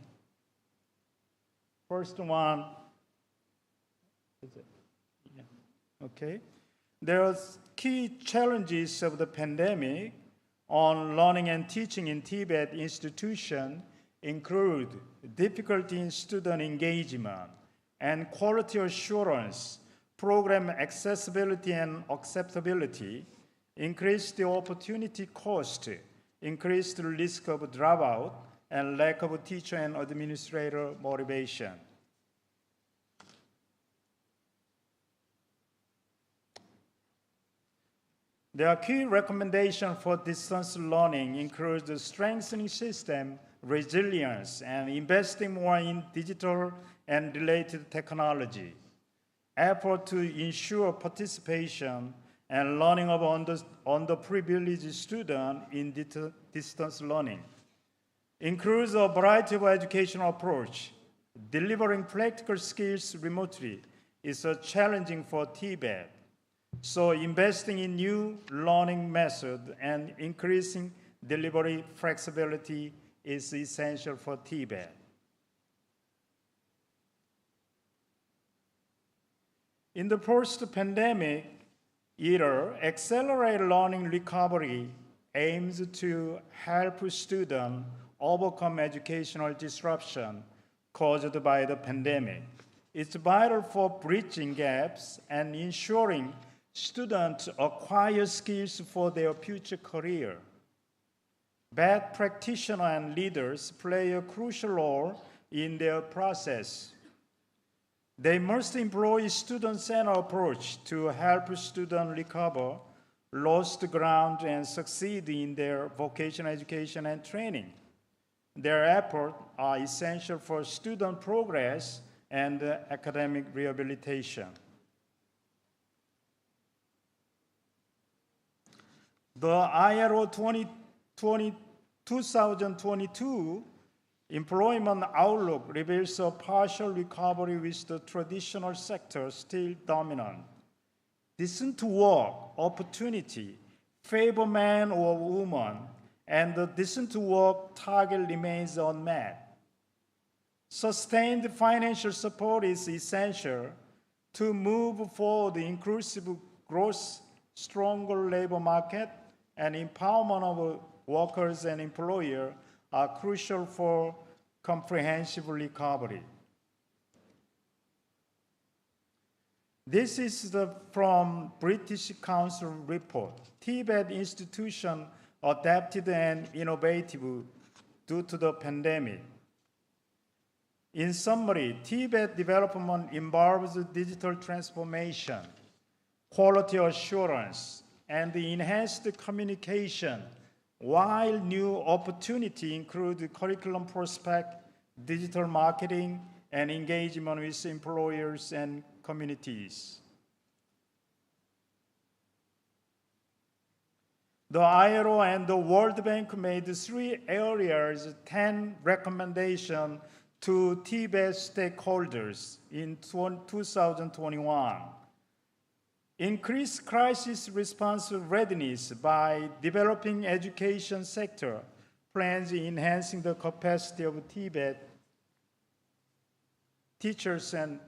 First one, okay. There are key challenges of the pandemic on learning and teaching in Tibet institutions include difficulty in student engagement and quality assurance, program accessibility and acceptability, increased the opportunity cost, increased the risk of dropout, and lack of teacher and administrator motivation. There are key recommendations for distance learning include the strengthening system, resilience, and investing more in digital and related technology. Effort to ensure participation and learning of underprivileged students in distance learning. Includes a variety of educational approach. Delivering practical skills remotely is challenging for Tibet. So investing in new learning methods and increasing delivery flexibility is essential for Tibet. In the post-pandemic era, accelerated learning recovery aims to help students overcome educational disruption caused by the pandemic. It's vital for bridging gaps and ensuring students acquire skills for their future career. Best practitioners and leaders play a crucial role in their process. They must employ a student-centered approach to help students recover lost ground and succeed in their vocational education and training. Their efforts are essential for student progress and academic rehabilitation. The ILO 2022 Employment Outlook reveals a partial recovery with the traditional sector still dominant. Decent work, opportunity, favor man or woman, and the decent work target remains unmet. Sustained financial support is essential to move forward the inclusive growth, stronger labor market, and empowerment of workers and employers are crucial for comprehensive recovery. This is from British Council report. Tibet institution adapted and innovative due to the pandemic. In summary, Tibet development involves digital transformation, quality assurance, and enhanced communication, while new opportunities include curriculum prospect, digital marketing, and engagement with employers and communities. The ILO and the World Bank made 3 areas, 10 recommendations to Tibet stakeholders in 2021. Increase crisis response readiness by developing education sector plans enhancing the capacity of Tibet teachers and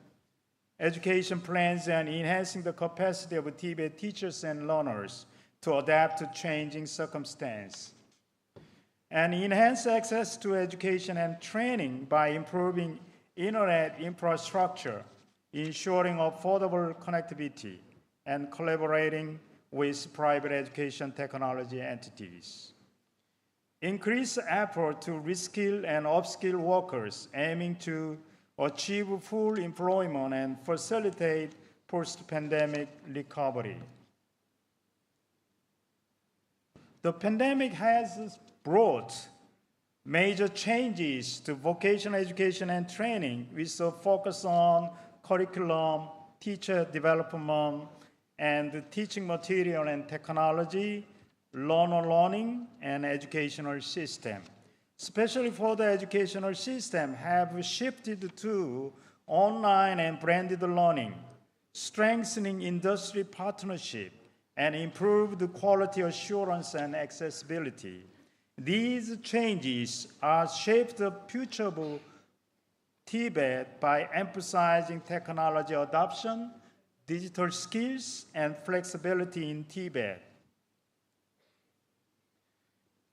education plans and enhancing the capacity of Tibet teachers and learners to adapt to changing circumstances. And enhance access to education and training by improving internet infrastructure, ensuring affordable connectivity, and collaborating with private education technology entities. Increase effort to reskill and upskill workers, aiming to achieve full employment and facilitate post-pandemic recovery. The pandemic has brought major changes to vocational education and training with a focus on curriculum, teacher development, and teaching material and technology, learner learning, and educational system. Especially for the educational system, have shifted to online and branded learning, strengthening industry partnership, and improved quality assurance and accessibility. These changes are shaped the future of Tibet by emphasizing technology adoption, digital skills, and flexibility in Tibet.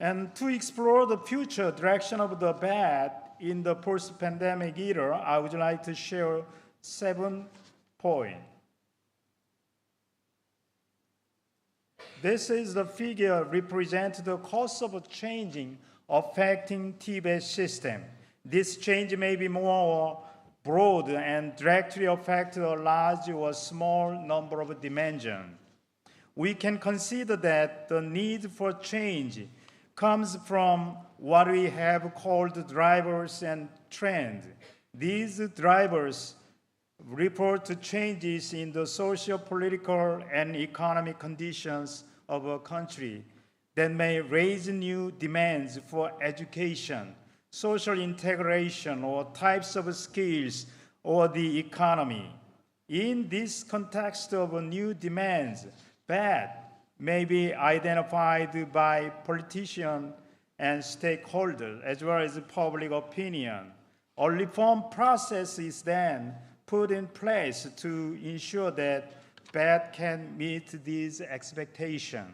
And to explore the future direction of the BAT in the post-pandemic era, I would like to share 7 points. This is the figure represents the cost of changing affecting Tibet system. This change may be more broad and directly affect a large or small number of dimensions. We can consider that the need for change comes from what we have called drivers and trends. These drivers report to changes in the social, political, and economic conditions of a country that may raise new demands for education, social integration, or types of skills, or the economy. In this context of new demands, BAT may be identified by politicians and stakeholders, as well as public opinion. A reform process is then put in place to ensure that BAT can meet these expectations.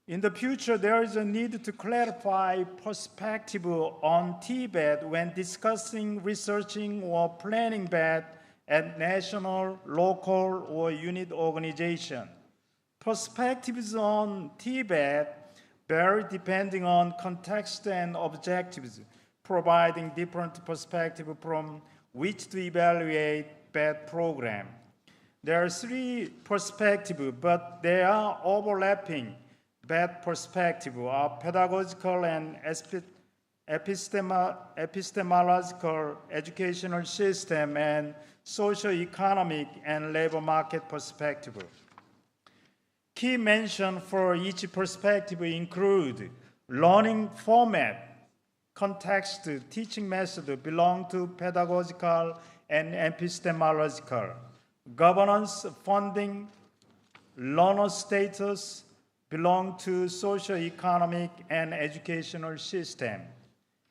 In the future, there is a need to clarify perspective on Tibet when discussing, researching, or planning BAT at national, local, or unit organization. Perspectives on Tibet vary depending on context and objectives, providing different perspectives from which to evaluate BAT program. There are 3 perspectives, but they are overlapping. BAT perspective are pedagogical and epistemological educational system and socio-economic and labor market perspective. Key mention for each perspective include learning format, context, teaching method belong to pedagogical and epistemological, governance, funding, learner status belong to socio-economic and educational system,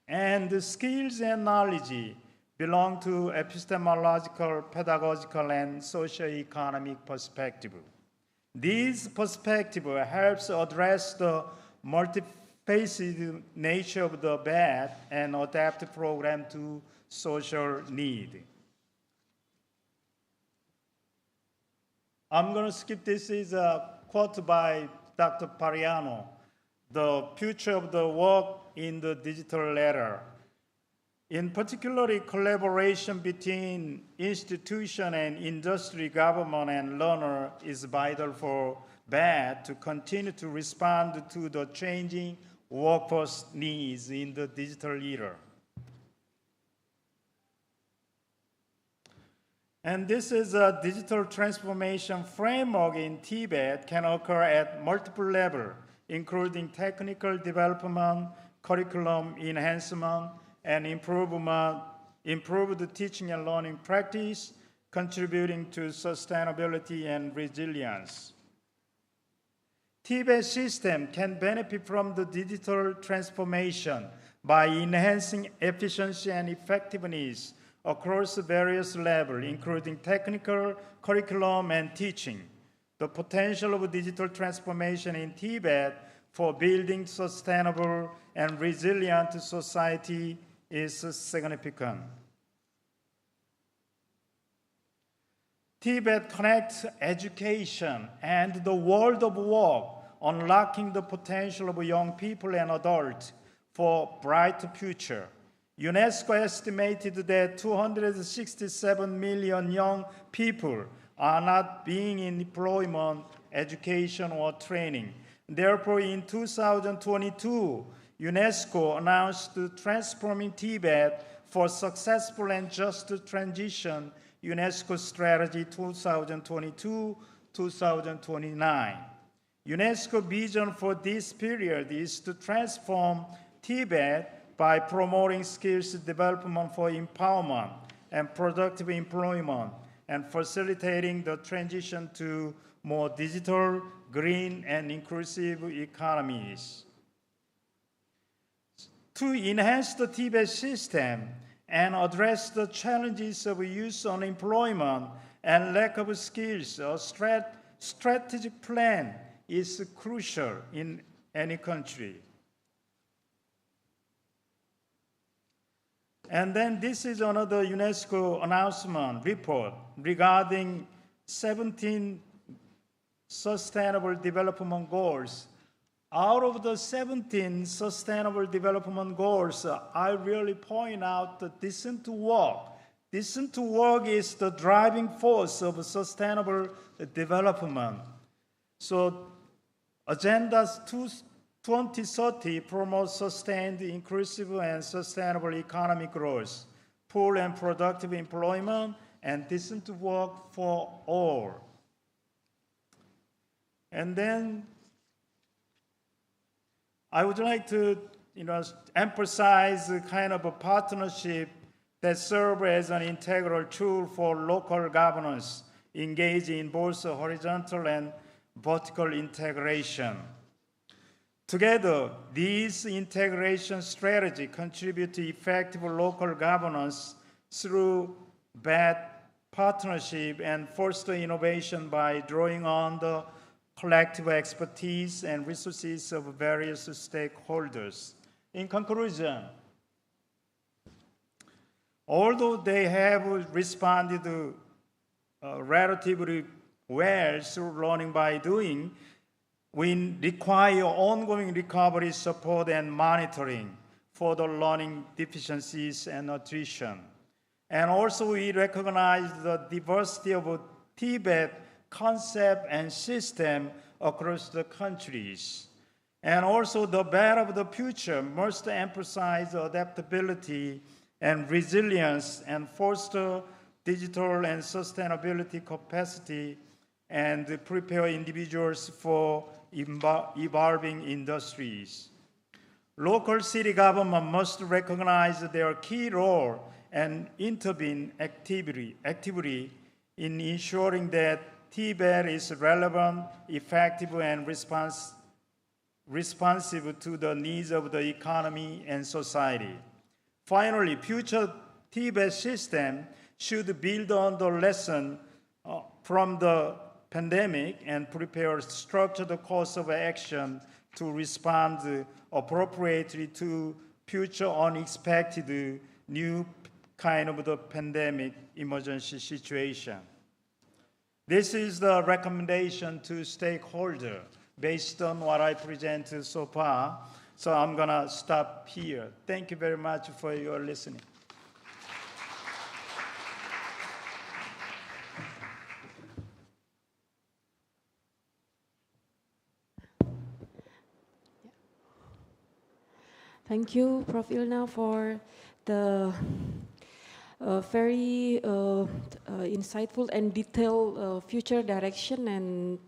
and the skills and knowledge belong to epistemological, pedagogical, and socio-economic perspective. These perspectives helps address the multifaceted nature of the BAT and adapt the program to social need. I'm going to skip this. Is a quote by Dr. Pariano. The future of the work in the digital era. In particular, collaboration between institution and industry, government, and learner is vital for AASVET to continue to respond to the changing workforce needs in the digital era. And this is a digital transformation framework in Tibet can occur at multiple levels, including technical development, curriculum enhancement, and improved teaching and learning practice, contributing to sustainability and resilience. Tibet system can benefit from the digital transformation by enhancing efficiency and effectiveness across various levels, including technical, curriculum, and teaching. The potential of digital transformation in Tibet for building sustainable and resilient society is significant. Tibet connects education and the world of work, unlocking the potential of young people and adults for a bright future. UNESCO estimated that 267 million young people are not being in employment, education, or training. Therefore, in 2022, UNESCO announced Transforming Tibet for Successful and Just Transition, UNESCO Strategy 2022-2029. UNESCO vision for this period is to transform Tibet by promoting skills development for empowerment and productive employment, and facilitating the transition to more digital, green, and inclusive economies. To enhance the Tibet system and address the challenges of youth unemployment and lack of skills, a strategic plan is crucial in any country. And then this is another UNESCO announcement report regarding 17 Sustainable Development Goals. Out of the 17 Sustainable Development Goals, I really point out the decent work. Decent work is the driving force of sustainable development. So Agenda 2030 promotes sustained, inclusive, and sustainable economic growth, full and productive employment, and decent work for all. And then I would like to emphasize the kind of a partnership that serves as an integral tool for local governance, engaging in both horizontal and vertical integration. Together, these integration strategies contribute to effective local governance through AASVET partnership and foster innovation by drawing on the collective expertise and resources of various stakeholders. In conclusion, although they have responded relatively well through learning by doing, we require ongoing recovery support and monitoring for the learning deficiencies and attrition. And also we recognize the diversity of Tibet concept and system across the countries. And also the AASVET of the future must emphasize adaptability and resilience and foster digital and sustainability capacity and prepare individuals for evolving industries. Local city government must recognize their key role and intervene actively in ensuring that Tibet is relevant, effective, and responsive to the needs of the economy and society. Finally, future Tibet system should build on the lesson from the pandemic and prepare structured course of action to respond appropriately to future unexpected new kind of the pandemic emergency situation. This is the recommendation to stakeholders based on what I presented so far. So I'm going to stop here. Thank you very much for your listening. Thank you, Prof. Ilna, for the very insightful and detailed future direction and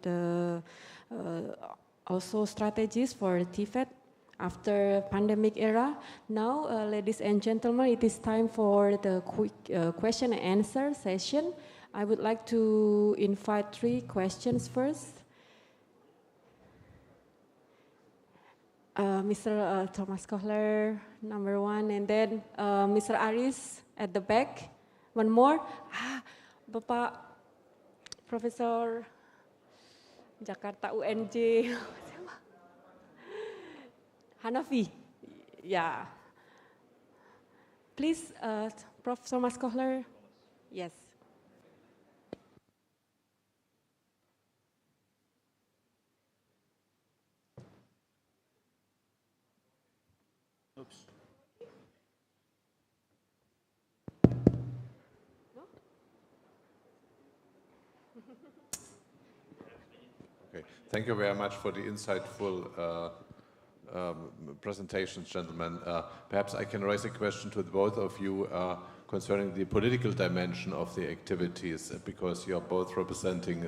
also strategies for TVET after pandemic era. Now, ladies and gentlemen, it is time for the quick question and answer session. I would like to invite 3 questions first. Mr. Thomas Kohler, number 1, and then Mr. Aris at the back. One more. Bapak Profesor Jakarta UNJ Hanafi. Yeah. Please, Prof. Thomas Kohler. Yes. Oops. Okay. Thank you very much for the insightful presentations, gentlemen. Perhaps I can raise a question to both of you concerning the political dimension of the activities, because you are both representing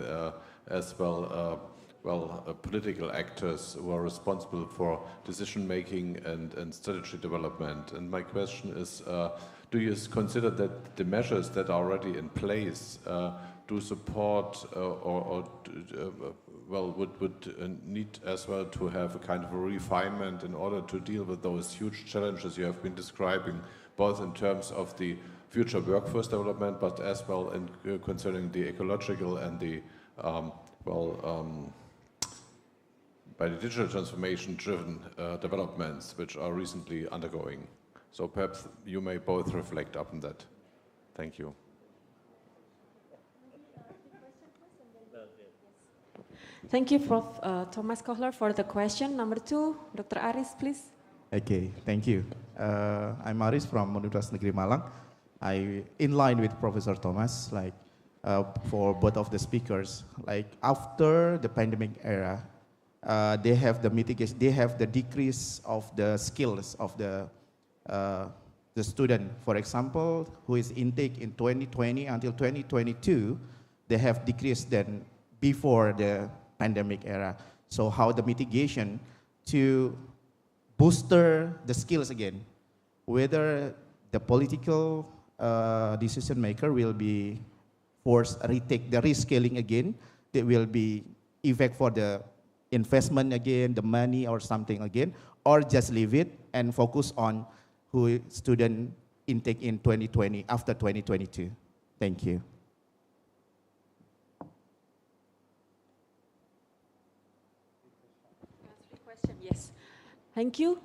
as well political actors who are responsible for decision-making and strategy development. And my question is, do you consider that the measures that are already in place do support would need as well to have a kind of a refinement in order to deal with those huge challenges you have been describing, both in terms of the future workforce development, but as well in concerning the ecological and the by the digital transformation-driven developments which are recently undergoing. So perhaps you may both reflect upon that. Thank you. Thank you, Prof. Thomas Kohler, for the question. Number 2, Dr. Aris, please. Okay, thank you. I'm Aris from Universitas Negeri Malang. In line with Professor Thomas, for both of the speakers, after the pandemic era, they have the mitigation, they have the decrease of the skills of the student. For example, who is intake in 2020 until 2022, they have decreased than before the pandemic era. So how the mitigation to booster the skills again, whether the political decision maker will be forced retake the rescaling again, there will be effect for the investment again, the money or something again, or just leave it and focus on who student intake in 2020 after 2022. Thank you. Yes. Thank you,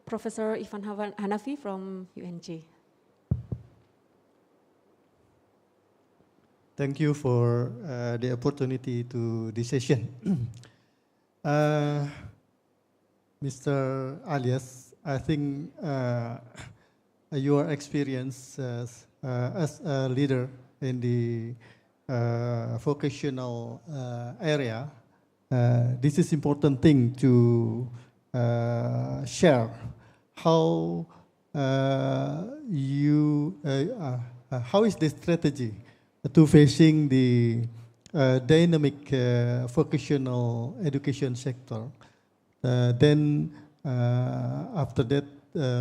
Professor Ivan Hanafi from UNJ. Thank you for the opportunity to this session. Mr. Alias, I think your experience as a leader in the vocational area, this is important thing to share how how is the strategy to facing the dynamic vocational education sector. Then after that,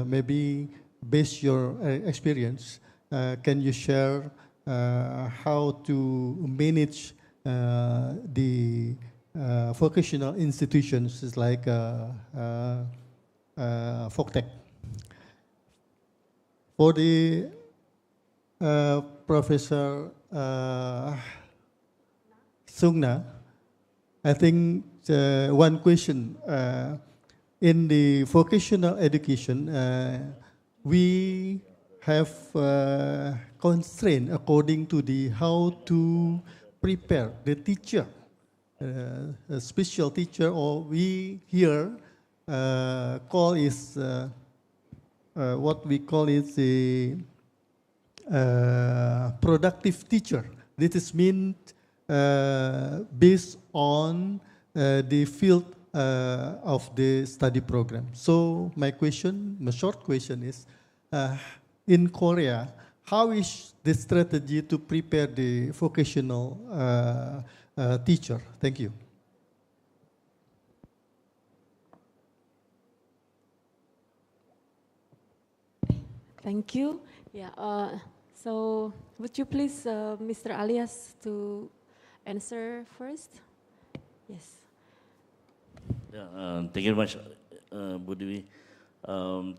maybe based your experience, can you share how to manage the vocational institutions like FOCTEC? For the Professor Sungna, I think one question, in the vocational education, we have constraint according to the how to prepare the teacher, a special teacher, or we here call is what we call is the productive teacher. This is meant based on the field of the study program. So my short question is, in Korea, how is the strategy to prepare the vocational teacher? Thank you. Thank you. Yeah. So would you please, Mr. Alias, to answer first? Yes. Yeah, thank you very much, Budiwi.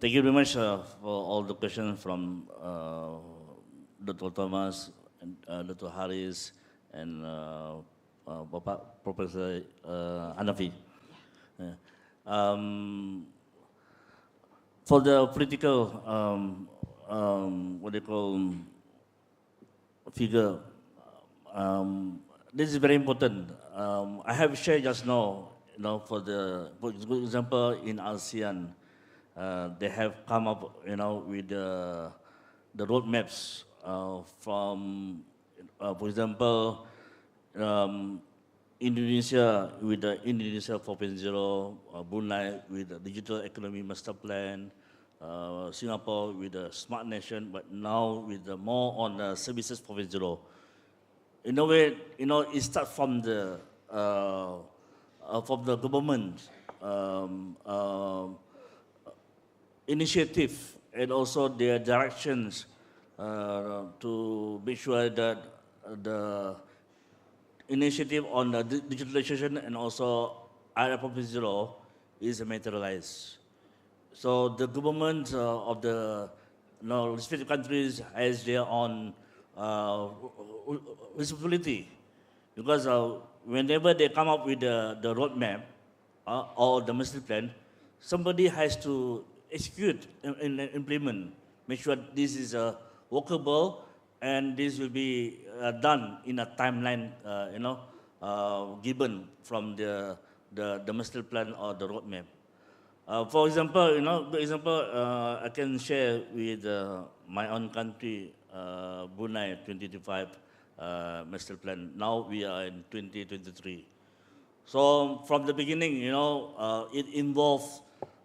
Thank you very much for all the questions from Dr. Thomas, and, Dr. Haris, and Bapak Professor Hanafi. Yeah. For the political, what they call figure, this is very important. I have shared just now, for example, in ASEAN, they have come up, with the roadmaps from, for example, Indonesia with the Indonesia 4.0, Brunei with the Digital Economy Master Plan, Singapore with the Smart Nation, but now with the more on the Services 4.0. In a way, it starts from the government initiative and also their directions to make sure that the initiative on the digitalization and also IR 4.0 is materialized. So the government of the respective countries has their own responsibility, because whenever they come up with the roadmap or the master plan, somebody has to execute and implement, make sure this is workable and this will be done in a timeline, given from the master plan or the roadmap. For example, I can share with my own country, Brunei 2025 master plan. Now we are in 2023. So from the beginning, it involves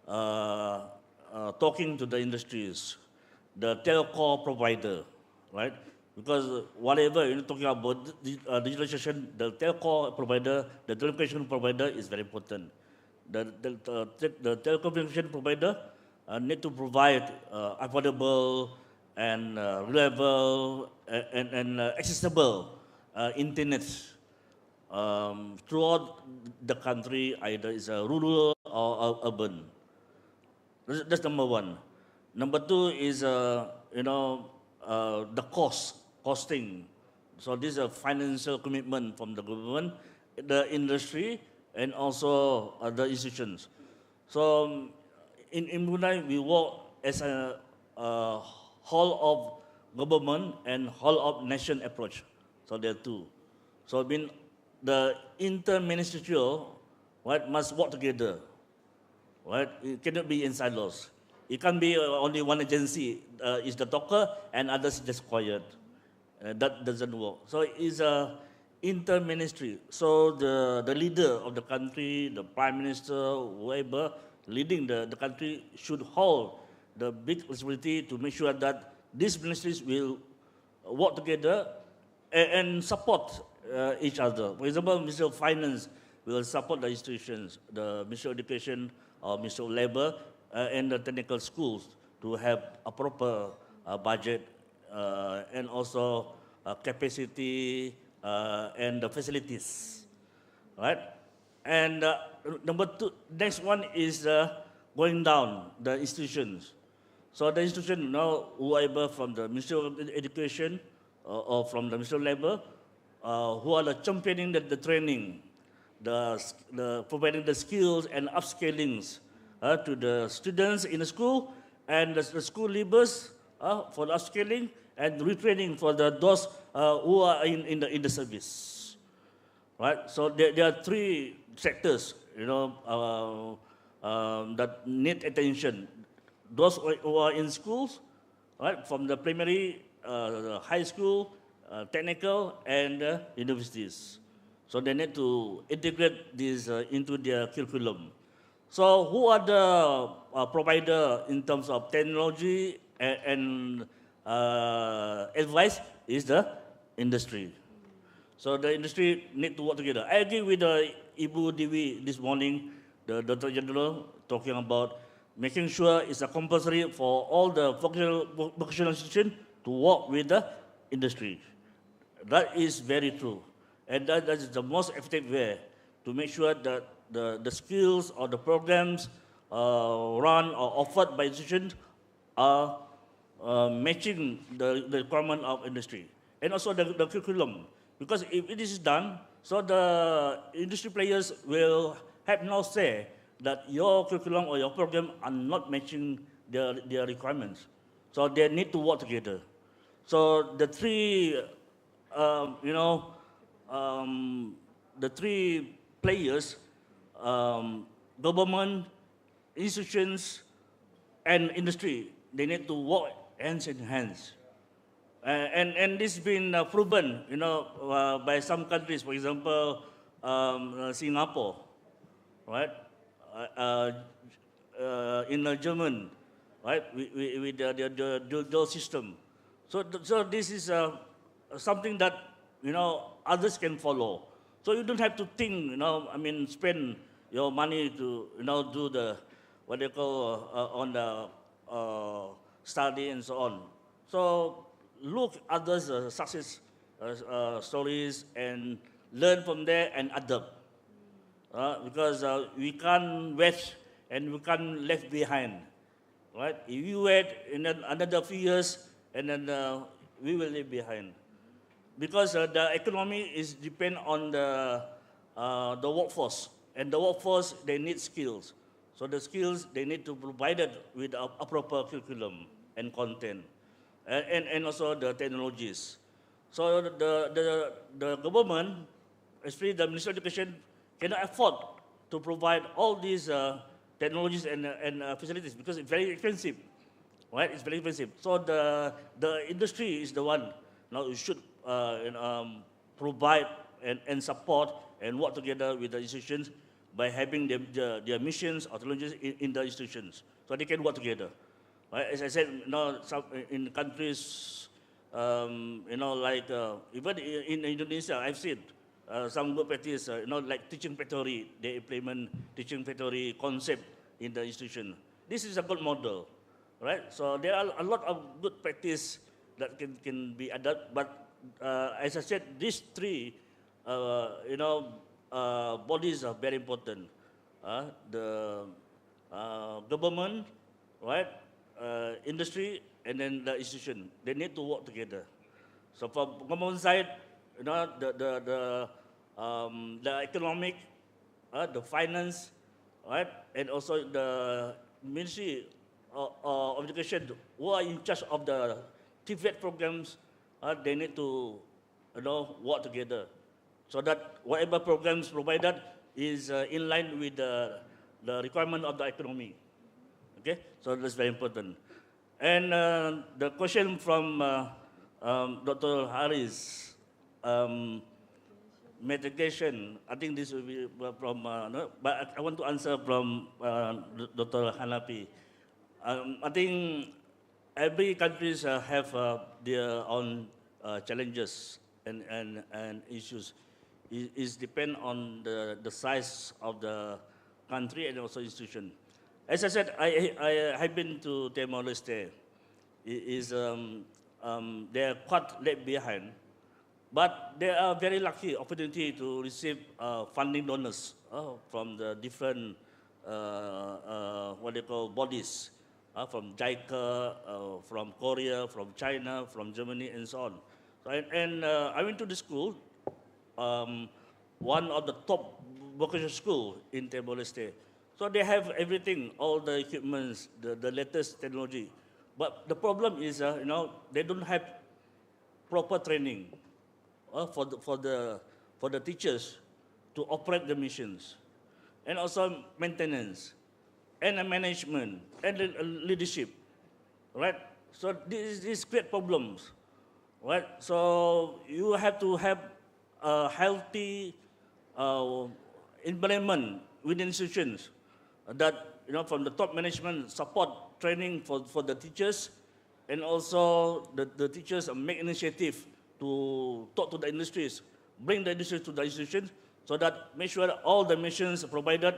talking to the industries, the telco provider, right? Because whatever you're talking about digitalization, the telco provider, the telecommunication provider is very important. The telecommunication provider need to provide affordable and reliable and accessible internet throughout the country, either it's rural or urban. That's number one. Number two is the costing. So this is a financial commitment from the government, the industry, and also the institutions. So in Brunei, we work as a whole of government and whole of nation approach. So there are two. So the interministerial, right, must work together. Right? It cannot be in silos. It can't be only one agency is the talker and others just quiet. That doesn't work. So it's a inter-ministry. So the leader of the country, the prime minister, whoever leading the country should hold the big responsibility to make sure that these ministries will work together and support each other. For example, Minister of Finance will support the institutions, the Minister of Education or Minister of Labor and the technical schools to have a proper budget and also capacity and the facilities, right? And number two, next one is going down the institutions. So the institution now, whoever from the Ministry of Education or from the Ministry of Labor, who are the championing the training, the providing the skills and upskillings to the students in the school and the school leavers for the upskilling and retraining for those who are in the service, right? So there are three sectors, that need attention. Those who are in schools, right, from the primary, high school, technical, and universities. So they need to integrate this into their curriculum. So who are the provider in terms of technology and advice is the industry. So the industry need to work together. I agree with Ibu Dewi this morning, the Director General, talking about making sure it's a compulsory for all the vocational institutions to work with the industry. That is very true. And that is the most effective way to make sure that the skills or the programs run or offered by institutions are matching the requirement of industry. And also the curriculum. Because if it is done, so the industry players will have no say that your curriculum or your program are not matching their requirements. So they need to work together. So the three, the three players, government, institutions, and industry, they need to work hands in hands. And this has been proven, by some countries, for example, Singapore, right? In German, right? With the dual system. So this is something that others can follow. So you don't have to think, spend your money to do the what they call on the study and so on. So look at others' success stories and learn from there and adapt. Because we can't wait and we can't left behind, right? If you wait in another few years, and then we will leave behind. Because the economy is depend on the workforce, and the workforce, they need skills. So the skills, they need to provide it with a proper curriculum and content, and also the technologies. So the government, especially the Ministry of Education, cannot afford to provide all these technologies and facilities because it's very expensive, right? It's very expensive. So the industry is the one who should provide and support and work together with the institutions by having their missions or technologies in the institutions, so they can work together. Right? As I said, some in countries, like even in Indonesia, I've seen some good practice, like teaching factory. They implement teaching factory concept in the institution. This is a good model, right? So there are a lot of good practice that can be adopted. But as I said, these three, bodies are very important. The government, right? Industry, and then the institution. They need to work together. So from government side, the economic, the finance, right, and also the Ministry of Education, who are in charge of the TVET programs, they need to, work together, so that whatever programs provided is in line with the requirement of the economy. Okay, so that's very important. And the question from Dr. Harris, mitigation, I think this will be from, no, but I want to answer from Dr. Hanapi. I think every countries have their own challenges and issues. It depend on the size of the country and also institution. As I said, I have been to Timor-Leste. They are quite late behind, but they are very lucky opportunity to receive funding donors from the different what they call bodies, from JICA, from Korea, from China, from Germany, and so on. So, and I went to the school, one of the top vocational school in Timor-Leste. So they have everything, all the equipments, the latest technology. But the problem is, they don't have proper training for the teachers to operate the machines, and also maintenance. and management and leadership, right? So this create problems, right? So you have to have a healthy environment within institutions that, from the top management support training for the teachers, and also the teachers make initiative to talk to the industries, bring the industry to the institutions, so that make sure that all the missions provided,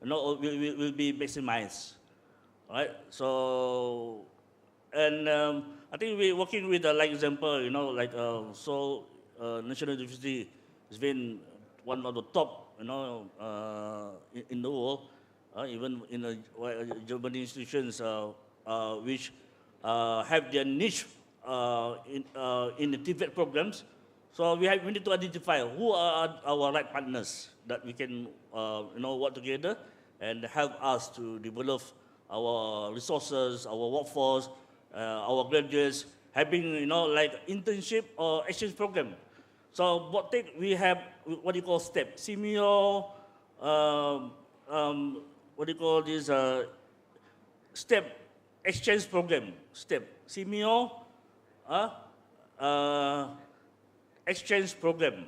will be maximized, right? So, and I think we're working with, like example, National University has been one of the top, in the world, even in the German institutions, which have their niche in the TVET programs. So we need to identify who are our right partners that we can, work together and help us to develop our resources, our workforce, our graduates, having, like internship or exchange program. So we have what you call STEP, Simeo, what do you call this, STEP exchange program, STEP, Simeo, exchange program,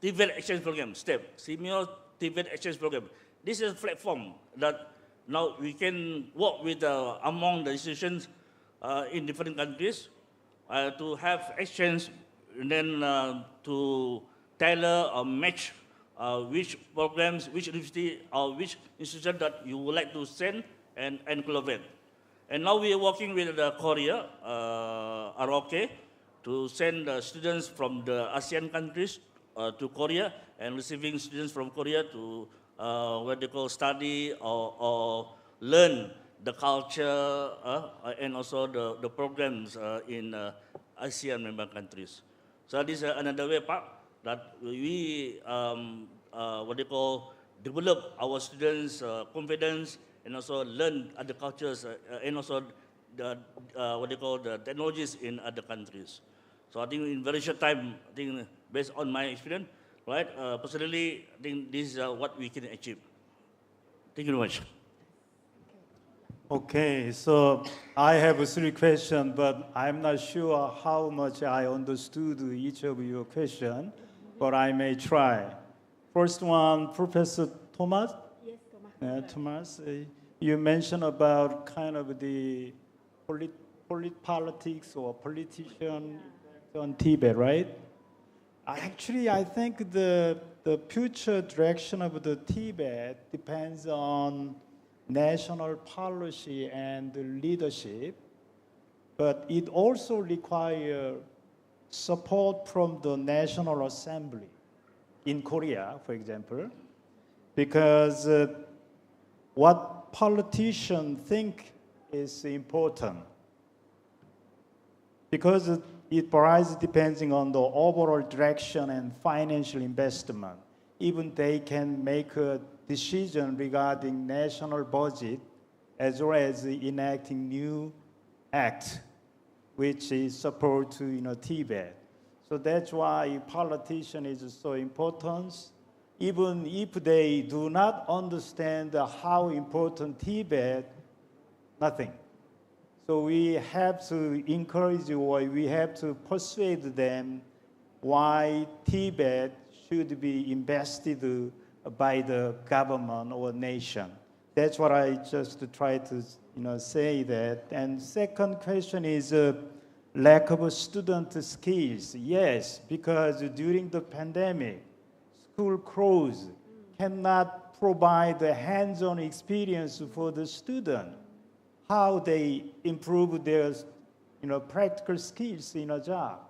TVET exchange program, STEP, Simeo TVET exchange program. This is a platform that now we can work with among the institutions in different countries to have exchange, and then to tailor or match which programs, which university or which institution that you would like to send and collaborate. And now we are working with Korea, ROK, to send students from the ASEAN countries to Korea, and receiving students from Korea to what they call study or learn the culture and also the programs in ASEAN member countries. So this is another way part that we develop our students' confidence, and also learn other cultures, and also the the technologies in other countries. So I think in very short time, I think based on my experience, right, personally, I think this is what we can achieve. Thank you very much. Okay, so I have 3 questions, but I'm not sure how much I understood each of your questions, but I may try. First one, Professor Thomas. Yes, Thomas. Thomas, you mentioned about kind of the politics or politician on Tibet, right? Actually, I think the future direction of the Tibet depends on national policy and leadership, but it also requires support from the National Assembly in Korea, for example, because what politicians think is important, because it varies depending on the overall direction and financial investment. Even they can make a decision regarding national budget, as well as enacting new act, which is support to Tibet. So that's why politician is so important. Even if they do not understand how important Tibet, nothing. So we have to encourage, or we have to persuade them why Tibet should be invested by the government or nation. That's what I just try to say that. And second question is lack of student skills. Yes, because during the pandemic, school closed, cannot provide the hands-on experience for the student, how they improve their practical skills in a job.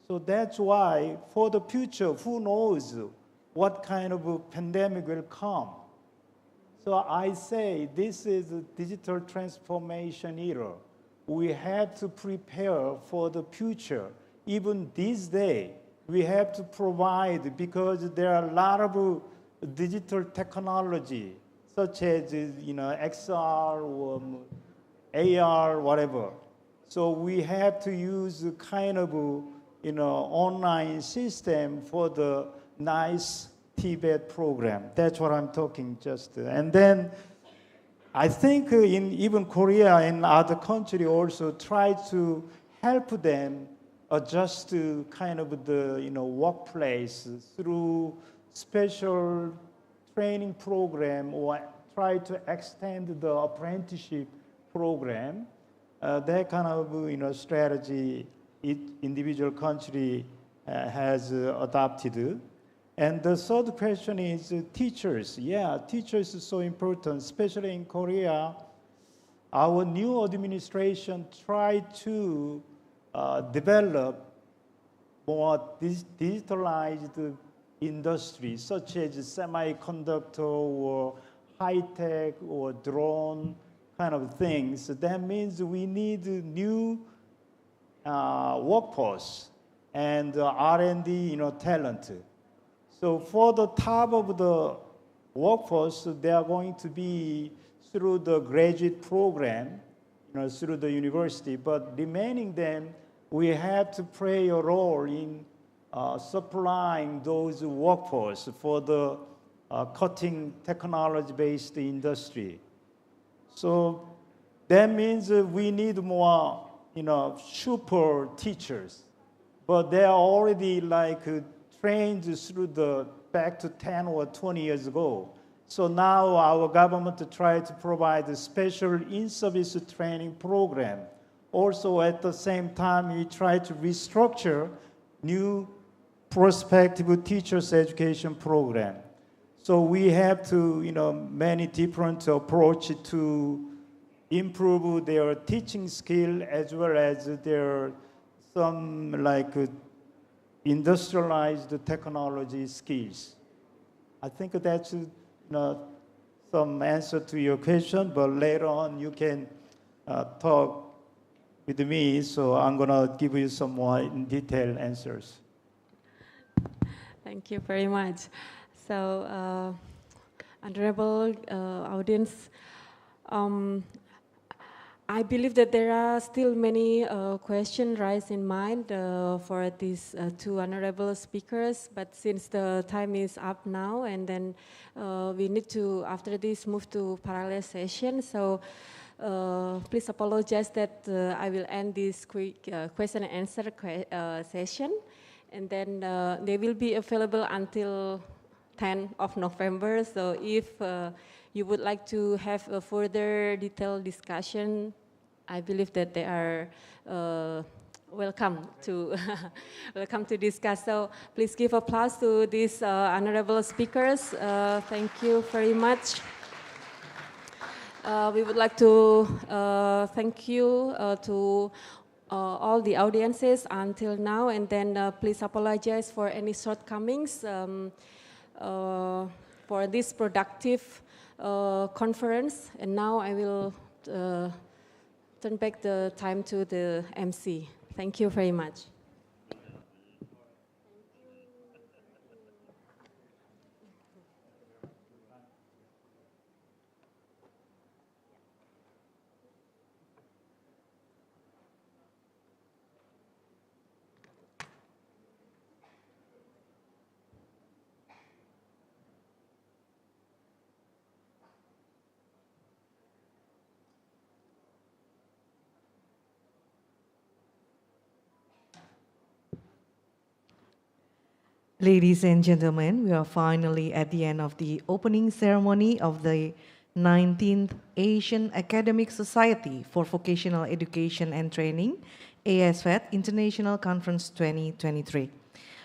So that's why for the future, who knows what kind of a pandemic will come. So I say this is a digital transformation era. We have to prepare for the future. Even this day, we have to provide, because there are a lot of digital technology, such as XR or AR, whatever. So we have to use a kind of online system for the nice Tibet program. That's what I'm talking just. And then I think in even Korea and other countries also try to help them adjust to kind of the workplace through special training program or try to extend the apprenticeship program. That kind of strategy individual country has adopted. And the third question is teachers. Yeah, teachers is so important, especially in Korea. Our new administration tried to develop more digitalized industries, such as semiconductor or high-tech or drone kind of things. That means we need new workforce and R&D talent. So for the top of the workforce, they are going to be through the graduate program, through the university. But remaining them, we have to play a role in supplying those workforce for the cutting technology-based industry. So that means we need more, super teachers. But they are already trained through the back to 10 or 20 years ago. So now our government tries to provide a special in-service training program. Also at the same time, we try to restructure new prospective teachers education program. So we have to, many different approach to improve their teaching skill as well as their some industrialized technology skills. I think that's some answer to your question, but later on you can talk with me, so I'm gonna give you some more in detailed answers. Thank you very much. So, honorable audience, I believe that there are still many questions raised in mind for these two honorable speakers, but since the time is up now, and then we need to, after this, move to parallel session. So please apologize that I will end this quick question and answer session, and then they will be available until 10th of November. So if you would like to have a further detailed discussion, I believe that they are welcome to welcome to discuss. So please give applause to these honorable speakers. Thank you very much. We would like to thank you to all the audiences until now, and then please apologize for any shortcomings for this productive conference. And now I will turn back the time to the MC. Thank you very much. Ladies and gentlemen, we are finally at the end of the opening ceremony of the 19th Asian Academic Society for Vocational Education and Training, AASVET International Conference 2023.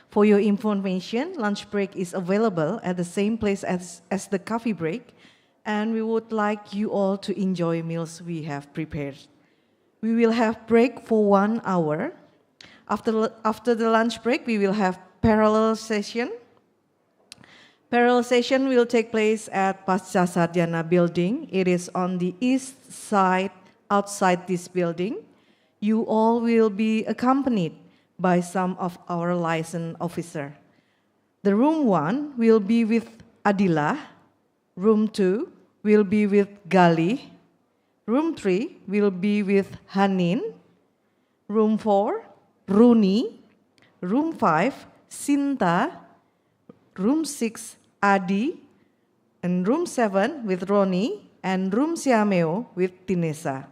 For your information, lunch break is available at the same place as the coffee break, and we would like you all to enjoy meals we have prepared. We will have break for 1 hour. After the lunch break, we will have parallel session. Parallel session will take place at Pasca Sarjana building. It is on the east side outside this building. You all will be accompanied by some of our licensed officers. The room 1 will be with Adila. Room 2 will be with Gali. Room 3 will be with Hanin. Room 4, Runi. Room 5, Sinta. Room 6, Adi. And room 7 with Roni. and Room Siameo with Tinesa.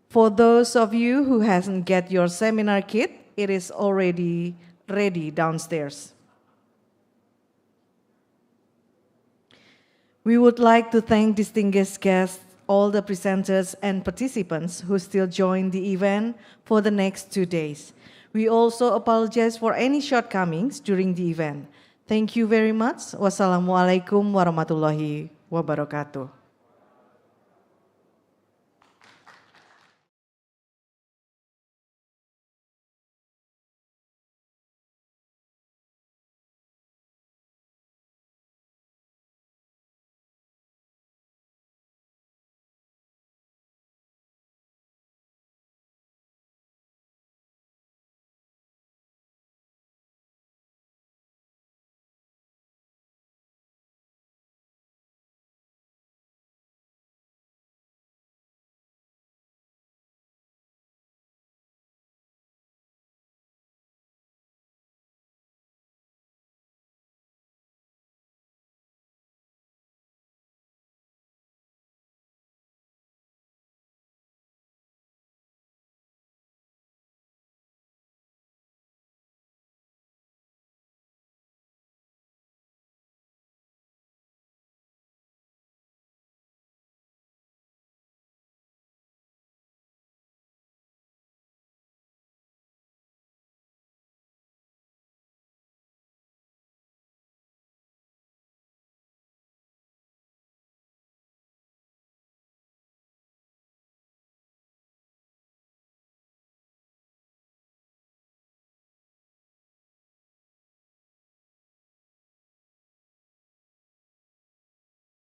For those of you who hasn't get your seminar kit, it is already ready downstairs. We would like to thank distinguished guests, all the presenters and participants who still join the event for the next 2 days. We also apologize for any shortcomings during the event. Thank you very much. Wassalamualaikum warahmatullahi wabarakatuh.